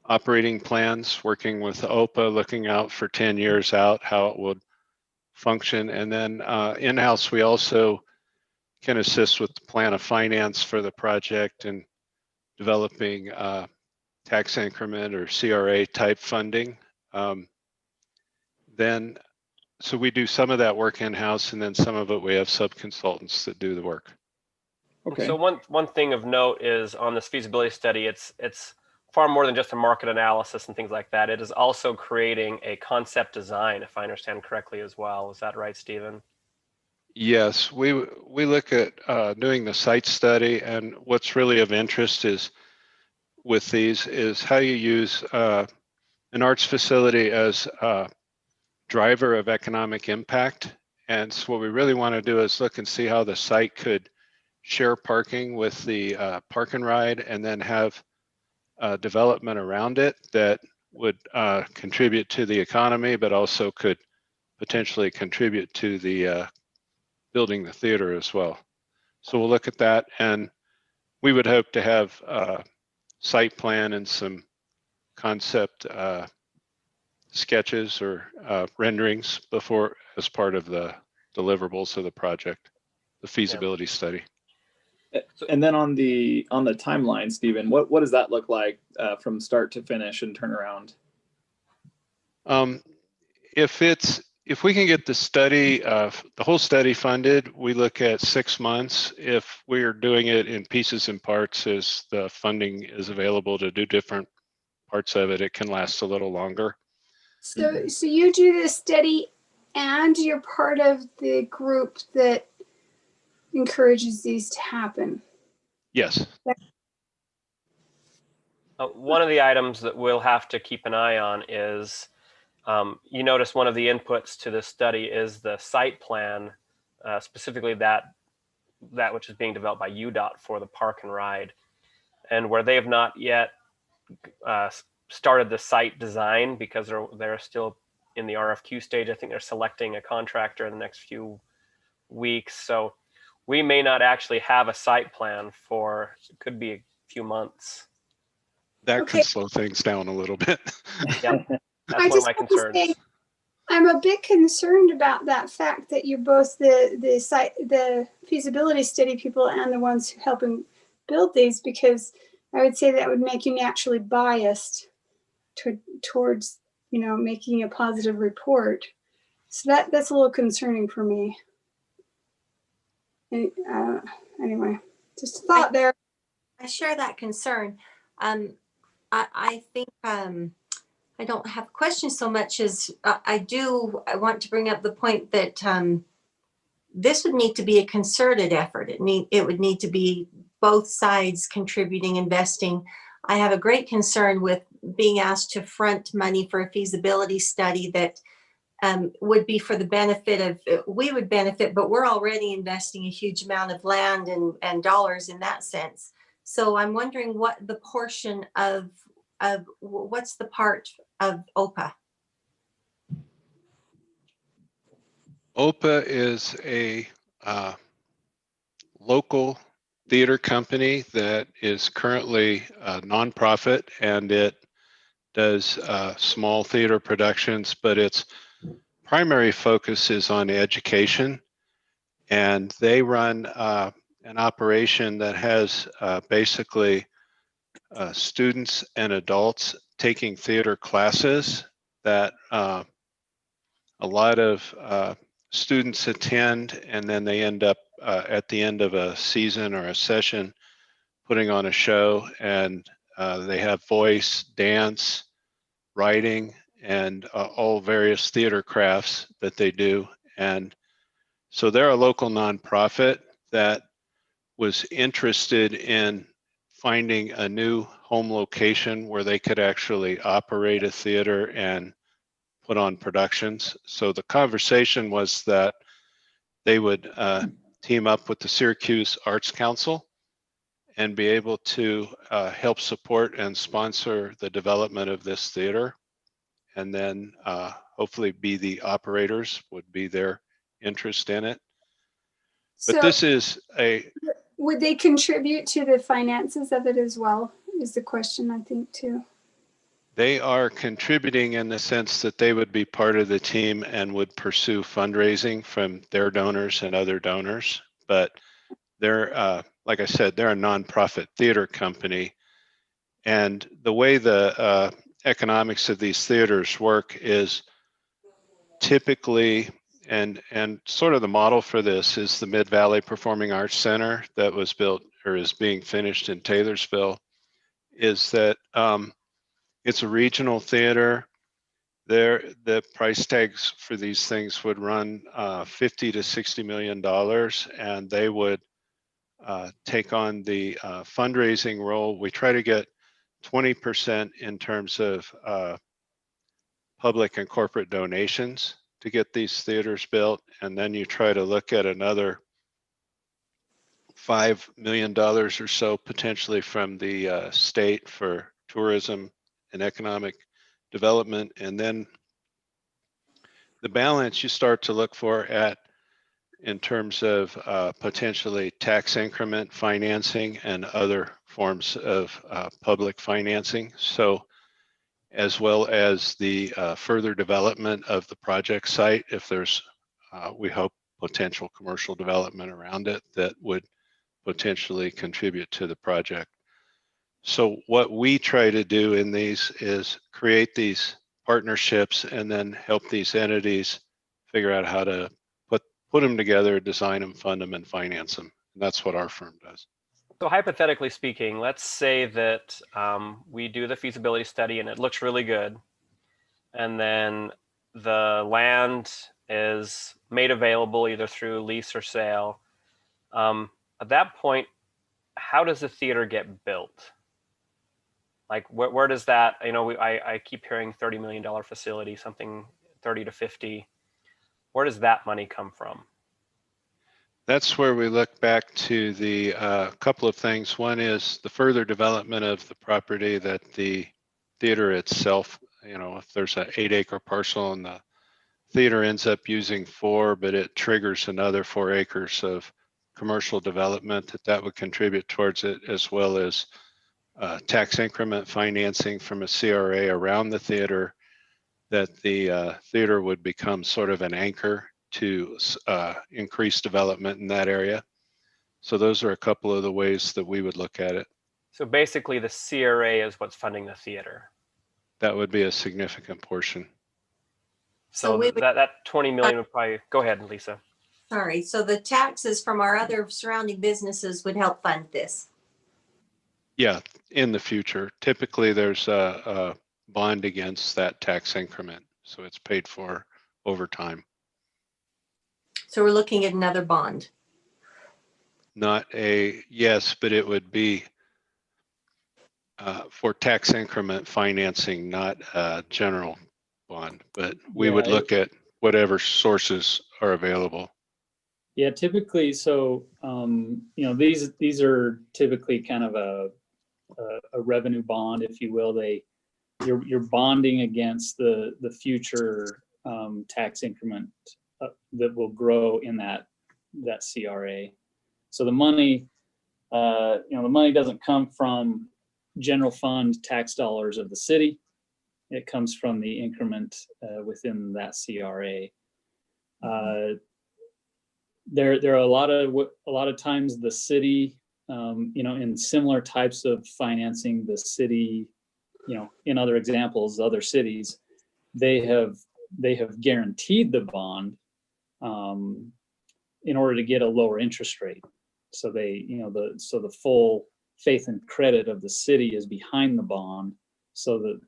operating plans, working with OPA, looking out for 10 years out how it would function, and then in-house we also can assist with the plan of finance for the project and developing tax increment or CRA type funding. So we do some of that work in-house, and then some of it we have sub-consultants that do the work. Okay. So one thing of note is on this feasibility study, it's far more than just a market analysis and things like that. It is also creating a concept design, if I understand correctly as well. Is that right, Stephen? Yes, we look at doing the site study, and what's really of interest is with these is how you use an arts facility as a driver of economic impact. And so what we really want to do is look and see how the site could share parking with the park and ride, and then have development around it that would contribute to the economy, but also could potentially contribute to the building the theater as well. So we'll look at that, and we would hope to have a site plan and some concept sketches or renderings before as part of the deliverables of the project, the feasibility study. And then on the timeline, Stephen, what does that look like from start to finish and turnaround? If we can get the study, the whole study funded, we look at 6 months. If we're doing it in pieces and parts as the funding is available to do different parts of it, it can last a little longer. So you do this study and you're part of the group that encourages these to happen. Yes. One of the items that we'll have to keep an eye on is, you notice one of the inputs to this study is the site plan, specifically that which is being developed by UDOT for the park and ride, and where they have not yet started the site design because they're still in the RFQ stage. I think they're selecting a contractor in the next few weeks. So we may not actually have a site plan for, it could be a few months. That can slow things down a little bit. Yeah, that's one of my concerns. Say, I'm a bit concerned about that fact that you're both the feasibility study people and the ones helping build these, because I would say that would make you naturally biased towards, making a positive report. So that's a little concerning for me. Anyway, just a thought there. I share that concern. I think I don't have questions so much as I want to bring up the point that this would need to be a concerted effort. It would need to be both sides contributing, investing. I have a great concern with being asked to front money for a feasibility study that would be for the benefit of, we would benefit, but we're already investing a huge amount of land and dollars in that sense. So I'm wondering what the portion of what's the part of OPA? OPA is a local theater company that is currently a nonprofit, and it does small theater productions, but its primary focus is on education. And they run an operation that has basically students and adults taking theater classes that a lot of students attend, and then they end up at the end of a season or a session putting on a show, and they have voice, dance, writing, and all various theater crafts that they do. And so they're a local nonprofit that was interested in finding a new home location where they could actually operate a theater and put on productions. So the conversation was that they would team up with the Syracuse Arts Council and be able to help support and sponsor the development of this theater, and then hopefully be the operators, would be their interest in it. But So this is would they contribute to the finances of it as well, is the question, I think, too. They are contributing in the sense that they would be part of the team and would pursue fundraising from their donors and other donors. But they're, like I said, they're a nonprofit theater company. And the way the economics of these theaters work is typically, and sort of the model for this is the Mid-Valley Performing Arts Center that was built or is being finished in Taylorsville, is that it's a regional theater. The price tags for these things would run $50 to $60 million, and they would take on the fundraising role. We try to get 20% in terms of public and corporate donations to get these theaters built, and then you try to look at another $5 million or so potentially from the state for tourism and economic development. And then the balance you start to look for in terms of potentially tax increment financing and other forms of public financing. So as well as the further development of the project site. If there's, we hope, potential commercial development around it that would potentially contribute to the project. So what we try to do in these is create these partnerships and then help these entities figure out how to put them together, design them, fund them, and finance them. And that's what our firm does. So hypothetically speaking, let's say that we do the feasibility study and it looks really good. And then the land is made available either through lease or sale. At that point, how does the theater get built? Like where does that, I keep hearing $30 million facility, something 30 to 50. Where does that money come from? That's where we look back to the couple of things. One is the further development of the property that the theater itself, if there's an 8-acre parcel and the theater ends up using 4, but it triggers another 4 acres of commercial development, that would contribute towards it, as well as tax increment financing from a CRA around the theater, that the theater would become sort of an anchor to increase development in that area. So those are a couple of the ways that we would look at it. So basically the CRA is what's funding the theater. That would be a significant portion. So that 20 million would probably, go ahead, Lisa. Sorry, so the taxes from our other surrounding businesses would help fund this? Yeah, in the future. Typically there's a bond against that tax increment. So it's paid for over time. So we're looking at another bond. Not yes, but it would be for tax increment financing, not a general bond, but we would look at whatever sources are available. Yeah, typically, so these are typically kind of a revenue bond, if you will. You're bonding against the future tax increment that will grow in that CRA. So the money, the money doesn't come from general fund tax dollars of the city. It comes from the increment within that CRA. There are a lot of times the city, in similar types of financing, the city, in other examples, other cities, they have guaranteed the bond in order to get a lower interest rate. So the full faith and credit of the city is behind the bond, so that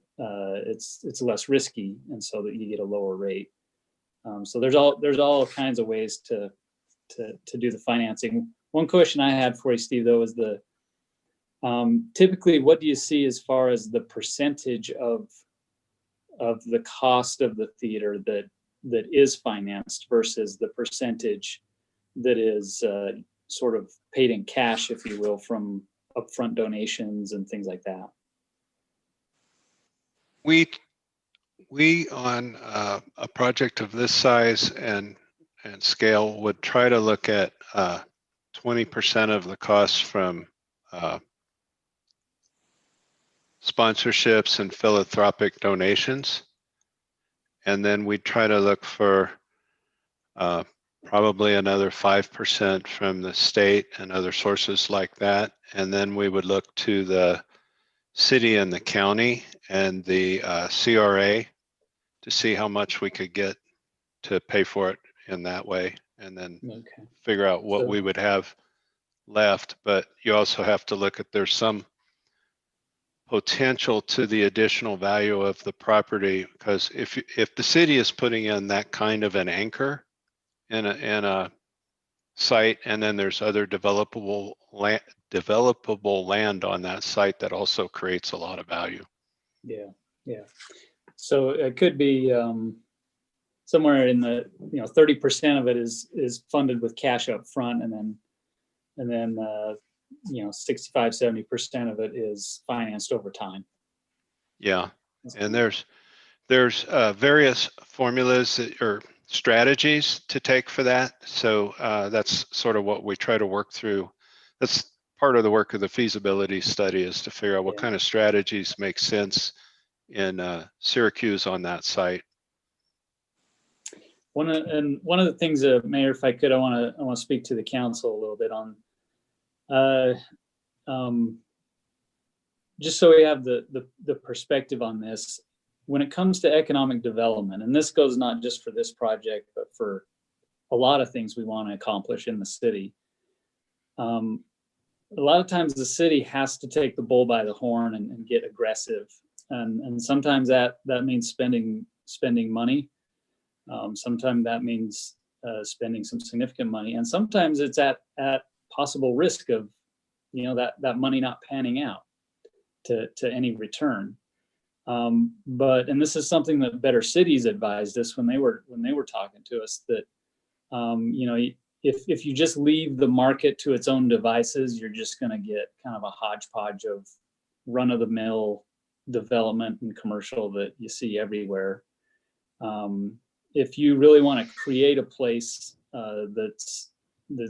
it's less risky, and so that you get a lower rate. So there's all kinds of ways to do the financing. One question I had for you, Steve, though, is typically what do you see as far as the percentage of the cost of the theater that is financed versus the percentage that is sort of paid in cash, if you will, from upfront donations and things like that? We on a project of this size and scale would try to look at 20% of the costs from sponsorships and philanthropic donations. And then we try to look for probably another 5% from the state and other sources like that. And then we would look to the city and the county and the CRA to see how much we could get to pay for it in that way, and then figure out what we would have left. But you also have to look at, there's some potential to the additional value of the property, because if the city is putting in that kind of an anchor in a site, and then there's other developable land on that site, that also creates a lot of value. Yeah. So it could be somewhere in the 30% of it is funded with cash up front, and then 65-70% of it is financed over time. Yeah, and there's various formulas or strategies to take for that. So that's sort of what we try to work through. That's part of the work of the feasibility study, is to figure out what kind of strategies make sense in Syracuse on that site. One of the things, Mayor, if I could, I want to speak to the council a little bit on, just so we have the perspective on this. When it comes to economic development, and this goes not just for this project, but for a lot of things we want to accomplish in the city. A lot of times the city has to take the bull by the horn and get aggressive. And sometimes that means spending money. Sometimes that means spending some significant money. And sometimes it's at possible risk of, that money not panning out to any return. And this is something that Better Cities advised us when they were talking to us, that if you just leave the market to its own devices, you're just going to get kind of a hodgepodge of run-of-the-mill development and commercial that you see everywhere. If you really want to create a place that's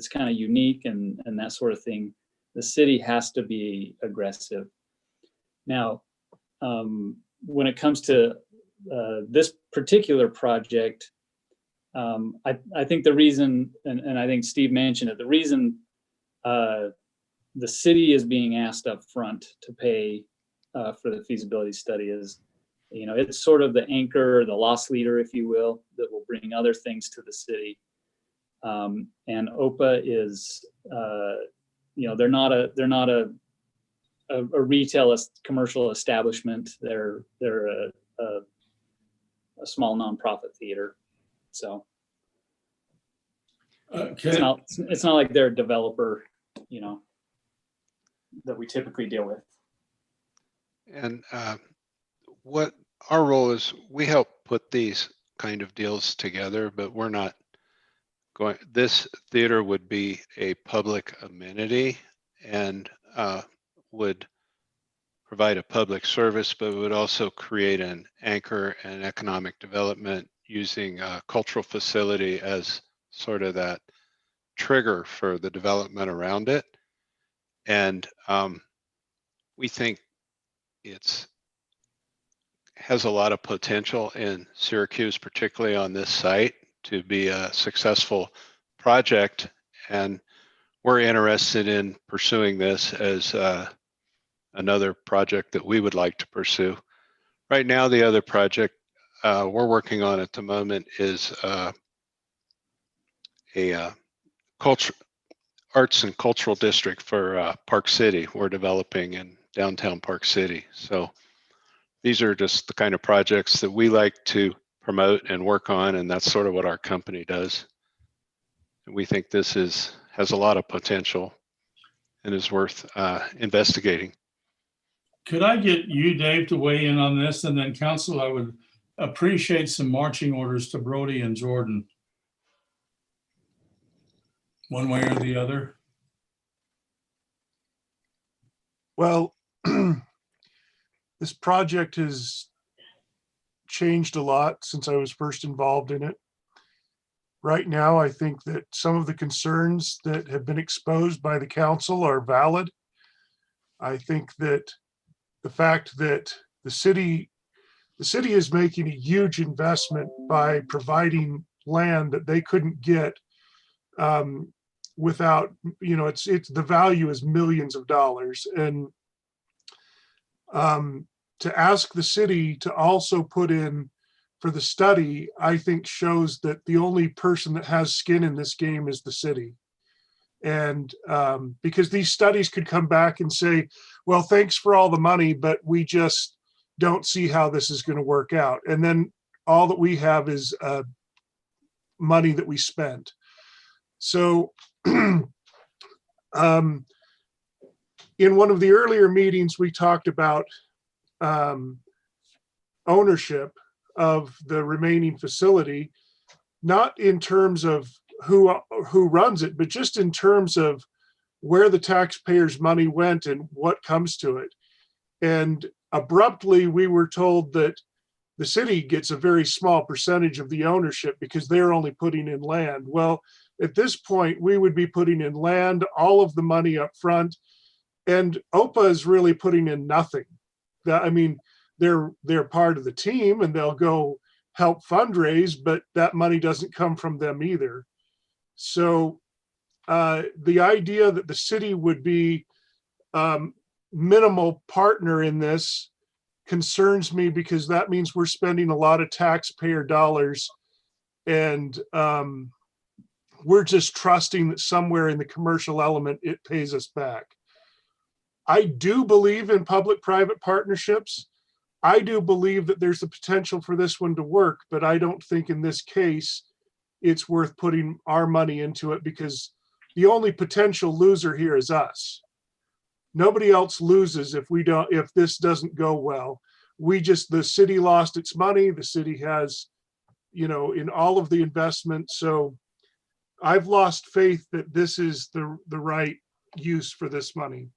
kind of unique and that sort of thing, the city has to be aggressive. Now, when it comes to this particular project, I think the reason, and I think Steve mentioned it, the reason the city is being asked up front to pay for the feasibility study is, it's sort of the anchor, the loss leader, if you will, that will bring other things to the city. And OPA is, they're not a retail commercial establishment. They're a small nonprofit theater. So it's not like they're a developer, that we typically deal with. And what our role is, we help put these kind of deals together, but we're not going, this theater would be a public amenity and would provide a public service, but would also create an anchor and economic development using a cultural facility as sort of that trigger for the development around it. And we think has a lot of potential in Syracuse, particularly on this site, to be a successful project. And we're interested in pursuing this as another project that we would like to pursue. Right now, the other project we're working on at the moment is a arts and cultural district for Park City. We're developing in downtown Park City. So these are just the kind of projects that we like to promote and work on, and that's sort of what our company does. And we think this has a lot of potential and is worth investigating. Could I get you, Dave, to weigh in on this? And then council, I would appreciate some marching orders to Brody and Jordan. One way or the other. Well, this project has changed a lot since I was first involved in it. Right now, I think that some of the concerns that have been exposed by the council are valid. I think that the fact that the city is making a huge investment by providing land that they couldn't get without, it's the value is millions of dollars. And to ask the city to also put in for the study, I think shows that the only person that has skin in this game is the city. And because these studies could come back and say, well, thanks for all the money, but we just don't see how this is going to work out. And then all that we have is money that we spent. So in one of the earlier meetings, we talked about ownership of the remaining facility, not in terms of who runs it, but just in terms of where the taxpayers' money went and what comes to it. And abruptly, we were told that the city gets a very small percentage of the ownership because they're only putting in land. Well, at this point, we would be putting in land, all of the money up front, and OPA is really putting in nothing. I mean, they're part of the team and they'll go help fundraise, but that money doesn't come from them either. So the idea that the city would be minimal partner in this concerns me, because that means we're spending a lot of taxpayer dollars, and we're just trusting that somewhere in the commercial element it pays us back. I do believe in public-private partnerships. I do believe that there's the potential for this one to work, but I don't think in this case it's worth putting our money into it, because the only potential loser here is us. Nobody else loses if this doesn't go well. The city lost its money. The city has, in all of the investment. So I've lost faith that this is the right use for this money.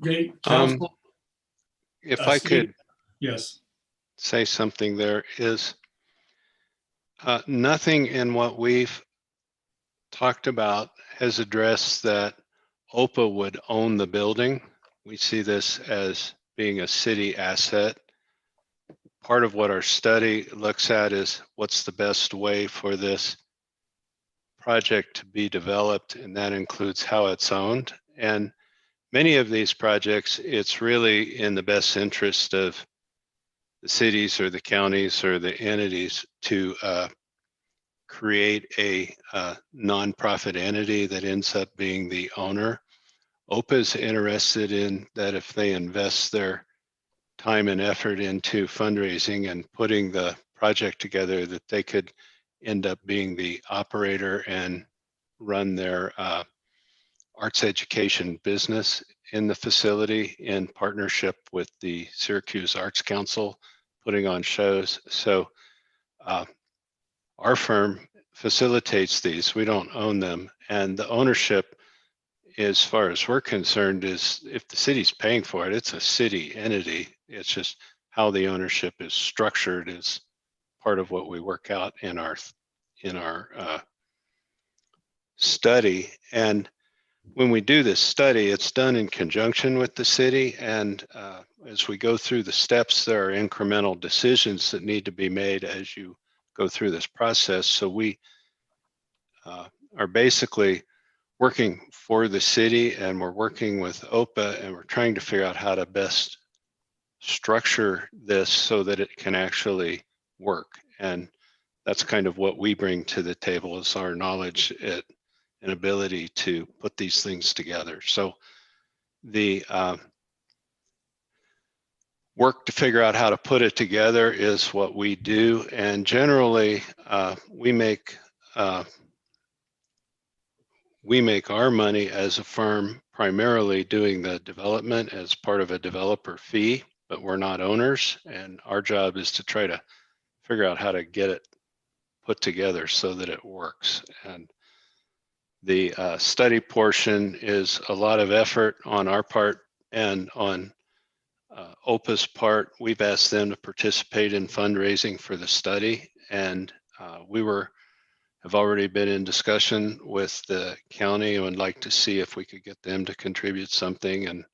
Okay, council. If I could Yes. say something, there is nothing in what we've talked about has addressed that OPA would own the building. We see this as being a city asset. Part of what our study looks at is what's the best way for this project to be developed, and that includes how it's owned. And many of these projects, it's really in the best interest of the cities or the counties or the entities to create a nonprofit entity that ends up being the owner. OPA is interested in that if they invest their time and effort into fundraising and putting the project together, that they could end up being the operator and run their arts education business in the facility in partnership with the Syracuse Arts Council, putting on shows. So our firm facilitates these. We don't own them. And the ownership, as far as we're concerned, is if the city's paying for it, it's a city entity. It's just how the ownership is structured is part of what we work out in our study. And when we do this study, it's done in conjunction with the city. And as we go through the steps, there are incremental decisions that need to be made as you go through this process. So we are basically working for the city, and we're working with OPA, and we're trying to figure out how to best structure this so that it can actually work. And that's kind of what we bring to the table, is our knowledge and ability to put these things together. So the work to figure out how to put it together is what we do. And generally, we make our money as a firm primarily doing the development as part of a developer fee, but we're not owners. And our job is to try to figure out how to get it put together so that it works. And the study portion is a lot of effort on our part and on OPA's part. We've asked them to participate in fundraising for the study, and we have already been in discussion with the county and would like to see if we could get them to contribute something. And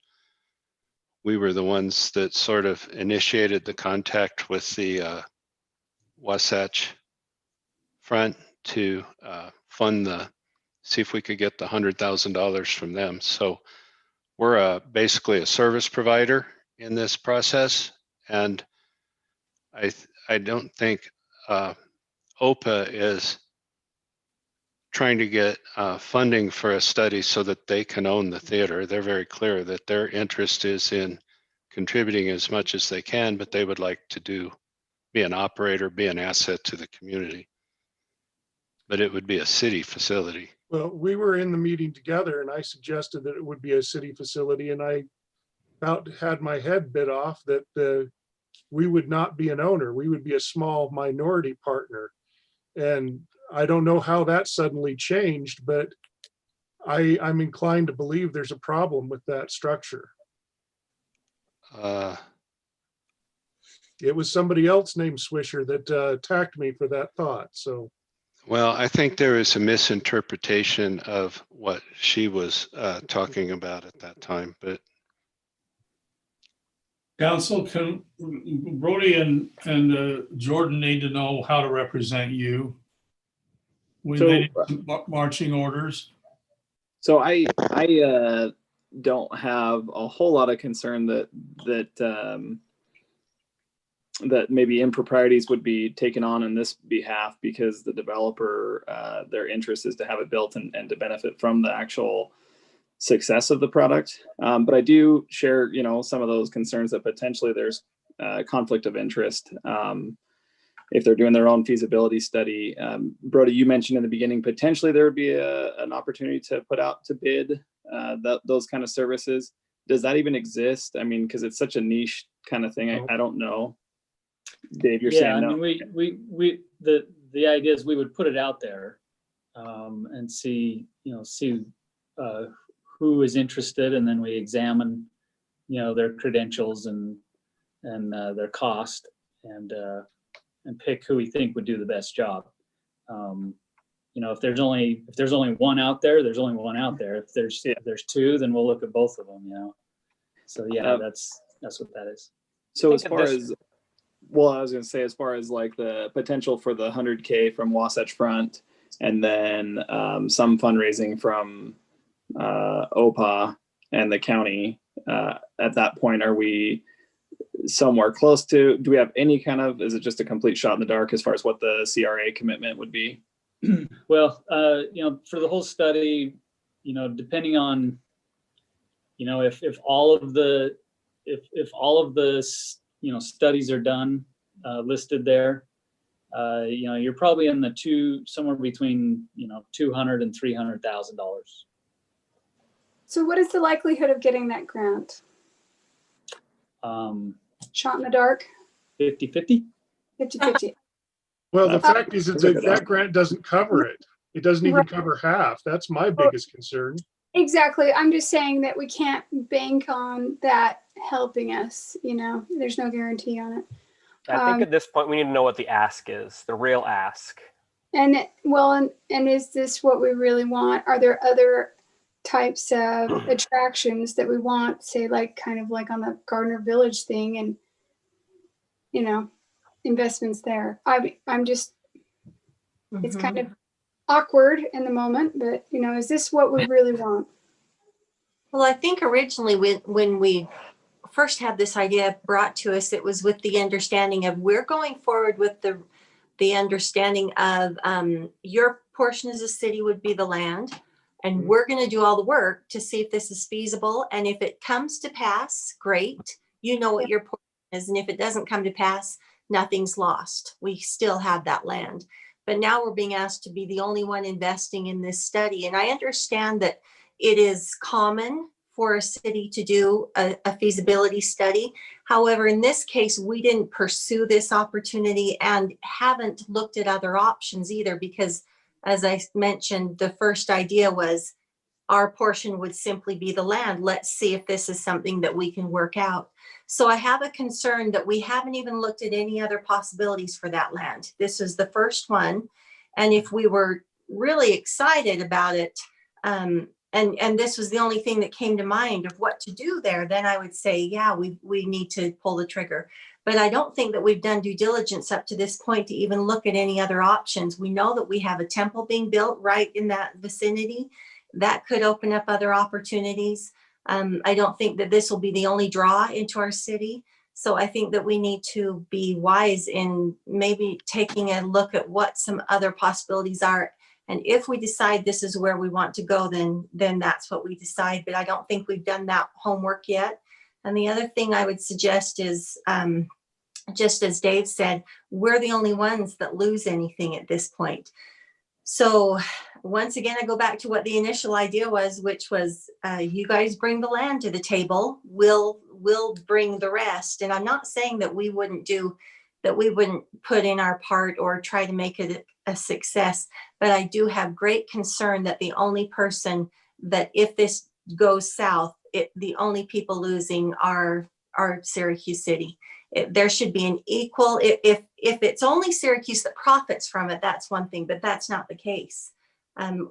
we were the ones that sort of initiated the contact with the Wasatch Front to see if we could get the $100,000 from them. So we're basically a service provider in this process. And I don't think OPA is trying to get funding for a study so that they can own the theater. They're very clear that their interest is in contributing as much as they can, but they would like to be an operator, be an asset to the community. But it would be a city facility. Well, we were in the meeting together and I suggested that it would be a city facility, and I about had my head bit off that we would not be an owner. We would be a small minority partner. And I don't know how that suddenly changed, but I'm inclined to believe there's a problem with that structure. It was somebody else named Swisher that attacked me for that thought. So. Well, I think there is a misinterpretation of what she was talking about at that time, but Council, can Brody and Jordan need to know how to represent you? We So- need some marching orders. So I don't have a whole lot of concern that maybe improprieties would be taken on this behalf, because the developer, their interest is to have it built and to benefit from the actual success of the product. But I do share, some of those concerns that potentially there's conflict of interest if they're doing their own feasibility study. Brody, you mentioned in the beginning, potentially there would be an opportunity to put out to bid those kind of services. Does that even exist? I mean, because it's such a niche kind of thing. I don't know. Dave, you're saying no. I mean, the idea is we would put it out there and see who is interested, and then we examine, their credentials and their cost, and pick who we think would do the best job. If there's only one out there, there's only one out there. If there's two, then we'll look at both of them. So yeah, that's what that is. So as far as, well, I was going to say, as far as like the potential for the 100K from Wasatch Front, and then some fundraising from OPA and the county, at that point, are we somewhere close to, do we have any kind of, is it just a complete shot in the dark as far as what the CRA commitment would be? Well, for the whole study, depending on, if all of the studies are done, listed there, you're probably in somewhere between, $200,000 and $300,000. So what is the likelihood of getting that grant? Shot in the dark? 50-50. 50-50. Well, the fact is that grant doesn't cover it. It doesn't even cover half. That's my biggest concern. Exactly. I'm just saying that we can't bank on that helping us. There's no guarantee on it. I think at this point, we need to know what the ask is, the real ask. And is this what we really want? Are there other types of attractions that we want, say, kind of like on the Gardner Village thing, and investments there? I'm just, it's kind of awkward in the moment, but is this what we really want? Well, I think originally when we first had this idea brought to us, it was with the understanding of, we're going forward with the understanding of your portion as a city would be the land, and we're going to do all the work to see if this is feasible. And if it comes to pass, great, what your portion is. And if it doesn't come to pass, nothing's lost. We still have that land. But now we're being asked to be the only one investing in this study. And I understand that it is common for a city to do a feasibility study. However, in this case, we didn't pursue this opportunity and haven't looked at other options either, because as I mentioned, the first idea was our portion would simply be the land. Let's see if this is something that we can work out. So I have a concern that we haven't even looked at any other possibilities for that land. This is the first one. And if we were really excited about it, and this was the only thing that came to mind of what to do there, then I would say, yeah, we need to pull the trigger. But I don't think that we've done due diligence up to this point to even look at any other options. We know that we have a temple being built right in that vicinity. That could open up other opportunities. I don't think that this will be the only draw into our city. So I think that we need to be wise in maybe taking a look at what some other possibilities are. And if we decide this is where we want to go, then that's what we decide. But I don't think we've done that homework yet. And the other thing I would suggest is, just as Dave said, we're the only ones that lose anything at this point. So once again, I go back to what the initial idea was, which was you guys bring the land to the table, we'll bring the rest. And I'm not saying that we wouldn't put in our part or try to make it a success, but I do have great concern that the only person that, if this goes south, the only people losing are Syracuse City. There should be an equal, if it's only Syracuse that profits from it, that's one thing, but that's not the case.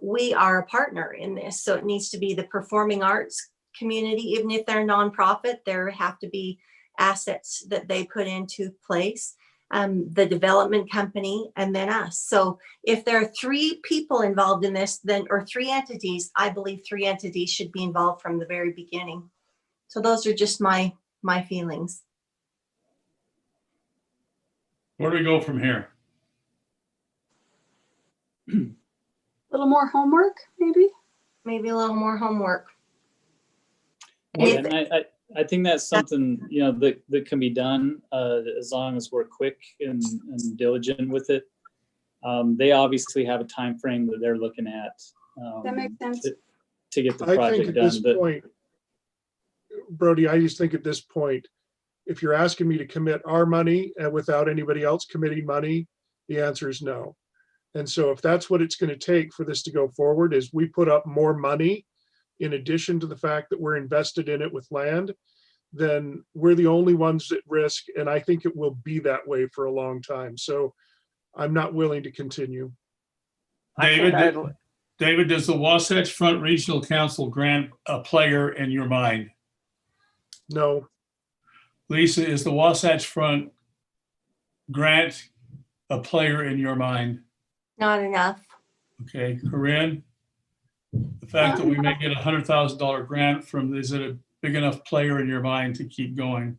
We are a partner in this, so it needs to be the performing arts community. Even if they're nonprofit, there have to be assets that they put into place, the development company, and then us. So if there are 3 people involved in this, then, or 3 entities, I believe 3 entities should be involved from the very beginning. So those are just my feelings. Where do we go from here? A little more homework, maybe? Maybe a little more homework. Yeah, and I think that's something, you know, that can be done as long as we're quick and diligent with it. They obviously have a time frame that they're looking at. That makes sense. To get the I think project at done. this But point, Brody, I just think at this point, if you're asking me to commit our money and without anybody else committing money, the answer is no. And so if that's what it's going to take for this to go forward, is we put up more money in addition to the fact that we're invested in it with land, then we're the only ones at risk. And I think it will be that way for a long time. So I'm not willing to continue. David, does the Wasatch Front Regional Council grant a player in your mind? No. Lisa, is the Wasatch Front grant a player in your mind? Not enough. Okay, Corinne, the fact that we may get $100,000 grant from, is it a big enough player in your mind to keep going?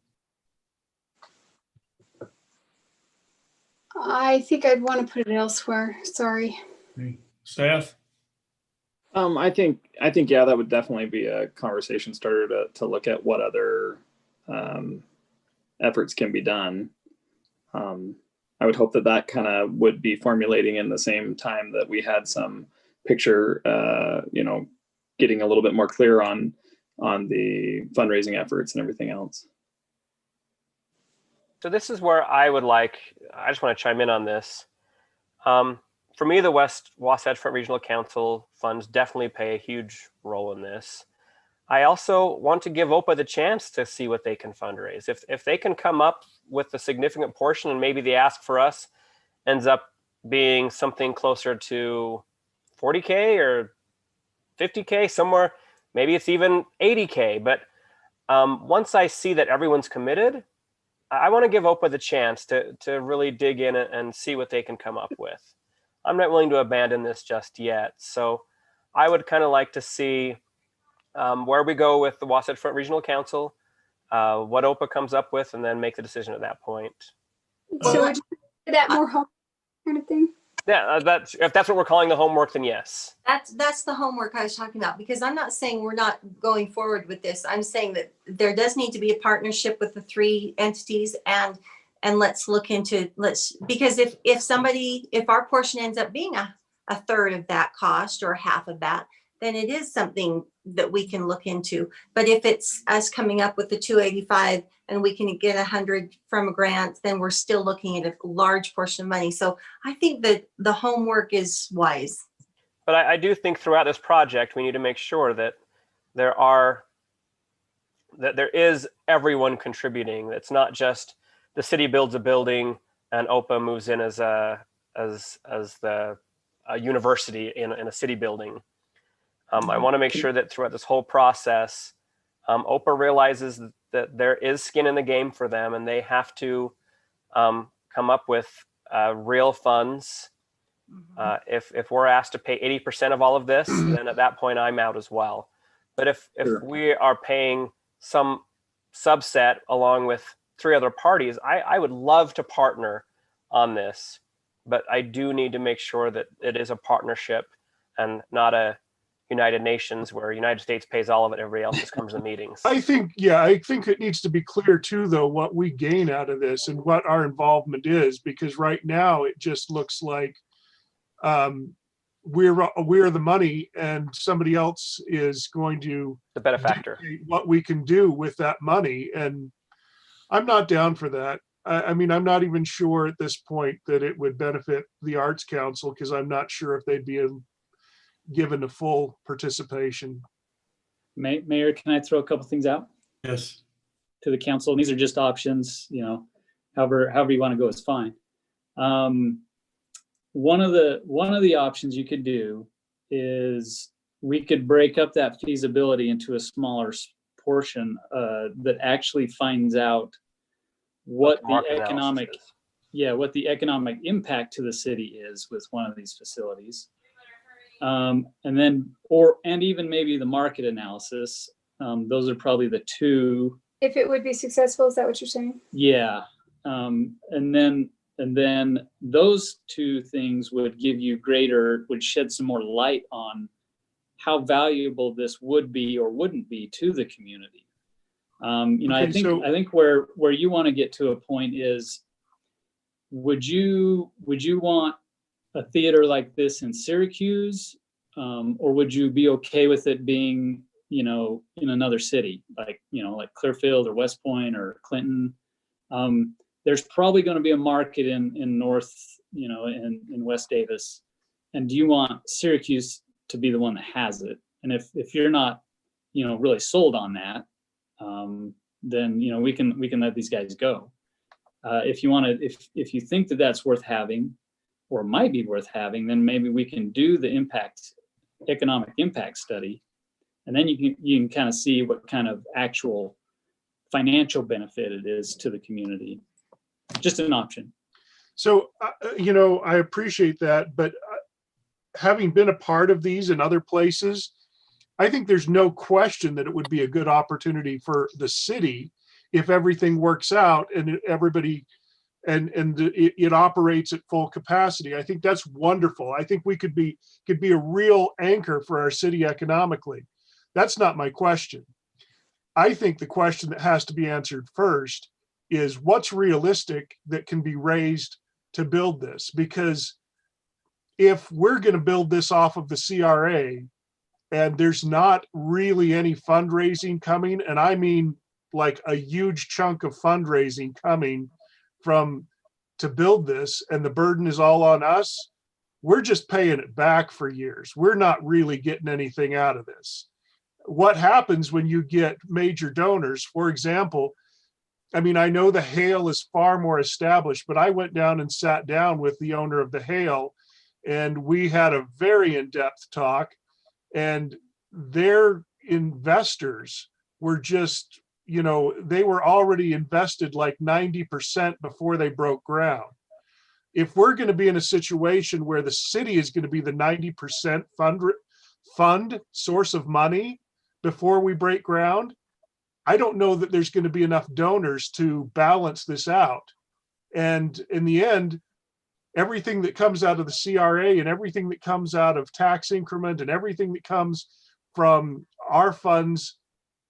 I think I'd want to put it elsewhere. Sorry. Okay. Staff? I think, yeah, that would definitely be a conversation starter to look at what other efforts can be done. I would hope that kind of would be formulating in the same time that we had some picture, getting a little bit more clear on the fundraising efforts and everything else. So this is where I just want to chime in on this. For me, the Wasatch Front Regional Council funds definitely play a huge role in this. I also want to give OPA the chance to see what they can fundraise. If they can come up with a significant portion, and maybe the ask for us ends up being something closer to 40K or 50K, somewhere, maybe it's even 80K. But once I see that everyone's committed, I want to give OPA the chance to really dig in and see what they can come up with. I'm not willing to abandon this just yet. So I would kind of like to see where we go with the Wasatch Front Regional Council, what OPA comes up with, and then make the decision at that point. So would you do that more homework kind of thing? Yeah, if that's what we're calling the homework, then yes. That's the homework I was talking about, because I'm not saying we're not going forward with this. I'm saying that there does need to be a partnership with the 3 entities, and let's look into, because if our portion ends up being a third of that cost or half of that, then it is something that we can look into. But if it's us coming up with the 285 and we can get 100 from a grant, then we're still looking at a large portion of money. So I think that the homework is wise. But I do think throughout this project, we need to make sure that there is everyone contributing. It's not just the city builds a building and OPA moves in as a university in a city building. I want to make sure that throughout this whole process, OPA realizes that there is skin in the game for them, and they have to come up with real funds. If we're asked to pay 80% of all of this, then at that point I'm out as well. But if we are paying some subset along with 3 other parties, I would love to partner on this, but I do need to make sure that it is a partnership and not a United Nations where United States pays all of it, everybody else just comes to meetings. I think it needs to be clear too, though, what we gain out of this and what our involvement is, because right now it just looks like we're the money and somebody else is going to the benefactor dictate what we can do with that money. And I'm not down for that. I mean, I'm not even sure at this point that it would benefit the Arts Council, because I'm not sure if they'd be given a full participation. Mayor, can I throw a couple things out? Yes. To the council, and these are just options, however you want to go is fine. One of the options you could do is we could break up that feasibility into a smaller portion that actually finds out what the market analysis economic, is. what the economic impact to the city is with one of these facilities. And even maybe the market analysis. Those are probably the two. If it would be successful, is that what you're saying? Yeah. And then those two things would would shed some more light on how valuable this would be or wouldn't be to the community. I think where you want to get to a point is, would you want a theater like this in Syracuse, or would you be okay with it being, in another city, like Clearfield or West Point or Clinton? There's probably going to be a market in North, in West Davis. And do you want Syracuse to be the one that has it? And if you're not, really sold on that, then, we can let these guys go. If you think that that's worth having or might be worth having, then maybe we can do the economic impact study. And then you can kind of see what kind of actual financial benefit it is to the community. Just an option. So, I appreciate that, but having been a part of these in other places, I think there's no question that it would be a good opportunity for the city if everything works out and everybody it operates at full capacity. I think that's wonderful. I think we could be a real anchor for our city economically. That's not my question. I think the question that has to be answered first is what's realistic that can be raised to build this? Because if we're going to build this off of the CRA and there's not really any fundraising coming, and I mean like a huge chunk of fundraising coming to build this, and the burden is all on us, we're just paying it back for years. We're not really getting anything out of this. What happens when you get major donors? For example, I know the Hale is far more established, but I went down and sat down with the owner of the Hale, and we had a very in-depth talk, and their investors were just, they were already invested like 90% before they broke ground. If we're going to be in a situation where the city is going to be the 90% fund source of money before we break ground, I don't know that there's going to be enough donors to balance this out. And in the end, everything that comes out of the CRA and everything that comes out of tax increment and everything that comes from our funds,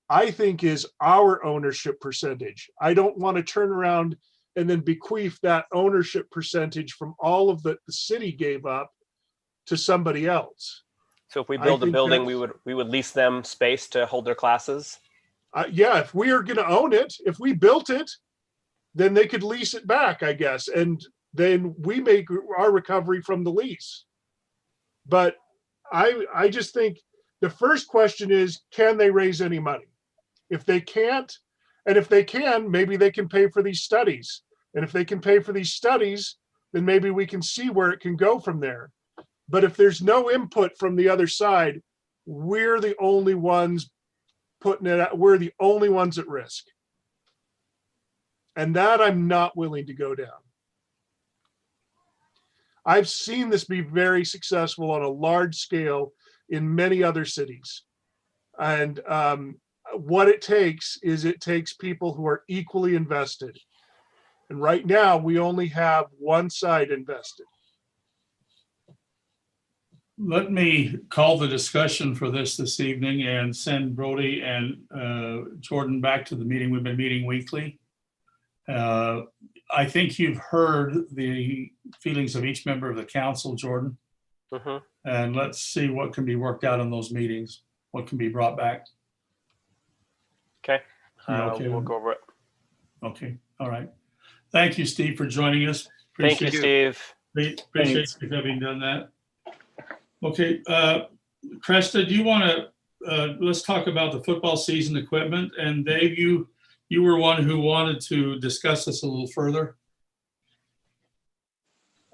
I think is our ownership percentage. I don't want to turn around and then bequeath that ownership percentage from all of the city gave up to somebody else. So if we build a building, we would lease them space to hold their classes? Yeah, if we are going to own it, if we built it, then they could lease it back, I guess. And then we make our recovery from the lease. But I just think the first question is, can they raise any money? If they can't, and if they can, maybe they can pay for these studies. And if they can pay for these studies, then maybe we can see where it can go from there. But if there's no input from the other side, we're the only ones putting it out. We're the only ones at risk. And that I'm not willing to go down. I've seen this be very successful on a large scale in many other cities. And what it takes people who are equally invested. And right now we only have one side invested. Let me call the discussion for this evening and send Brody and Jordan back to the meeting. We've been meeting weekly. I think you've heard the feelings of each member of the council, Jordan. Mm-hmm. And let's see what can be worked out in those meetings, what can be brought back. Okay. Okay. We'll go over it. Okay. All right. Thank you, Steve, for joining us. Thank you, Steve. Appreciate you having done that. Okay. Cresta, do you want to, let's talk about the football season equipment. And Dave, you were one who wanted to discuss this a little further.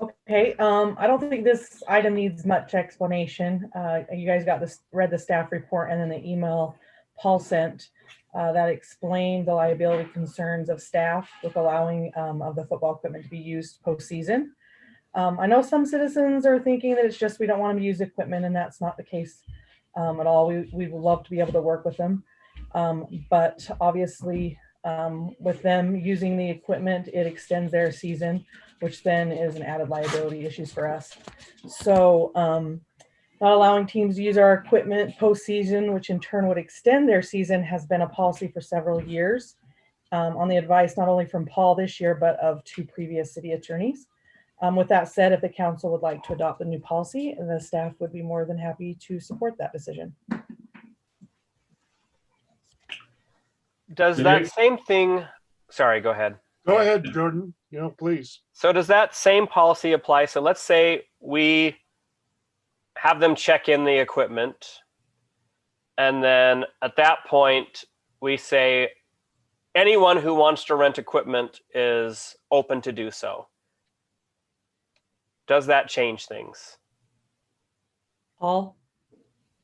Okay, I don't think this item needs much explanation. You guys read the staff report and then the email Paul sent. that explained the liability concerns of staff with allowing of the football equipment to be used postseason. I know some citizens are thinking that it's just we don't want them to use equipment, and that's not the case at all. We would love to be able to work with them, but obviously with them using the equipment, it extends their season, which then is an added liability issues for us. So not allowing teams to use our equipment postseason, which in turn would extend their season, has been a policy for several years on the advice not only from Paul this year, but of 2 previous city attorneys. With that said, if the council would like to adopt the new policy, the staff would be more than happy to support that decision. Does that same thing, sorry, go ahead. Go ahead, Jordan, please. So does that same policy apply? So let's say we have them check in the equipment, and then at that point we say anyone who wants to rent equipment is open to do so. Does that change things? Paul?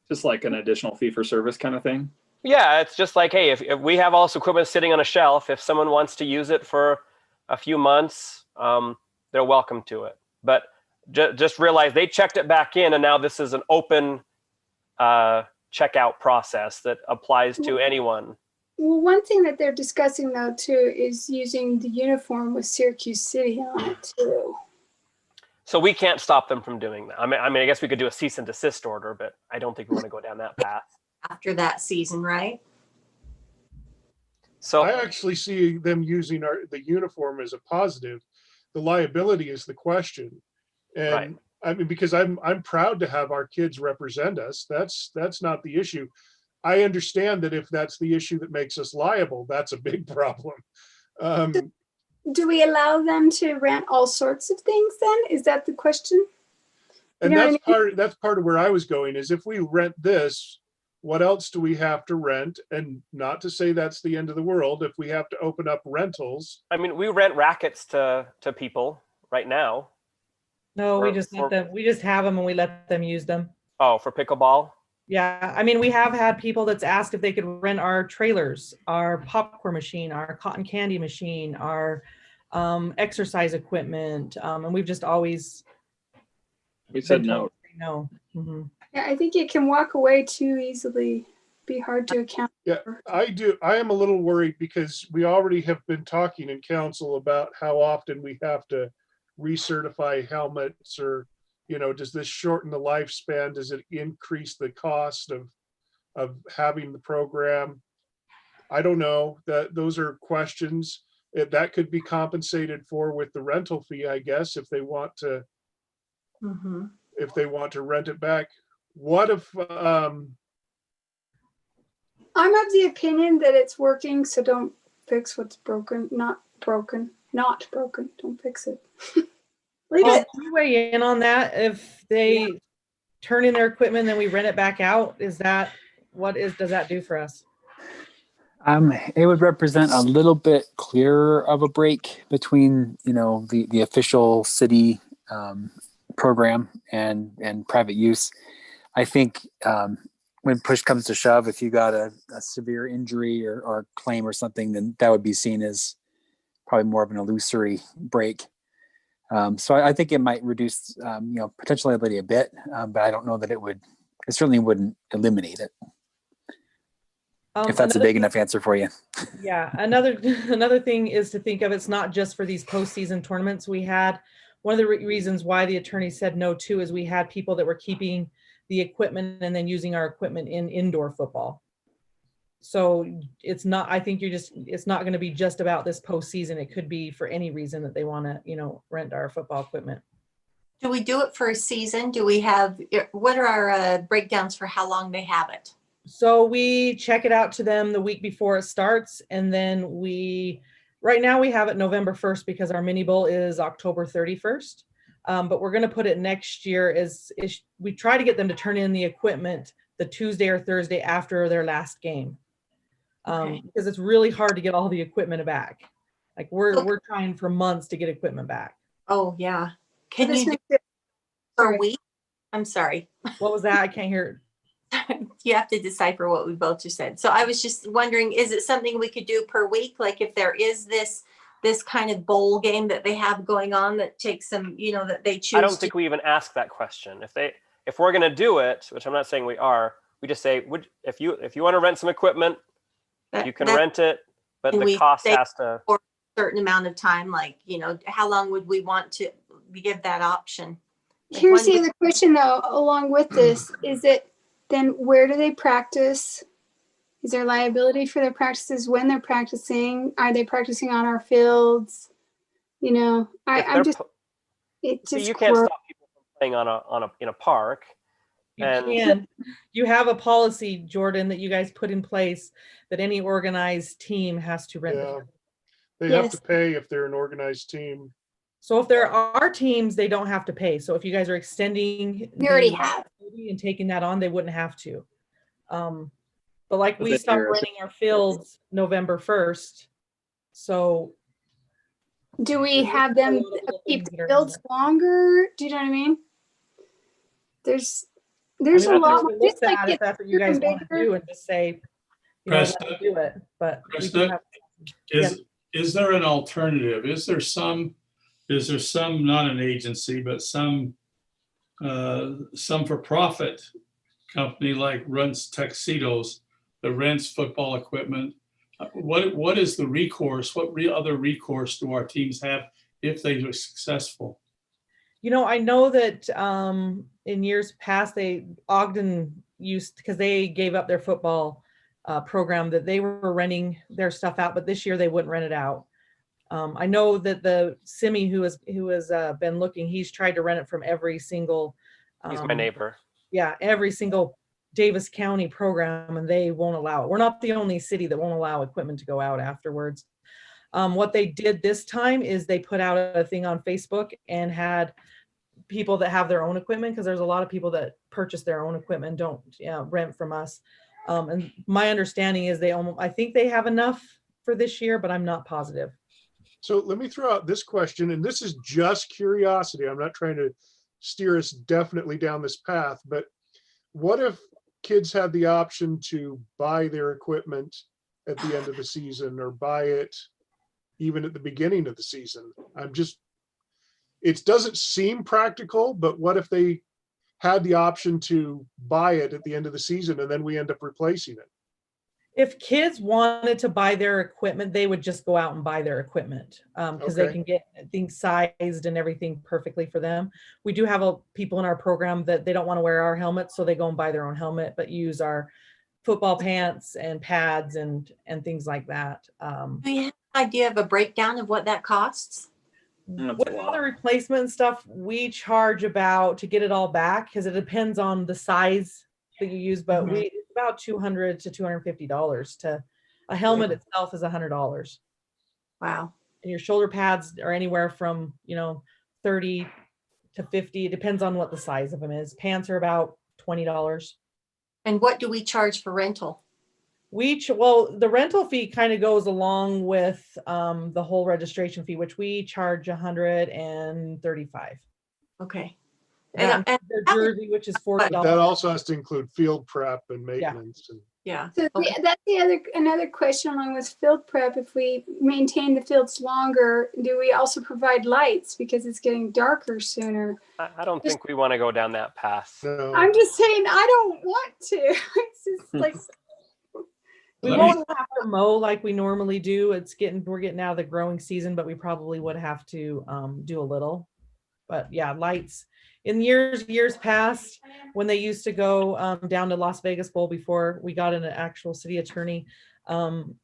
Just like an additional fee for service kind of thing? Yeah, it's just like, hey, if we have all this equipment sitting on a shelf, if someone wants to use it for a few months, they're welcome to it. But just realize they checked it back in, and now this is an open checkout process that applies to anyone. Well, one thing that they're discussing though too is using the uniform with Syracuse City on it too. So we can't stop them from doing that. I mean, I guess we could do a cease and desist order, but I don't think we want to go down that path. After that season, right? So I actually see them using the uniform as a positive. The liability is the question. And Right. I mean, because I'm proud to have our kids represent us. That's not the issue. I understand that if that's the issue that makes us liable, that's a big problem. Do we allow them to rent all sorts of things then? Is that the question? And You know what I that's part of where I was going is if we rent this, what else do we have to rent? And not to say that's the end of the world. If we have to open up rentals, I mean, we rent rackets to people right now. No, we Or- just or- let them, we just have them and we let them use them. Oh, for pickleball? Yeah, I mean, we have had people that's asked if they could rent our trailers, our popcorn machine, our cotton candy machine, our exercise equipment, and we've just always We said been no. told to say no. Mhm. Yeah, I think it can walk away too easily, be hard to account yeah, for. I am a little worried because we already have been talking in council about how often we have to recertify helmets or, does this shorten the lifespan? Does it increase the cost of having the program? I don't know. Those are questions that could be compensated for with the rental fee, I guess, if they want to rent it back. What if I'm of the opinion that it's working, so don't fix what's broken, not broken, don't fix it. Leave Paul, it. can you weigh in on that? If they turn in their equipment, then we rent it back out, does that do for us? It would represent a little bit clearer of a break between, the official city program and private use. I think when push comes to shove, if you got a severe injury or claim or something, then that would be seen as probably more of an illusory break. So I think it might reduce, potential liability a bit, but I don't know that it certainly wouldn't eliminate it. If that's a big enough answer for you. Yeah, another thing is to think of, it's not just for these postseason tournaments. We had one of the reasons why the attorney said no too is we had people that were keeping the equipment and then using our equipment in indoor football. So it's not, I think it's not going to be just about this postseason. It could be for any reason that they want to, rent our football equipment. Do we do it for a season? Do we have, what are our breakdowns for how long they have it? So we check it out to them the week before it starts. And then right now we have it November 1st because our mini bowl is October 31st. But we're going to put it next year we try to get them to turn in the equipment the Tuesday or Thursday after their last game. Because it's really hard to get all the equipment back. Like we're trying for months to get equipment back. Oh yeah. Can you do it for a week? I'm sorry. What was that? I can't hear. you have to decipher what we both just said. So I was just wondering, is it something we could do per week? Like if there is this kind of bowl game that they have going on that takes some, that they choose. I don't think we even ask that question. If we're going to do it, which I'm not saying we are, we just say, if you want to rent some equipment, you can rent it, but and the we cost say has to. for a certain amount of time, like, how long would we want to give that option? Like, Here's when the other question though, along with this, is it then where do they practice? Is there liability for their practices when they're practicing? Are they practicing on our fields? If I'm they're just, pu- it See, just you can't grows. stop people from playing in a park. You And- can. You have a policy, Jordan, that you guys put in place that any organized team has to rent. Yeah. the- They have Yes. to pay if they're an organized team. So if there are teams, they don't have to pay. So if you guys are extending We already the have. activity and taking that on, they wouldn't have to. But like But we then stopped you're- renting our fields November 1st. So Do we have them a lot of little keep things the that are- fields longer? Do you know what I mean? There's I mean, a that's lot. what we Just looked like at, if it's that's what you bigger guys and want to bigger. do, and just say, let them do it. But we do Krista, have, is there an alternative? Is there some, not an agency, but some for-profit company like runs tuxedos that rents football equipment? What is the recourse? What other recourse do our teams have if they are successful? I know that in years past, Ogden used, because they gave up their football program, that they were renting their stuff out, but this year they wouldn't rent it out. I know that the Simi who has been looking, he's tried to rent it from every single. He's my neighbor. Yeah, every single Davis County program, and they won't allow it. We're not the only city that won't allow equipment to go out afterwards. What they did this time is they put out a thing on Facebook and had people that have their own equipment, because there's a lot of people that purchase their own equipment, don't rent from us. And my understanding is I think they have enough for this year, but I'm not positive. So let me throw out this question, and this is just curiosity. I'm not trying to steer us definitely down this path, but what if kids had the option to buy their equipment at the end of the season or buy it even at the beginning of the season? It doesn't seem practical, but what if they had the option to buy it at the end of the season and then we end up replacing it? If kids wanted to buy their equipment, they would just go out and buy their equipment, because they Okay. can get things sized and everything perfectly for them. We do have people in our program that they don't want to wear our helmets, so they go and buy their own helmet, but use our football pants and pads and things like that. Do you have an idea of a breakdown of what that costs? That's With a all lot. the replacement and stuff, we charge about, to get it all back, because it depends on the size that you use, but Mhm. it's about $200 to $250 to a helmet Yeah. itself is $100. Wow. And your shoulder pads are anywhere from 30 to 50. It depends on what the size of them is. Pants are about $20. And what do we charge for rental? Well, the rental fee kind of goes along with the whole registration fee, which we charge $135. Okay. And And their jersey, which is But $40. that also has to include field prep and maintenance. And yeah. So Okay. that's another question along with field prep. If we maintain the fields longer, do we also provide lights because it's getting darker sooner? I don't think we want to go down that path. no. I'm just saying I don't want to. It's just like We Let me- won't have to mow like we normally do. We're getting out of the growing season, but we probably would have to do a little. But yeah, lights. In years past, when they used to go down to Las Vegas Bowl before we got an actual city attorney,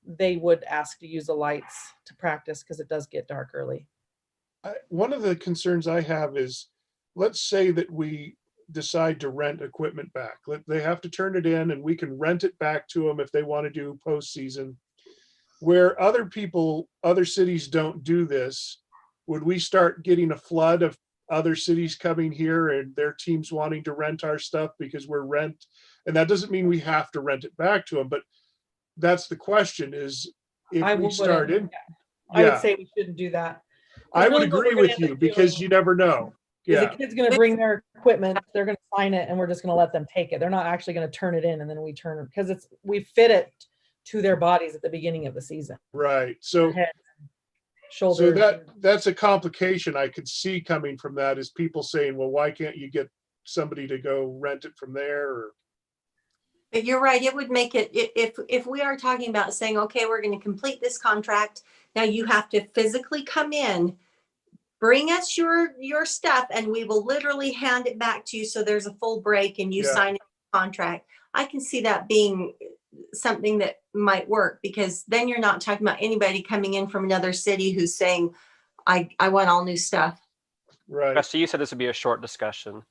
they would ask to use the lights to practice because it does get dark early. One of the concerns I have is, let's say that we decide to rent equipment back. They have to turn it in and we can rent it back to them if they want to do postseason. Where other cities don't do this, would we start getting a flood of other cities coming here and their teams wanting to rent our stuff because we're rent? And that doesn't mean we have to rent it back to them, but that's the question is, if we wouldn't- start in, I yeah, would say we shouldn't do that. I would really what agree we're with gonna end you up because doing you never know. Is Yeah. the kid's gonna bring their equipment, they're gonna sign it and we're just gonna let them take it. They're not actually gonna turn it in and then we turn it, because we fit it to their bodies at the beginning of the season. Right. So Head, so shoulders. that's a complication I could see coming from that, is people saying, well, why can't you get somebody to go rent it from there? Or But you're right, it would make it, if we are talking about saying, okay, we're going to complete this contract, now you have to physically come in, bring us your stuff, and we will literally hand it back to you. So there's a full break and you Yeah. sign a contract. I can see that being something that might work, because then you're not talking about anybody coming in from another city who's saying, I want all new stuff. right. Rusty, you said this would be a short discussion.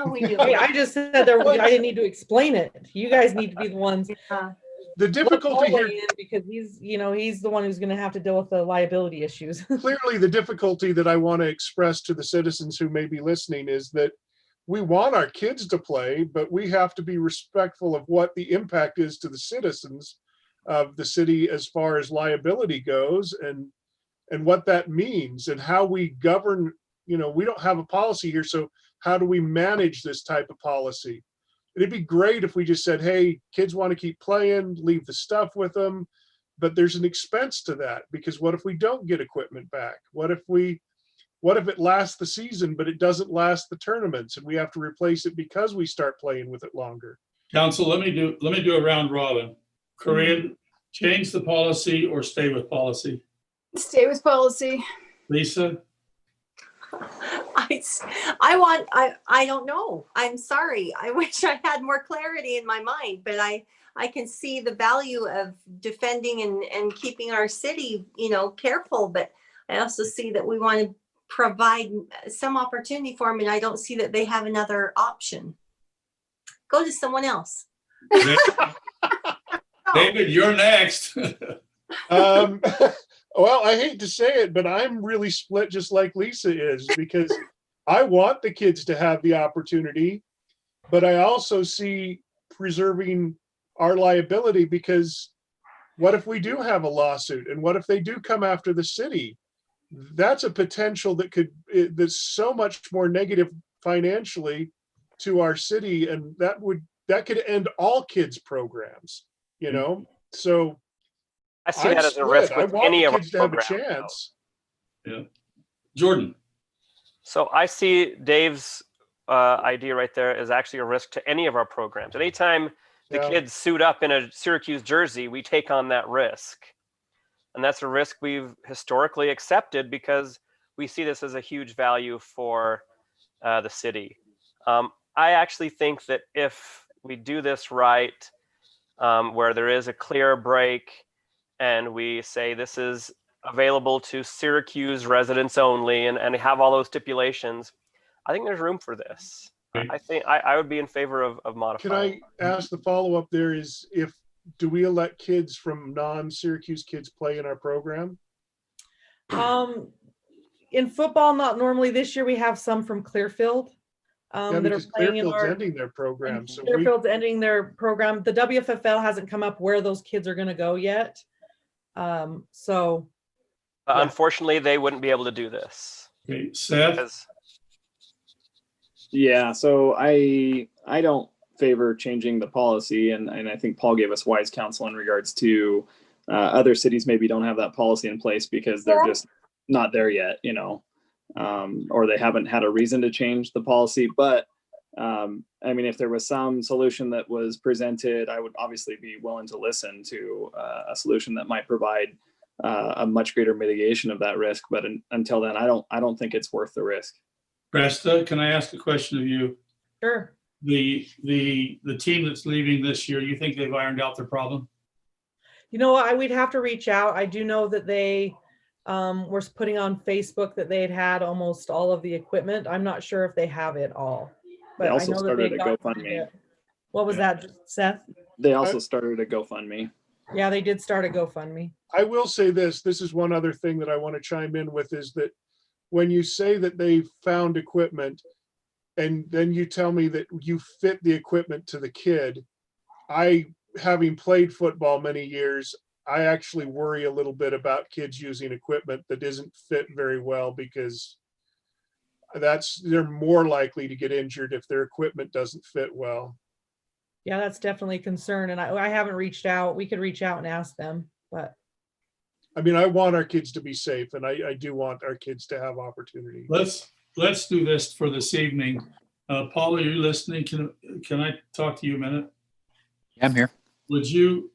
We do. Hey, I just said there, I didn't need to explain it. You guys need to be the ones. The difficulty here, Because he's the one who's gonna have to deal with the liability issues. clearly the difficulty that I want to express to the citizens who may be listening is that we want our kids to play, but we have to be respectful of what the impact is to the citizens of the city as far as liability goes, and what that means and how we govern. We don't have a policy here, so how do we manage this type of policy? It'd be great if we just said, hey, kids want to keep playing, leave the stuff with them, but there's an expense to that, because what if we don't get equipment back? What if it lasts the season, but it doesn't last the tournaments, and we have to replace it because we start playing with it longer? Council, let me do a round robin. Corinne, change the policy or stay with policy? Stay with policy. Lisa? I don't know. I'm sorry. I wish I had more clarity in my mind, but I can see the value of defending and keeping our city, careful. But I also see that we want to provide some opportunity for them, and I don't see that they have another option. Go to someone else. David, you're next. Well, I hate to say it, but I'm really split just like Lisa is, because I want the kids to have the opportunity, but I also see preserving our liability, because what if we do have a lawsuit, and what if they do come after the city? That's a potential that's so much more negative financially to our city, and that could end all kids programs, So I see that as a risk with any of our kids to have a programs. chance. Yeah. Jordan? So I see Dave's idea right there is actually a risk to any of our programs. Anytime the kids suit up in a Syracuse jersey, we take on that risk. And that's a risk we've historically accepted because we see this as a huge value for the city. I actually think that if we do this right, where there is a clear break and we say this is available to Syracuse residents only and have all those stipulations, I think there's room for this. I think I would be in favor of modifying. Can I ask the follow-up there is, do we let kids from non-Syracuse kids play in our program? In football, not normally. This year we have some from Clearfield that are Because playing in Clearfield's our. ending their program, so Clearfield's ending their program. The WFFL hasn't come up where those kids are going to go yet. Unfortunately, they wouldn't be able to do this. Okay, Seth? Yeah, so I don't favor changing the policy, and I think Paul gave us wise counsel in regards to other cities maybe don't have that policy in place because they're just not there yet, or they haven't had a reason to change the policy. But I mean, if there was some solution that was presented, I would obviously be willing to listen to a solution that might provide a much greater mitigation of that risk. But until then, I don't think it's worth the risk. Presta, can I ask a question of you? Sure. The team that's leaving this year, you think they've ironed out their problem? We'd have to reach out. I do know that they were putting on Facebook that they had almost all of the equipment. I'm not sure if they have it all. But They also I know started that a got GoFundMe. What was that, Seth? They also started a GoFundMe. Yeah, they did start a GoFundMe. I will say this is one other thing that I want to chime in with, is that when you say that they found equipment and then you tell me that you fit the equipment to the kid, having played football many years, I actually worry a little bit about kids using equipment that isn't fit very well, because they're more likely to get injured if their equipment doesn't fit well. Yeah, that's definitely a concern. And I haven't reached out. We could reach out and ask them, but I mean, I want our kids to be safe, and I do want our kids to have opportunity. Let's do this for this evening. Paul, are you listening? Can I talk to you a minute? Yeah, I'm here. Would you,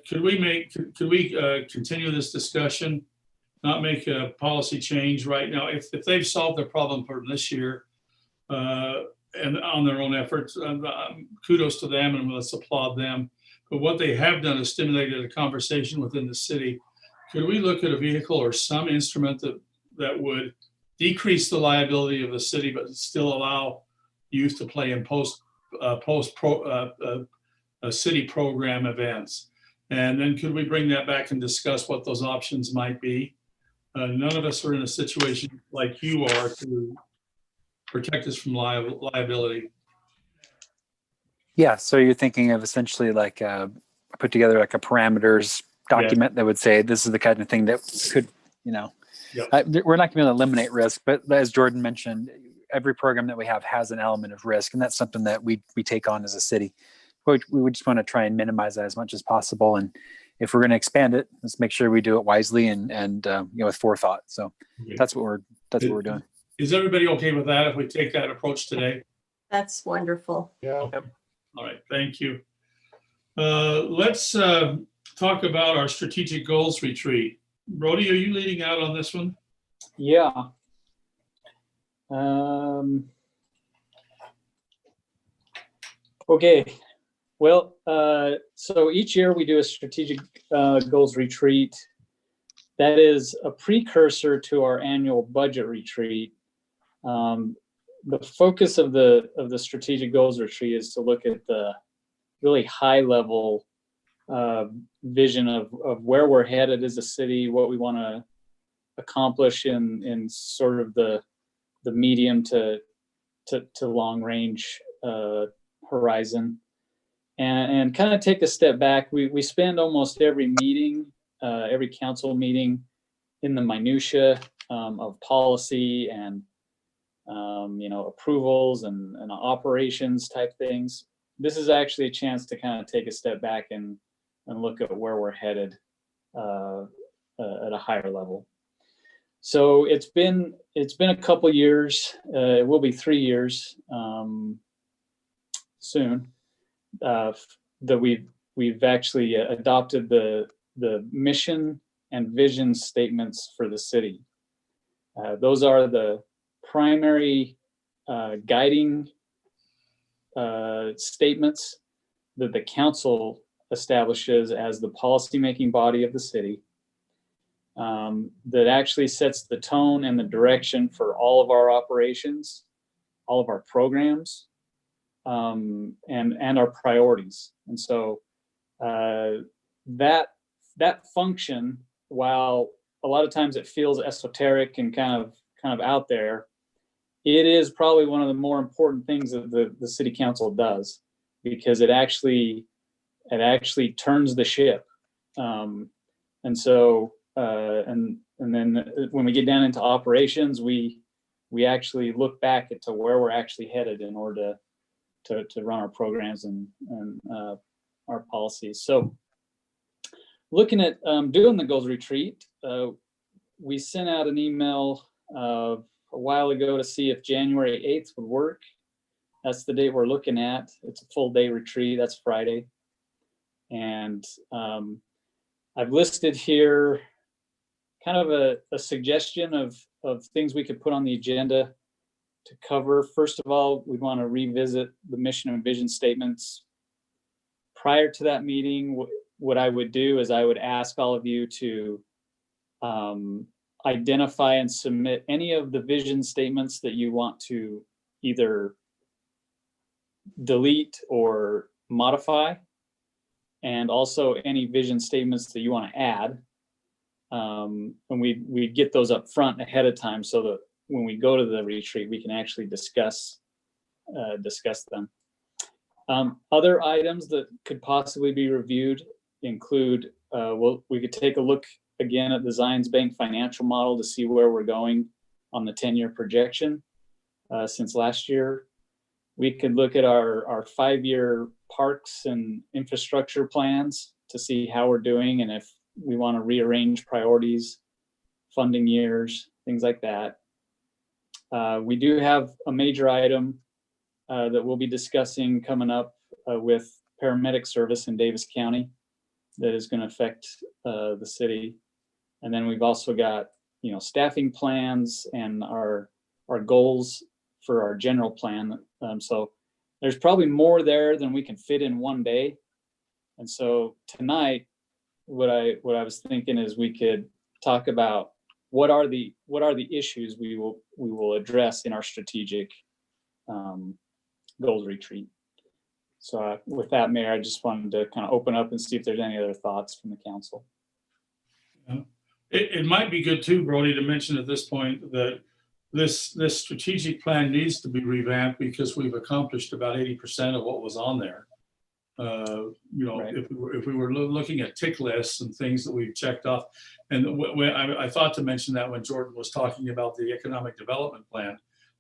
could we continue this discussion, not make a policy change right now? If they've solved their problem for this year, and on their own efforts, kudos to them and let's applaud them. But what they have done is stimulated a conversation within the city. Could we look at a vehicle or some instrument that would decrease the liability of the city, but still allow youth to play in city program events? And then could we bring that back and discuss what those options might be? None of us are in a situation like you are to protect us from liability. Yeah, so you're thinking of essentially like put together like a parameters document that would say this is the kind of thing that could, we're not going to be able to eliminate risk, but as Jordan mentioned, every program that we have has an element of risk, and that's something that we take on as a city. We would just want to try and minimize that as much as possible, and if we're going to expand it, let's make sure we do it wisely and with forethought. So that's what we're doing. Is everybody okay with that if we take that approach today? That's wonderful. Yeah. All right, thank you. Let's talk about our strategic goals retreat. Brody, are you leading out on this one? Yeah. Okay. Well, so each year we do a strategic goals retreat. That is a precursor to our annual budget retreat. The focus of the strategic goals retreat is to look at the really high level vision of where we're headed as a city, what we want to accomplish in sort of the medium to long range horizon, and kind of take a step back. We spend almost every meeting, every council meeting, in the minutia of policy and approvals and operations type things. This is actually a chance to kind of take a step back and look at where we're headed at a higher level. So it's been a couple years. It will be 3 years soon that we've actually adopted the mission and vision statements for the city. Those are the primary guiding statements that the council establishes as the policymaking body of the city, that actually sets the tone and the direction for all of our operations, all of our programs, and our priorities. And so that function, while a lot of times it feels esoteric and kind of out there, it is probably one of the more important things that the city council does, because it actually turns the ship. And so and then when we get down into operations, we actually look back to where we're actually headed in order to run our programs and our policies. So looking at doing the goals retreat, we sent out an email a while ago to see if January 8th would work. That's the date we're looking at. It's a full day retreat. That's Friday. And I've listed here kind of a suggestion of things we could put on the agenda to cover. First of all, we want to revisit the mission and vision statements. Prior to that meeting, what I would do is I would ask all of you to identify and submit any of the vision statements that you want to either delete or modify, and also any vision statements that you want to add. And we get those up front ahead of time so that when we go to the retreat, we can actually discuss them. Other items that could possibly be reviewed include, we could take a look again at the Zions Bank financial model to see where we're going on the 10-year projection since last year. We could look at our 5-year parks and infrastructure plans to see how we're doing and if we want to rearrange priorities, funding years, things like that. We do have a major item that we'll be discussing coming up with paramedic service in Davis County that is going to affect the city. And then we've also got, staffing plans and our goals for our general plan. So there's probably more there than we can fit in one day. And so tonight, what I was thinking is we could talk about what are the issues we will address in our strategic goals retreat. So with that, Mayor, I just wanted to kind of open up and see if there's any other thoughts from the council. It might be good too, Brody, to mention at this point that this strategic plan needs to be revamped because we've accomplished about 80% of what was on there. Right. If we were looking at tick lists and things that we've checked off, and I thought to mention that when Jordan was talking about the economic development plan,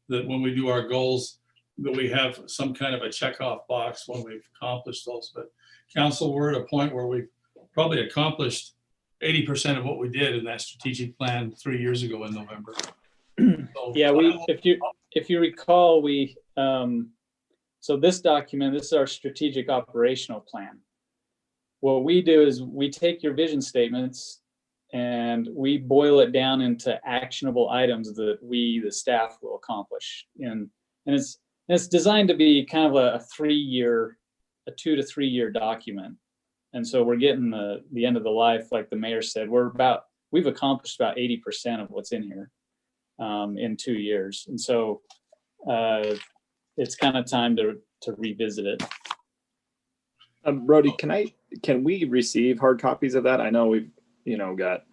that when we do our goals, that we have some kind of a checkoff box when we've accomplished those. But council, we're at a point where we've probably accomplished 80% of what we did in that strategic plan 3 years ago in November. So, Yeah, if you recall, so this document, this is our strategic operational plan. What we do is we take your vision statements and we boil it down into actionable items that we, the staff, will accomplish. And it's designed to be kind of a 2 to 3 year document. And so we're getting the end of the life, like the mayor said, we've accomplished about 80% of what's in here in 2 years. And so it's kind of time to revisit it. Brody, can we receive hard copies of that? I know we've, got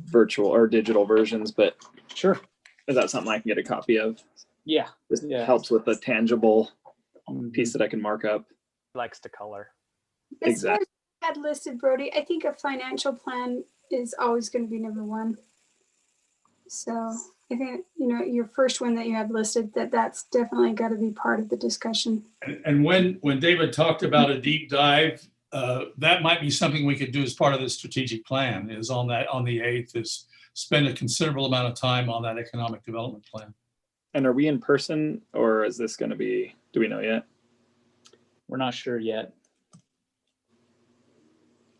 virtual or digital versions, but sure. Is that something I can get a copy of? Yeah. This Yeah. helps with the tangible piece that I can mark up. Likes to color. As far as Exactly. you had listed, Brody, I think a financial plan is always going to be number one. So I think, your first one that you had listed, that's definitely got to be part of the discussion. And when David talked about a deep dive, that might be something we could do as part of the strategic plan, is on the 8th, is spend a considerable amount of time on that economic development plan. And are we in person or is this going to be, do we know yet? We're not sure yet.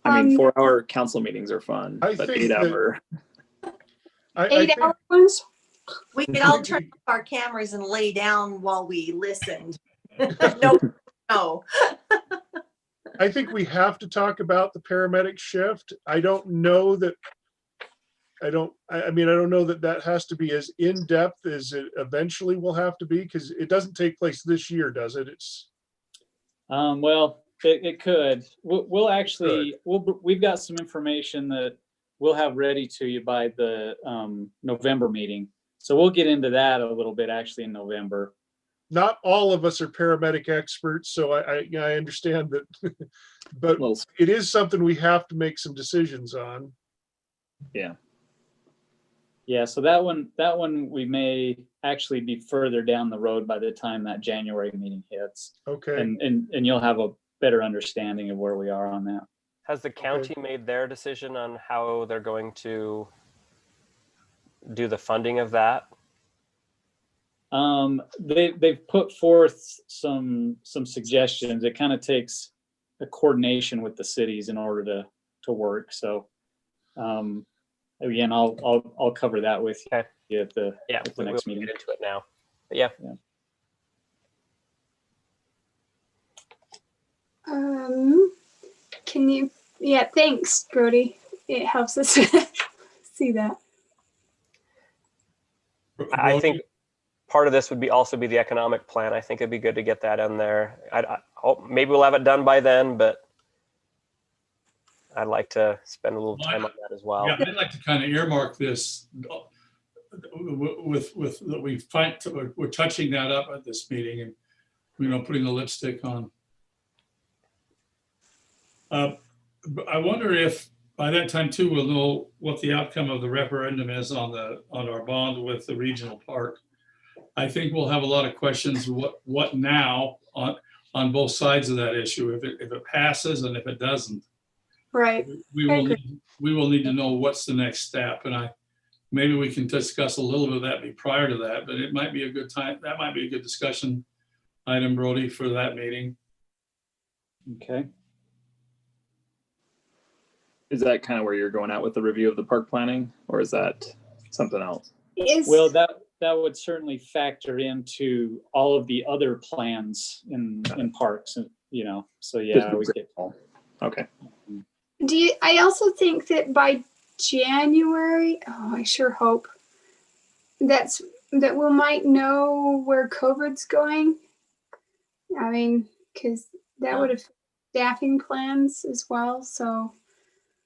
I mean, 4-hour council meetings are fun, I but think 8-hour. I 8 think- hour ones? We could all turn off our cameras and lay down while we listened. No. I think we have to talk about the paramedic shift. I don't know that that has to be as in-depth as it eventually will have to be, because it doesn't take place this year, does it? Well, it could. We'll actually, we've got some information that we'll have ready to you by the November meeting. So we'll get into that a little bit actually in November. Not all of us are paramedic experts, so I understand that, but it is something we have to make some decisions on. Yeah. Yeah, so that one we may actually be further down the road by the time that January meeting hits. Okay. And you'll have a better understanding of where we are on that. Has the county made their decision on how they're going to do the funding of that? They've put forth some suggestions. It kind of takes a coordination with the cities in order to work. So again, I'll cover that with you at the next meeting. Get into it now. But yeah. Can you? Yeah, thanks, Brody. It helps us see that. I think part of this would also be the economic plan. I think it'd be good to get that in there. I hope maybe we'll have it done by then, but I'd like to spend a little time on that as well. Yeah, I'd like to kind of earmark this with that we're touching that up at this meeting and, putting the lipstick on. I wonder if by that time too, we'll know what the outcome of the referendum is on our bond with the regional park. I think we'll have a lot of questions, what now on both sides of that issue, if it passes and if it doesn't. Right. We I will, agree. we will need to know what's the next step, and maybe we can discuss a little bit of that prior to that, but it might be a good time, that might be a good discussion item, Brody, for that meeting. Okay. Is that kind of where you're going at with the review of the park planning, or is that something else? Well, that would certainly factor into all of the other plans in parks, you know, so yeah, we get. Okay. I also think that by January, I sure hope that we might know where COVID's going. I mean, because that would have staffing plans as well. So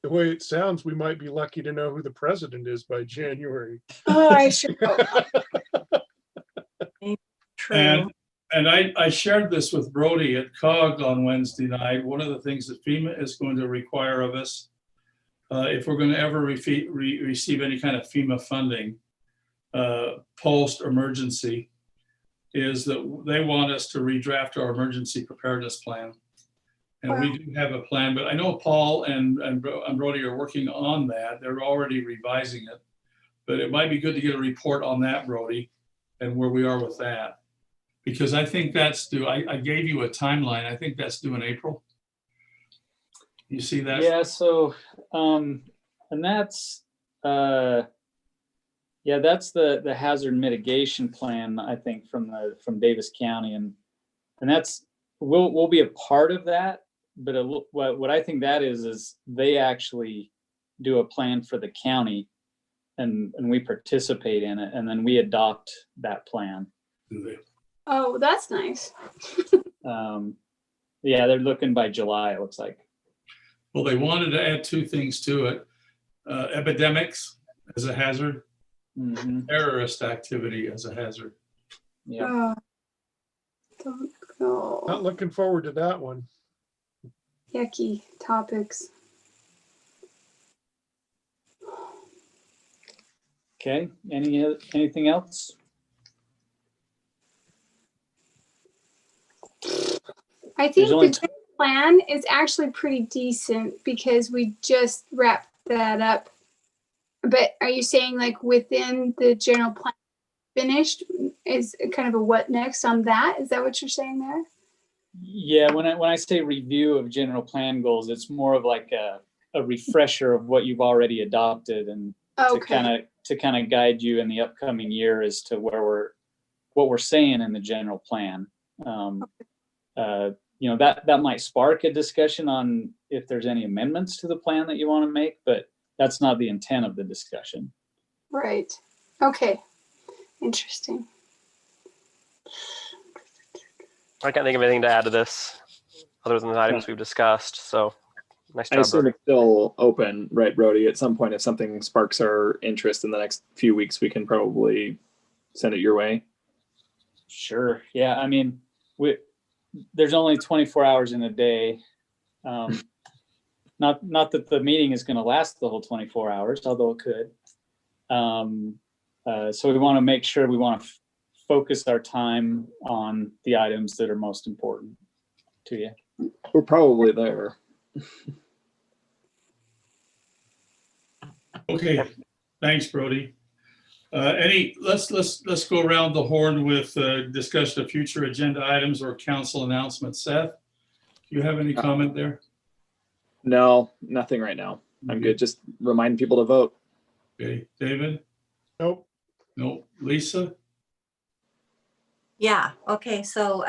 The way it sounds, we might be lucky to know who the president is by January. I sure hope. True. And I shared this with Brody at COG on Wednesday night. One of the things that FEMA is going to require of us, if we're going to ever receive any kind of FEMA funding post-emergency, is that they want us to redraft our emergency preparedness plan. And we do have a plan, but I know Paul and Brody are working on that. They're already revising it. But it might be good to get a report on that, Brody, and where we are with that. Because I think that's due. I gave you a timeline. I think that's due in April. You see that? Yeah, so and that's that's the hazard mitigation plan, I think, from Davis County, and that's we'll be a part of that. But what I think that is they actually do a plan for the county, and we participate in it, and then we adopt that plan. Oh, that's nice. Yeah, they're looking by July, it looks like. Well, they wanted to add two things to it. Epidemics as a hazard, terrorist activity as a hazard. Yeah. Don't go. Not looking forward to that one. Yucky topics. Okay, anything else? I think There's only the general plan is actually pretty decent because we just wrapped that up. But are you saying like within the general plan finished is kind of a what next on that? Is that what you're saying there? Yeah, when I say review of general plan goals, it's more of like a refresher of what you've already adopted, and to kind of guide you in the upcoming year as to what we're saying in the general plan. You know, that might spark a discussion on if there's any amendments to the plan that you want to make, but that's not the intent of the discussion. Right. Okay. Interesting. I can't think of anything to add to this other than the items we've discussed. So nice I job, assume Brody. it's still open, right, Brody? At some point, if something sparks our interest in the next few weeks, we can probably send it your way. Sure. Yeah. I mean, there's only 24 hours in a day. Not that the meeting is going to last the whole 24 hours, although it could. So we want to make sure we want to focus our time on the items that are most important to you. We're probably there. Okay, thanks, Brody. Let's go around the horn with discussion of future agenda items or council announcements. Seth, do you have any comment there? No, nothing right now. I'm good. Just remind people to vote. Okay, David? Nope. Nope. Lisa? Yeah, okay, so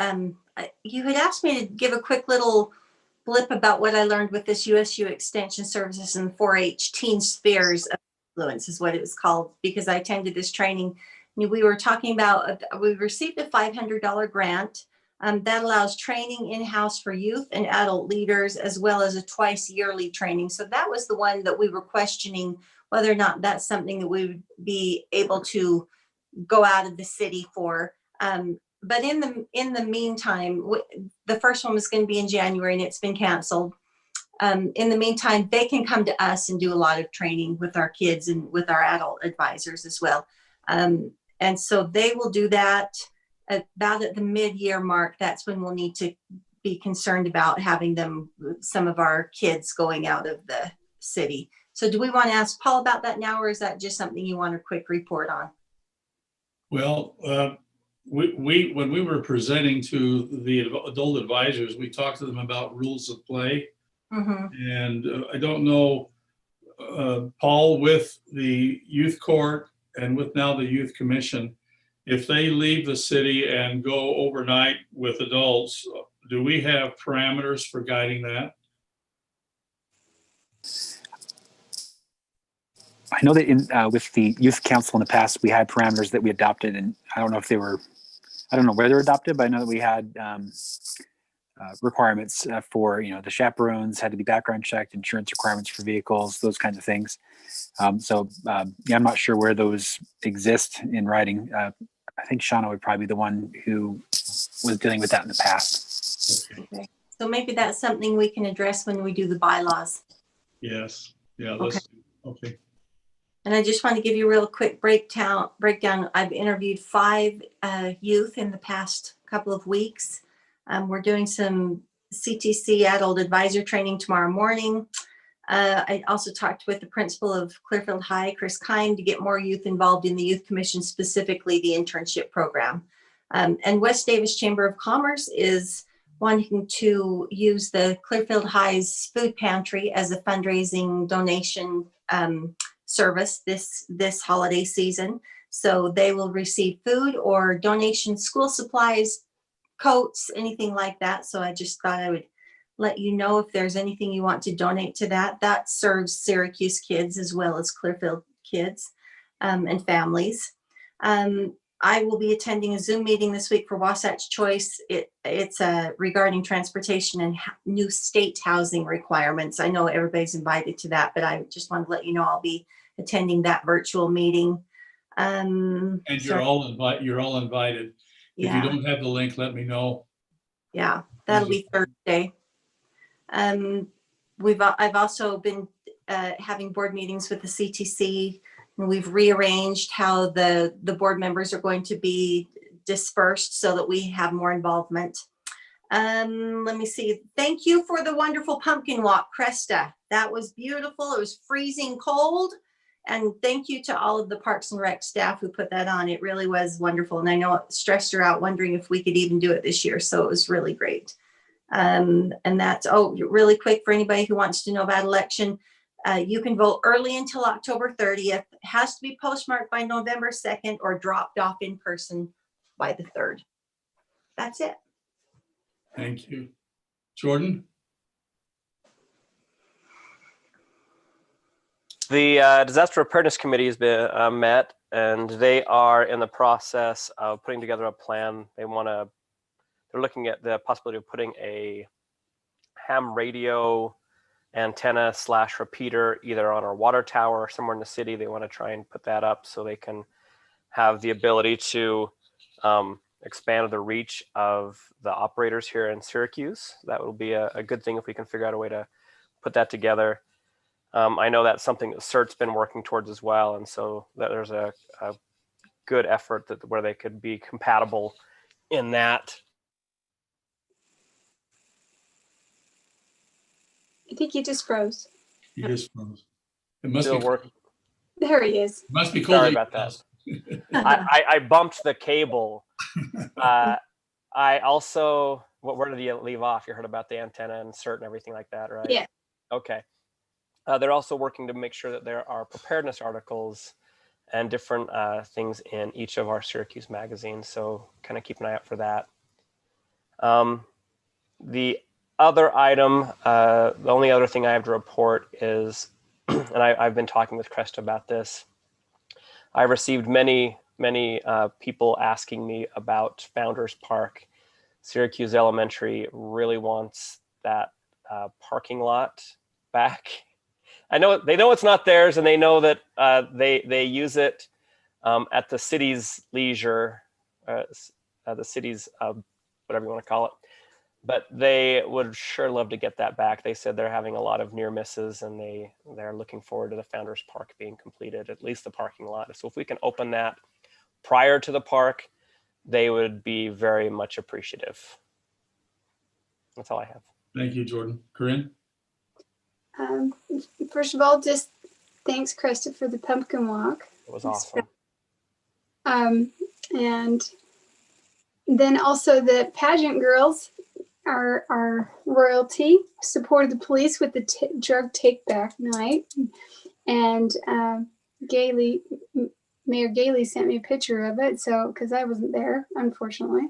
you had asked me to give a quick little blip about what I learned with this USU Extension Services and 4-H Teen Spheres of Influence is what it was called, because I attended this training. We were talking about, we received a $500 grant that allows training in-house for youth and adult leaders, as well as a twice yearly training. So that was the one that we were questioning whether or not that's something that we would be able to go out of the city for. But in the meantime, the first one was going to be in January and it's been canceled. In the meantime, they can come to us and do a lot of training with our kids and with our adult advisors as well. And so they will do that about at the mid-year mark. That's when we'll need to be concerned about having some of our kids going out of the city. So do we want to ask Paul about that now, or is that just something you want a quick report on? Well, we when we were presenting to the adult advisors, we talked to them about rules of play. And I don't know, Paul, with the youth court and with now the youth commission, if they leave the city and go overnight with adults, do we have parameters for guiding that? I know that with the youth council in the past, we had parameters that we adopted, and I don't know if I don't know where they're adopted, but I know that we had requirements for, the chaperones had to be background checked, insurance requirements for vehicles, those kinds of things. Yeah, I'm not sure where those exist in writing. I think Shauna would probably be the one who was dealing with that in the past. Okay. So maybe that's something we can address when we do the bylaws. Yes. Yeah. Let's. Okay. And I just want to give you a real quick breakdown. I've interviewed 5 youth in the past couple of weeks. We're doing some CTC adult advisor training tomorrow morning. I also talked with the principal of Clearfield High, Chris Kime, to get more youth involved in the Youth Commission, specifically the internship program. And West Davis Chamber of Commerce is wanting to use the Clearfield High's food pantry as a fundraising donation service this holiday season. So they will receive food or donation school supplies, coats, anything like that. So I just thought I would let you know if there's anything you want to donate to that. That serves Syracuse kids as well as Clearfield kids and families. I will be attending a Zoom meeting this week for Wasatch Choice. It's regarding transportation and new state housing requirements. I know everybody's invited to that, but I just want to let you know I'll be attending that virtual meeting. And you're all invited. If you don't have the link, let me know. Yeah, that'll be Thursday. I've also been having board meetings with the CTC, and we've rearranged how the board members are going to be dispersed so that we have more involvement. Let me see. Thank you for the wonderful pumpkin walk, Cresta. That was beautiful. It was freezing cold. And thank you to all of the Parks and Rec staff who put that on. It really was wonderful. And I know it stressed her out wondering if we could even do it this year. So it was really great. And that's, really quick for anybody who wants to know about election. You can vote early until October 30th. It has to be postmarked by November 2nd or dropped off in person by the 3rd. That's it. Thank you. Jordan? The Disaster Preparedness Committee has been met, and they are in the process of putting together a plan. They're looking at the possibility of putting a ham radio antenna / repeater either on our water tower or somewhere in the city. They want to try and put that up so they can have the ability to expand the reach of the operators here in Syracuse. That will be a good thing if we can figure out a way to put that together. I know that's something that CERT's been working towards as well, and so that there's a good effort where they could be compatible in that. I think he just froze. He just froze. It must Still be working. There he is. It must be cold. Sorry about that. I bumped the cable. I also, where did you leave off? You heard about the antenna and CERT and everything like that, right? Yeah. Okay. They're also working to make sure that there are preparedness articles and different things in each of our Syracuse magazines. So kind of keep an eye out for that. The other item, the only other thing I have to report is, and I've been talking with Cresta about this. I received many people asking me about Founders Park. Syracuse Elementary really wants that parking lot back. I know they know it's not theirs, and they know that they use it at the city's leisure, the city's whatever you want to call it. but they would sure love to get that back. They said they're having a lot of near misses, and they're looking forward to the Founders Park being completed, at least the parking lot. So if we can open that prior to the park, they would be very much appreciative. That's all I have. Thank you, Jordan. Corinne? First of all, just thanks, Krista, for the pumpkin walk. It was awesome. And then also the pageant girls, our royalty, supported the police with the drug take back night. And Mayor Gailey sent me a picture of it. So, cause I wasn't there, unfortunately,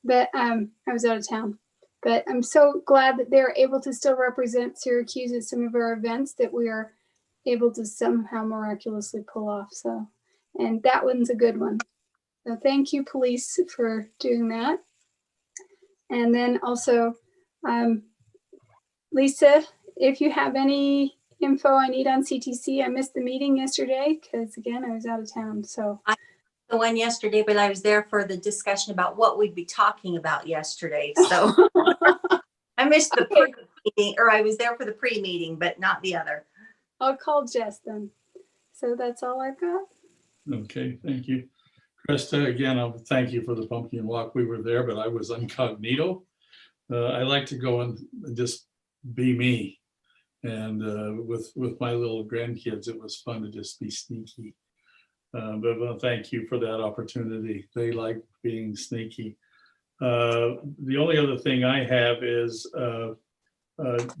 but I was out of town. But I'm so glad that they're able to still represent Syracuse at some of our events that we are able to somehow miraculously pull off. So, and that one's a good one. So thank you, police, for doing that. And then also, Lisa, if you have any info I need on CTC, I missed the meeting yesterday because again, I was out of town. So The one yesterday, but I was there for the discussion about what we'd be talking about yesterday. So I missed the pre-meeting, or I was there for the pre-meeting, but not the other. I'll call Jess then. So that's all I've got. Okay, thank you. Krista, again, I'll thank you for the pumpkin walk. We were there, but I was incognito. I like to go and just be me. And with my little grandkids, it was fun to just be sneaky. But thank you for that opportunity. They like being sneaky. The only other thing I have is,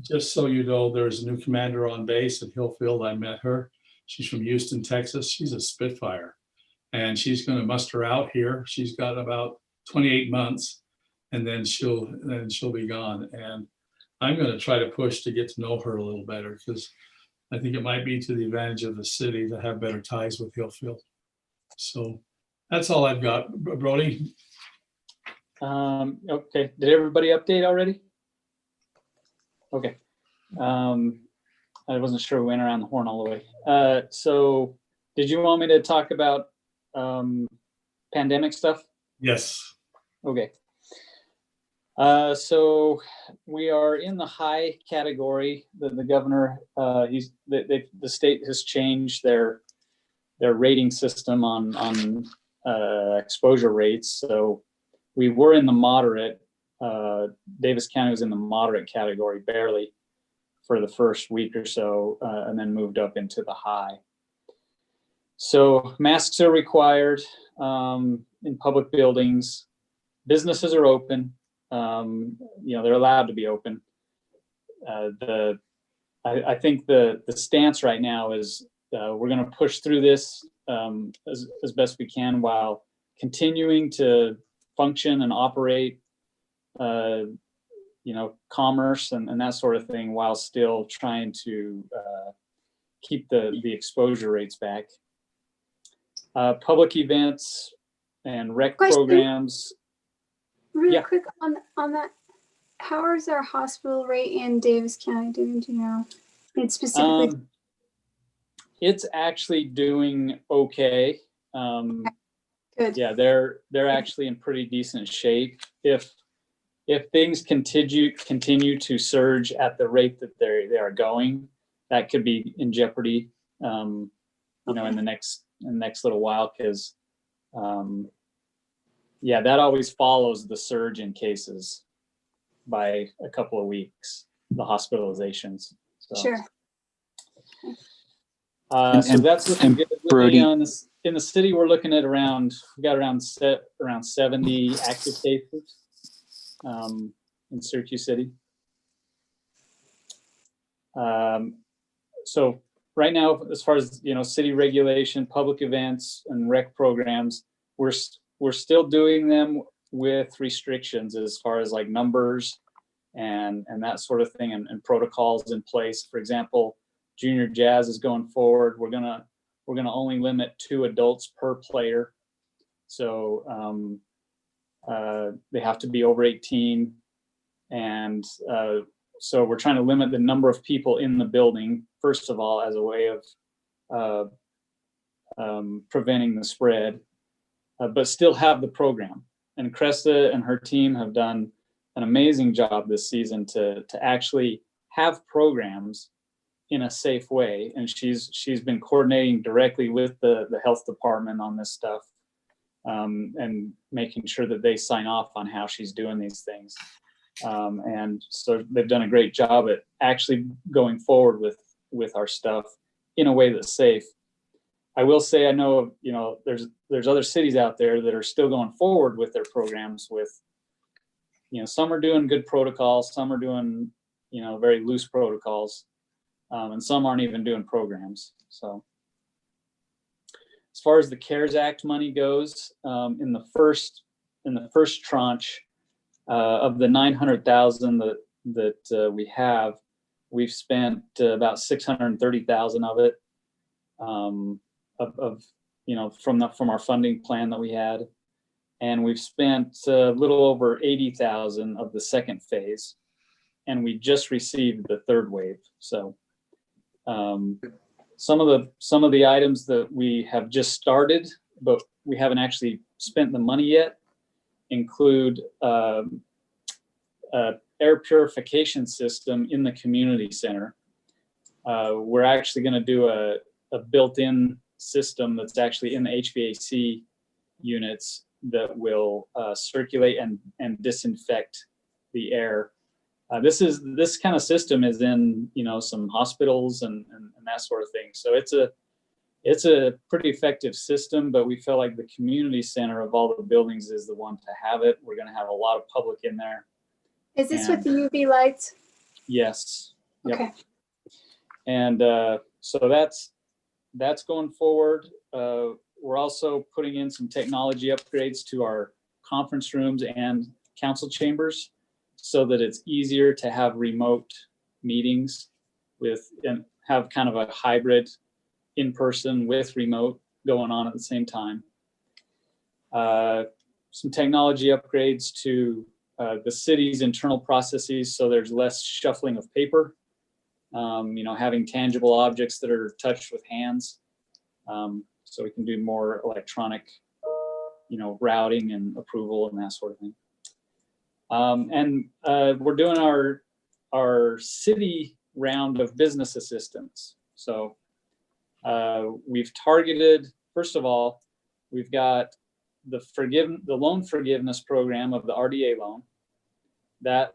just so you know, there's a new commander on base at Hillfield. I met her. She's from Houston, Texas. She's a Spitfire. And she's going to muster out here. She's got about 28 months, and then she'll be gone. And I'm going to try to push to get to know her a little better, because I think it might be to the advantage of the city to have better ties with Hillfield. So that's all I've got. Brody? Okay, did everybody update already? Okay. I wasn't sure we went around the horn all the way. So did you want me to talk about pandemic stuff? Yes. Okay. So we are in the high category. The governor, the state has changed their rating system on exposure rates. So we were in the moderate. Davis County was in the moderate category barely for the first week or so, and then moved up into the high. So masks are required in public buildings. Businesses are open. They're allowed to be open. I think the stance right now is we're going to push through this as best we can while continuing to function and operate, commerce and that sort of thing, while still trying to keep the exposure rates back. Public events and rec programs. Really quick on that, how is our hospital rate in Davis County doing? Do you know? It's specifically. It's actually doing okay. Good. Yeah, they're actually in pretty decent shape. If things continue to surge at the rate that they are going, that could be in jeopardy. In the next little while, because that always follows the surge in cases by a couple of weeks, the hospitalizations. So. Sure. So that's looking good. Brody, In the city, we're looking at around 70 active cases in Syracuse City. So right now, as far as city regulation, public events, and rec programs, we're still doing them with restrictions as far as like numbers and that sort of thing, and protocols in place. For example, junior jazz is going forward. We're gonna only limit 2 adults per player, so they have to be over 18, and so we're trying to limit the number of people in the building, first of all, as a way of preventing the spread, but still have the program. And Cresta and her team have done an amazing job this season to actually have programs in a safe way. And she's been coordinating directly with the health department on this stuff, and making sure that they sign off on how she's doing these things. And so they've done a great job at actually going forward with our stuff in a way that's safe. I will say, I know, you know, there's other cities out there that are still going forward with their programs with, you know, some are doing good protocols, some are doing, you know, very loose protocols, and some aren't even doing programs. So as far as the CARES Act money goes, in the first tranche of the 900,000 that we have, we've spent about 630,000 of it, of you know, from our funding plan that we had, and we've spent a little over 80,000 of the second phase, and we just received the third wave. So some of the items that we have just started, but we haven't actually spent the money yet, include air purification system in the community center. We're actually going to do a built-in system that's actually in the HVAC units that will circulate and disinfect the air. This kind of system is in, you know, some hospitals and that sort of thing. So it's a pretty effective system, but we feel like the community center of all the buildings is the one to have it. We're going to have a lot of public in there. Is this with the UV lights? Yes. Yep. Okay. And so that's going forward. We're also putting in some technology upgrades to our conference rooms and council chambers so that it's easier to have remote meetings and have kind of a hybrid in-person with remote going on at the same time. Some technology upgrades to the city's internal processes, so there's less shuffling of paper, you know, having tangible objects that are touched with hands, so we can do more electronic, you know, routing and approval and that sort of thing. And we're doing our city round of business assistance. So we've targeted, first of all, we've got the loan forgiveness program of the RDA loan. That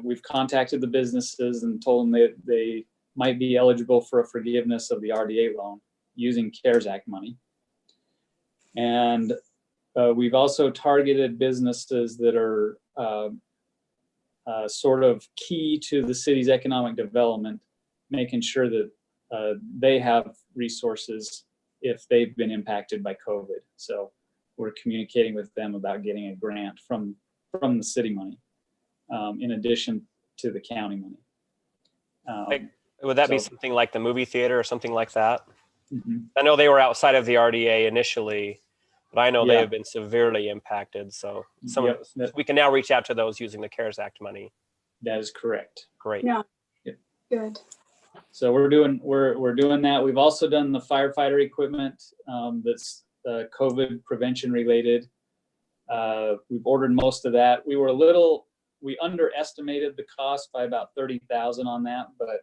we've contacted the businesses and told them that they might be eligible for a forgiveness of the RDA loan using CARES Act money. And we've also targeted businesses that are sort of key to the city's economic development, making sure that they have resources if they've been impacted by COVID. So we're communicating with them about getting a grant from the city money, in addition to the county money. Would that be something like the movie theater or something like that? Mm-hmm. I know they were outside of the RDA initially, but I know they have been severely impacted. So we can now reach out to those using the CARES Act money. That is correct. Great. Yeah. Yep. Good. So we're doing that. We've also done the firefighter equipment that's COVID prevention related. We've ordered most of that. We underestimated the cost by about 30,000 on that, but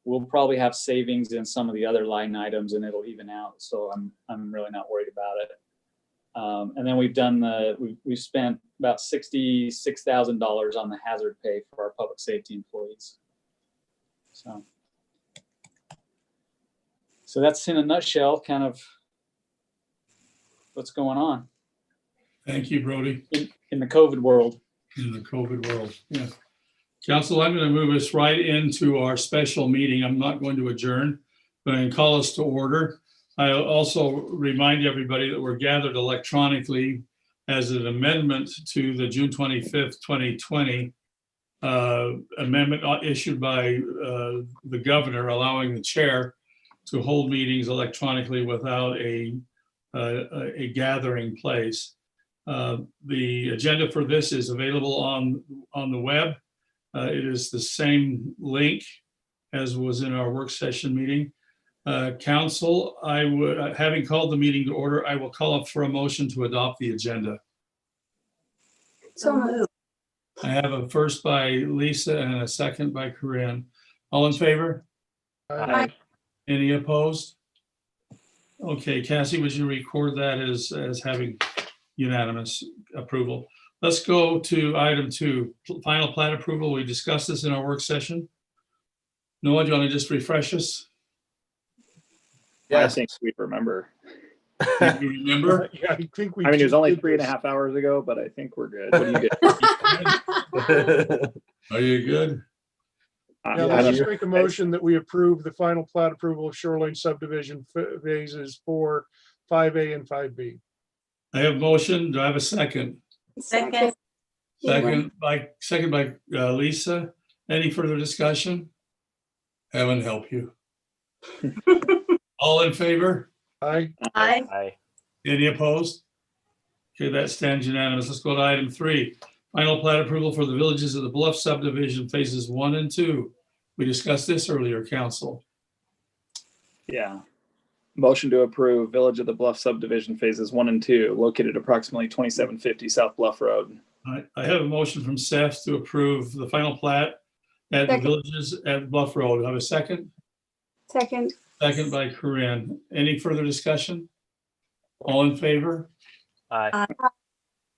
we'll probably have savings in some of the other line items and it'll even out. So I'm really not worried about it. And then we've spent about $66,000 on the hazard pay for our public safety employees. So that's in a nutshell, kind of what's going on Thank you, Brody. in the COVID world. In the COVID world, yeah. Council, I'm going to move us right into our special meeting. I'm not going to adjourn, but I can call us to order. I'll also remind everybody that we're gathered electronically as an amendment to the June 25th, 2020 amendment issued by the governor, allowing the chair to hold meetings electronically without a gathering place. The agenda for this is available on the web. It is the same link as was in our work session meeting. Council, having called the meeting to order, I will call up for a motion to adopt the agenda. So moved. I have a first by Lisa and a second by Corinne. All in favor? Aye. Any opposed? Okay, Cassie, would you record that as having unanimous approval? Let's go to item 2, final plat approval. We discussed this in our work session. Noah, do you want to just refresh us? I Yes. think we remember. Do you remember? Yeah, I think we. I mean, it was just only did this. 3.5 hours ago, but I think we're good. What do you get? Are you good? Yeah, I let's don't just know. make a motion that we approve the final plat approval of Shoreline subdivision phases 4, 5A and 5B. I have motion. Do I have a second? Second. Second by Lisa. Any further discussion? Heaven help you. All in favor? Aye. Aye. Aye. Any opposed? Okay, that stands unanimous. Let's go to item 3. Final plat approval for the Villages of the Bluff subdivision phases 1 and 2. We discussed this earlier, council. Yeah. Motion to approve Village of the Bluff subdivision phases 1 and 2, located approximately 2750 South Bluff Road. I have a motion from Seth to approve the final plat at the Second. Villages at Bluff Road. Do I have a second? Second. Second by Corinne. Any further discussion? All in favor? Aye.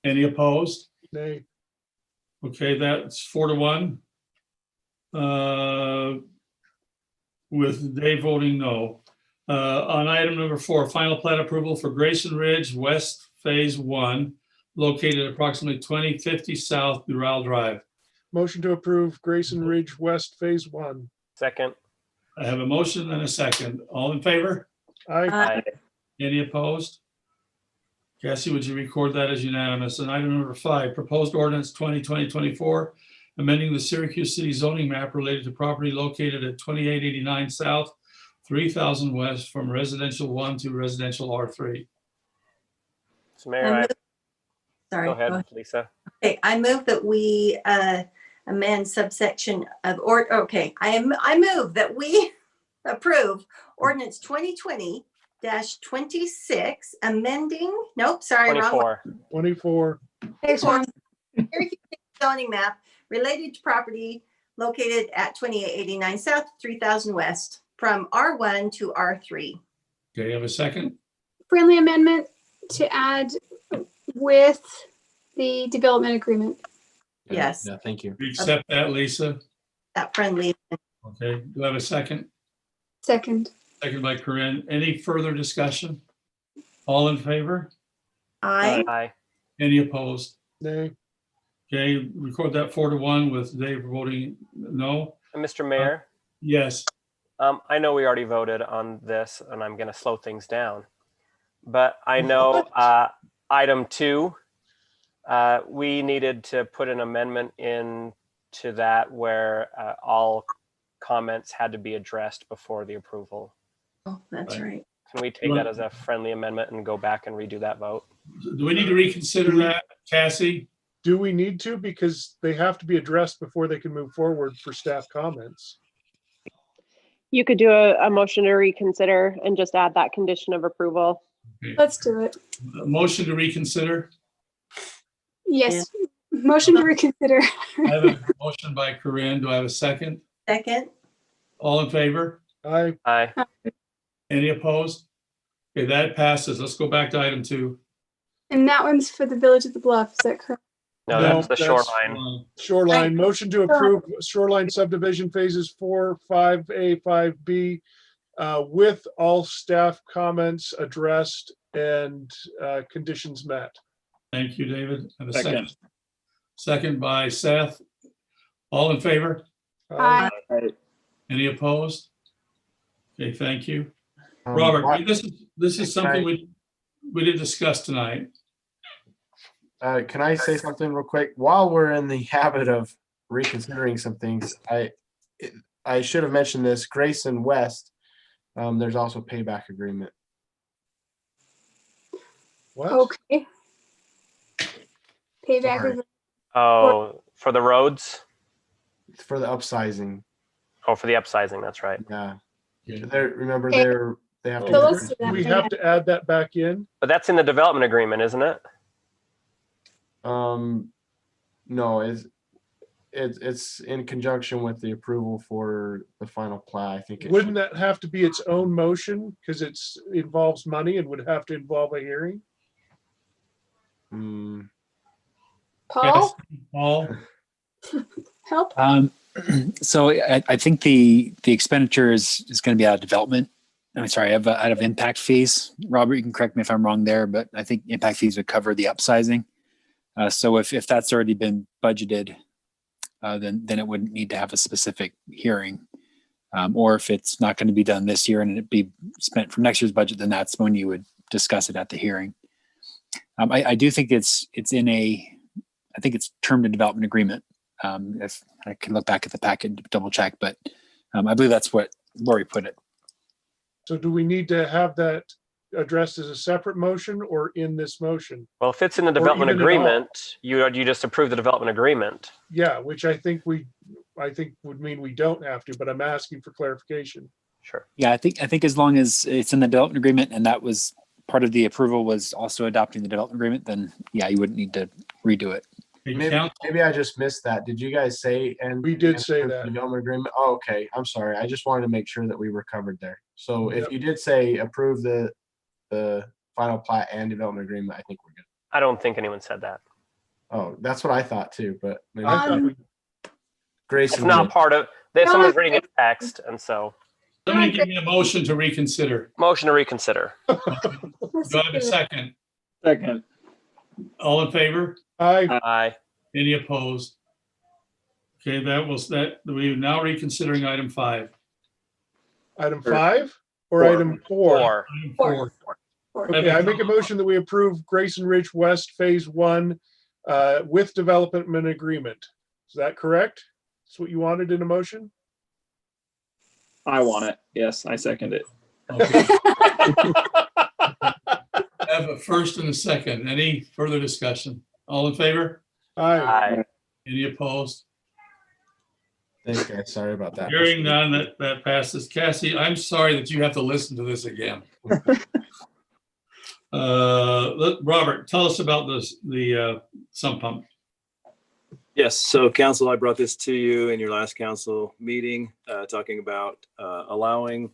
Any opposed? Nay. Okay, that's 4-1. With Dave voting no. On item number 4, final plat approval for Grayson Ridge West Phase 1, located approximately 2050 South Dural Drive. Motion to approve Grayson Ridge West Phase 1. Second. I have a motion and a second. All in favor? Aye. Aye. Any opposed? Cassie, would you record that as unanimous? And item number 5, proposed ordinance 2020-24, amending the Syracuse City zoning map related to property located at 2889 South, 3000 West from residential 1 to residential R3. So Mayor, I, Sorry. go ahead, Lisa. Okay, I move that we amend subsection of, I move that we approve ordinance 2020-26, amending, nope, sorry, wrong one. 24. 24. Next one. Syracuse zoning map related to property located at 2889 South, 3000 West, from R1 to R3. Okay, you have a second? Friendly amendment to add with the development agreement. Yes. Yeah, thank you. You accept that, Lisa? That friendly. Okay, do I have a second? Second. Second by Corinne. Any further discussion? All in favor? Aye. Aye. Any opposed? Nay. Okay, record that 4-1 with Dave voting no. And Mr. Mayor, Yes. I know we already voted on this and I'm going to slow things down. But I know item 2, we needed to put an amendment in to that where all comments had to be addressed before the approval. Oh, that's right. Can we take that as a friendly amendment and go back and redo that vote? Do we need to reconsider that, Cassie? Do we need to? Because they have to be addressed before they can move forward for staff comments. You could do a motion to reconsider and just add that condition of approval. Let's do it. A motion to reconsider? Yes. Motion to reconsider. I have a motion by Corinne. Do I have a second? Second. All in favor? Aye. Aye. Any opposed? Okay, that passes. Let's go back to item 2. And that one's for the Village of the Bluff. Is that correct? No, that's the shoreline. Shoreline, motion to approve shoreline subdivision phases 4, 5A, 5B with all staff comments addressed and conditions met. Thank you, David. And a Second. second. Second by Seth. All in favor? Aye. Any opposed? Okay, thank you. Um, Robert, what- this is something we didn't discuss tonight. Can I say something real quick? While we're in the habit of reconsidering some things, I should have mentioned this. Grayson West, there's also payback agreement. What? Okay. Payback. Sorry. Oh, for the roads? For the upsizing. Oh, for the upsizing, that's right. Yeah. Okay. Remember Okay. they have So to. let's do Do that. we have to add that back in? But that's in the development agreement, isn't it? No, it's in conjunction with the approval for the final plat. I think. Wouldn't that have to be its own motion because it's involves money and would have to involve a hearing? Paul, Paul, help. So I think the expenditure is going to be out of development. I'm sorry, out of impact fees. Robert, you can correct me if I'm wrong there, but I think impact fees would cover the upsizing. So if that's already been budgeted, then it wouldn't need to have a specific hearing. Or if it's not going to be done this year and it be spent from next year's budget, then that's when you would discuss it at the hearing. I do think it's termed a development agreement. If I can look back at the packet to double check, but I believe that's where we put it. So do we need to have that addressed as a separate motion or in this motion? Well, if it's in the development even at all. agreement, you just approve the development agreement. Yeah, which I think would mean we don't have to, but I'm asking for clarification. Sure. Yeah, I think as long as it's in the development agreement and that was part of the approval was also adopting the development agreement, then yeah, you wouldn't need to redo it. Maybe I just missed that. Did you guys say? And we did say the that development agreement. Oh, okay. I'm sorry. I just wanted to make sure that we were covered there. So if Yep. you did say approve the final plat and development agreement, I think we're good. I don't think anyone said that. Oh, that's what I thought too. But maybe I thought we- Grayson It's not did. part of. Someone's reading it text, and so somebody give me a motion to reconsider. motion to reconsider. Do I have a second? Second. All in favor? Aye. Any opposed? Okay, that was that. We're now reconsidering item 5. Item 5 or Four. item 4? Item 4. Okay, I make a motion that we approve Grayson Ridge West Phase 1 with development agreement. Is that correct? That's what you wanted in a motion? I want it. Yes, I second it. Okay. I have a first and a second. Any further discussion? All in favor? Aye. Aye. Any opposed? Thanks, guys. Sorry about that. Hearing none, that passes. Cassie, I'm sorry that you have to listen to this again. Robert, tell us about the sump pump. Yes, so council, I brought this to you in your last council meeting, talking about allowing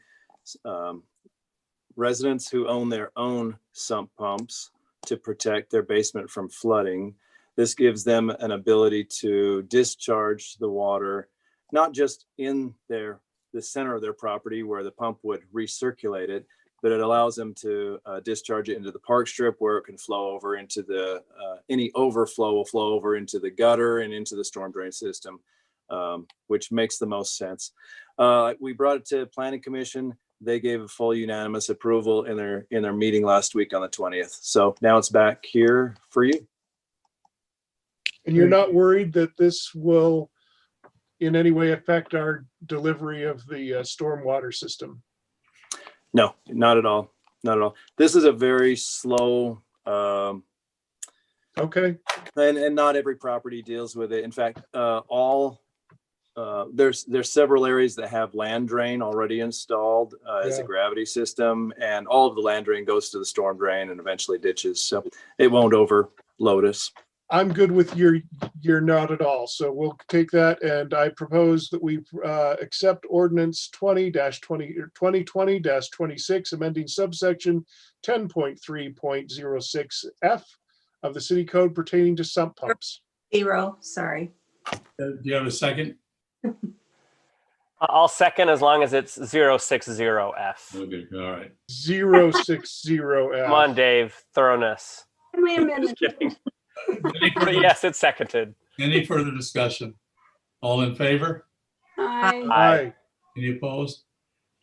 residents who own their own sump pumps to protect their basement from flooding. This gives them an ability to discharge the water, not just in the center of their property where the pump would recirculate it, but it allows them to discharge it into the park strip where it can flow over into any overflow will flow over into the gutter and into the storm drain system, which makes the most sense. We brought it to Planning Commission. They gave a full unanimous approval in their meeting last week on the 20th. So now it's back here for you. And you're not worried that this will in any way affect our delivery of the stormwater system? No, not at all. Not at all. This is a very slow, Okay, and not every property deals with it. In fact, there's several areas that have land drain already installed as a Yeah. gravity system, and all of the land drain goes to the storm drain and eventually ditches. So it won't overload us. I'm good with your not at all. So we'll take that and I propose that we accept ordinance 2020-26, amending subsection 10.3.06 F of the city code pertaining to sump pumps. 0, sorry. Do you have a second? I'll second as long as it's 060F. Okay, all right. 060F. Come on, Dave. Thoroughness. Wait a minute. Just kidding. Any But further, yes, it's seconded. any further discussion? All in favor? Aye. Aye. Any opposed?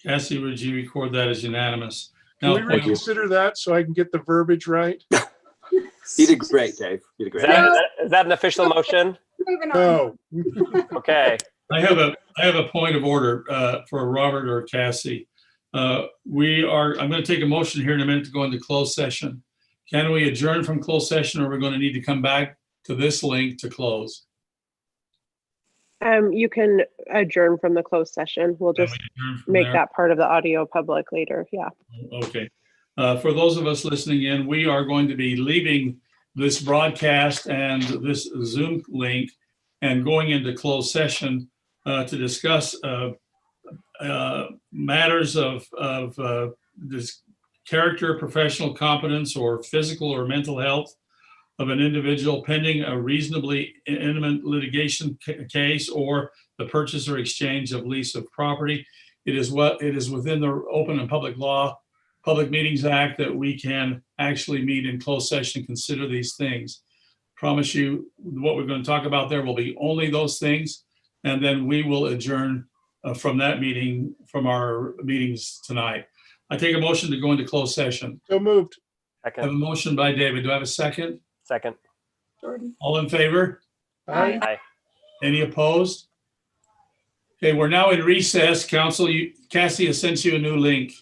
Cassie, would you record that as unanimous? Can Now, we reconsider that so I can get the verbiage right? You did great, Dave. You did Is great. is that an official motion? Moving on. No. Okay. I have a point of order for Robert or Cassie. I'm going to take a motion here in a minute to go into closed session. Can we adjourn from closed session, or we're going to need to come back to this link to close? You can adjourn from the closed session. We'll Can just we adjourn from make there? that part of the audio public later. Yeah. Okay. For those of us listening in, we are going to be leaving this broadcast and this Zoom link and going into closed session to discuss matters of this character, professional competence, or physical or mental health of an individual pending a reasonably imminent litigation case or the purchase or exchange of lease of property. It is within the Open and Public Meetings Act that we can actually meet in closed session, consider these things. Promise you, what we're going to talk about there will be only those things, and then we will adjourn from that meeting, from our meetings tonight. I take a motion to go into closed session. So moved. I have a motion by David. Do I have a second? Second. Jordan. All in favor? Aye. Aye. Any opposed? Okay, we're now in recess. Council, Cassie has sent you a new link.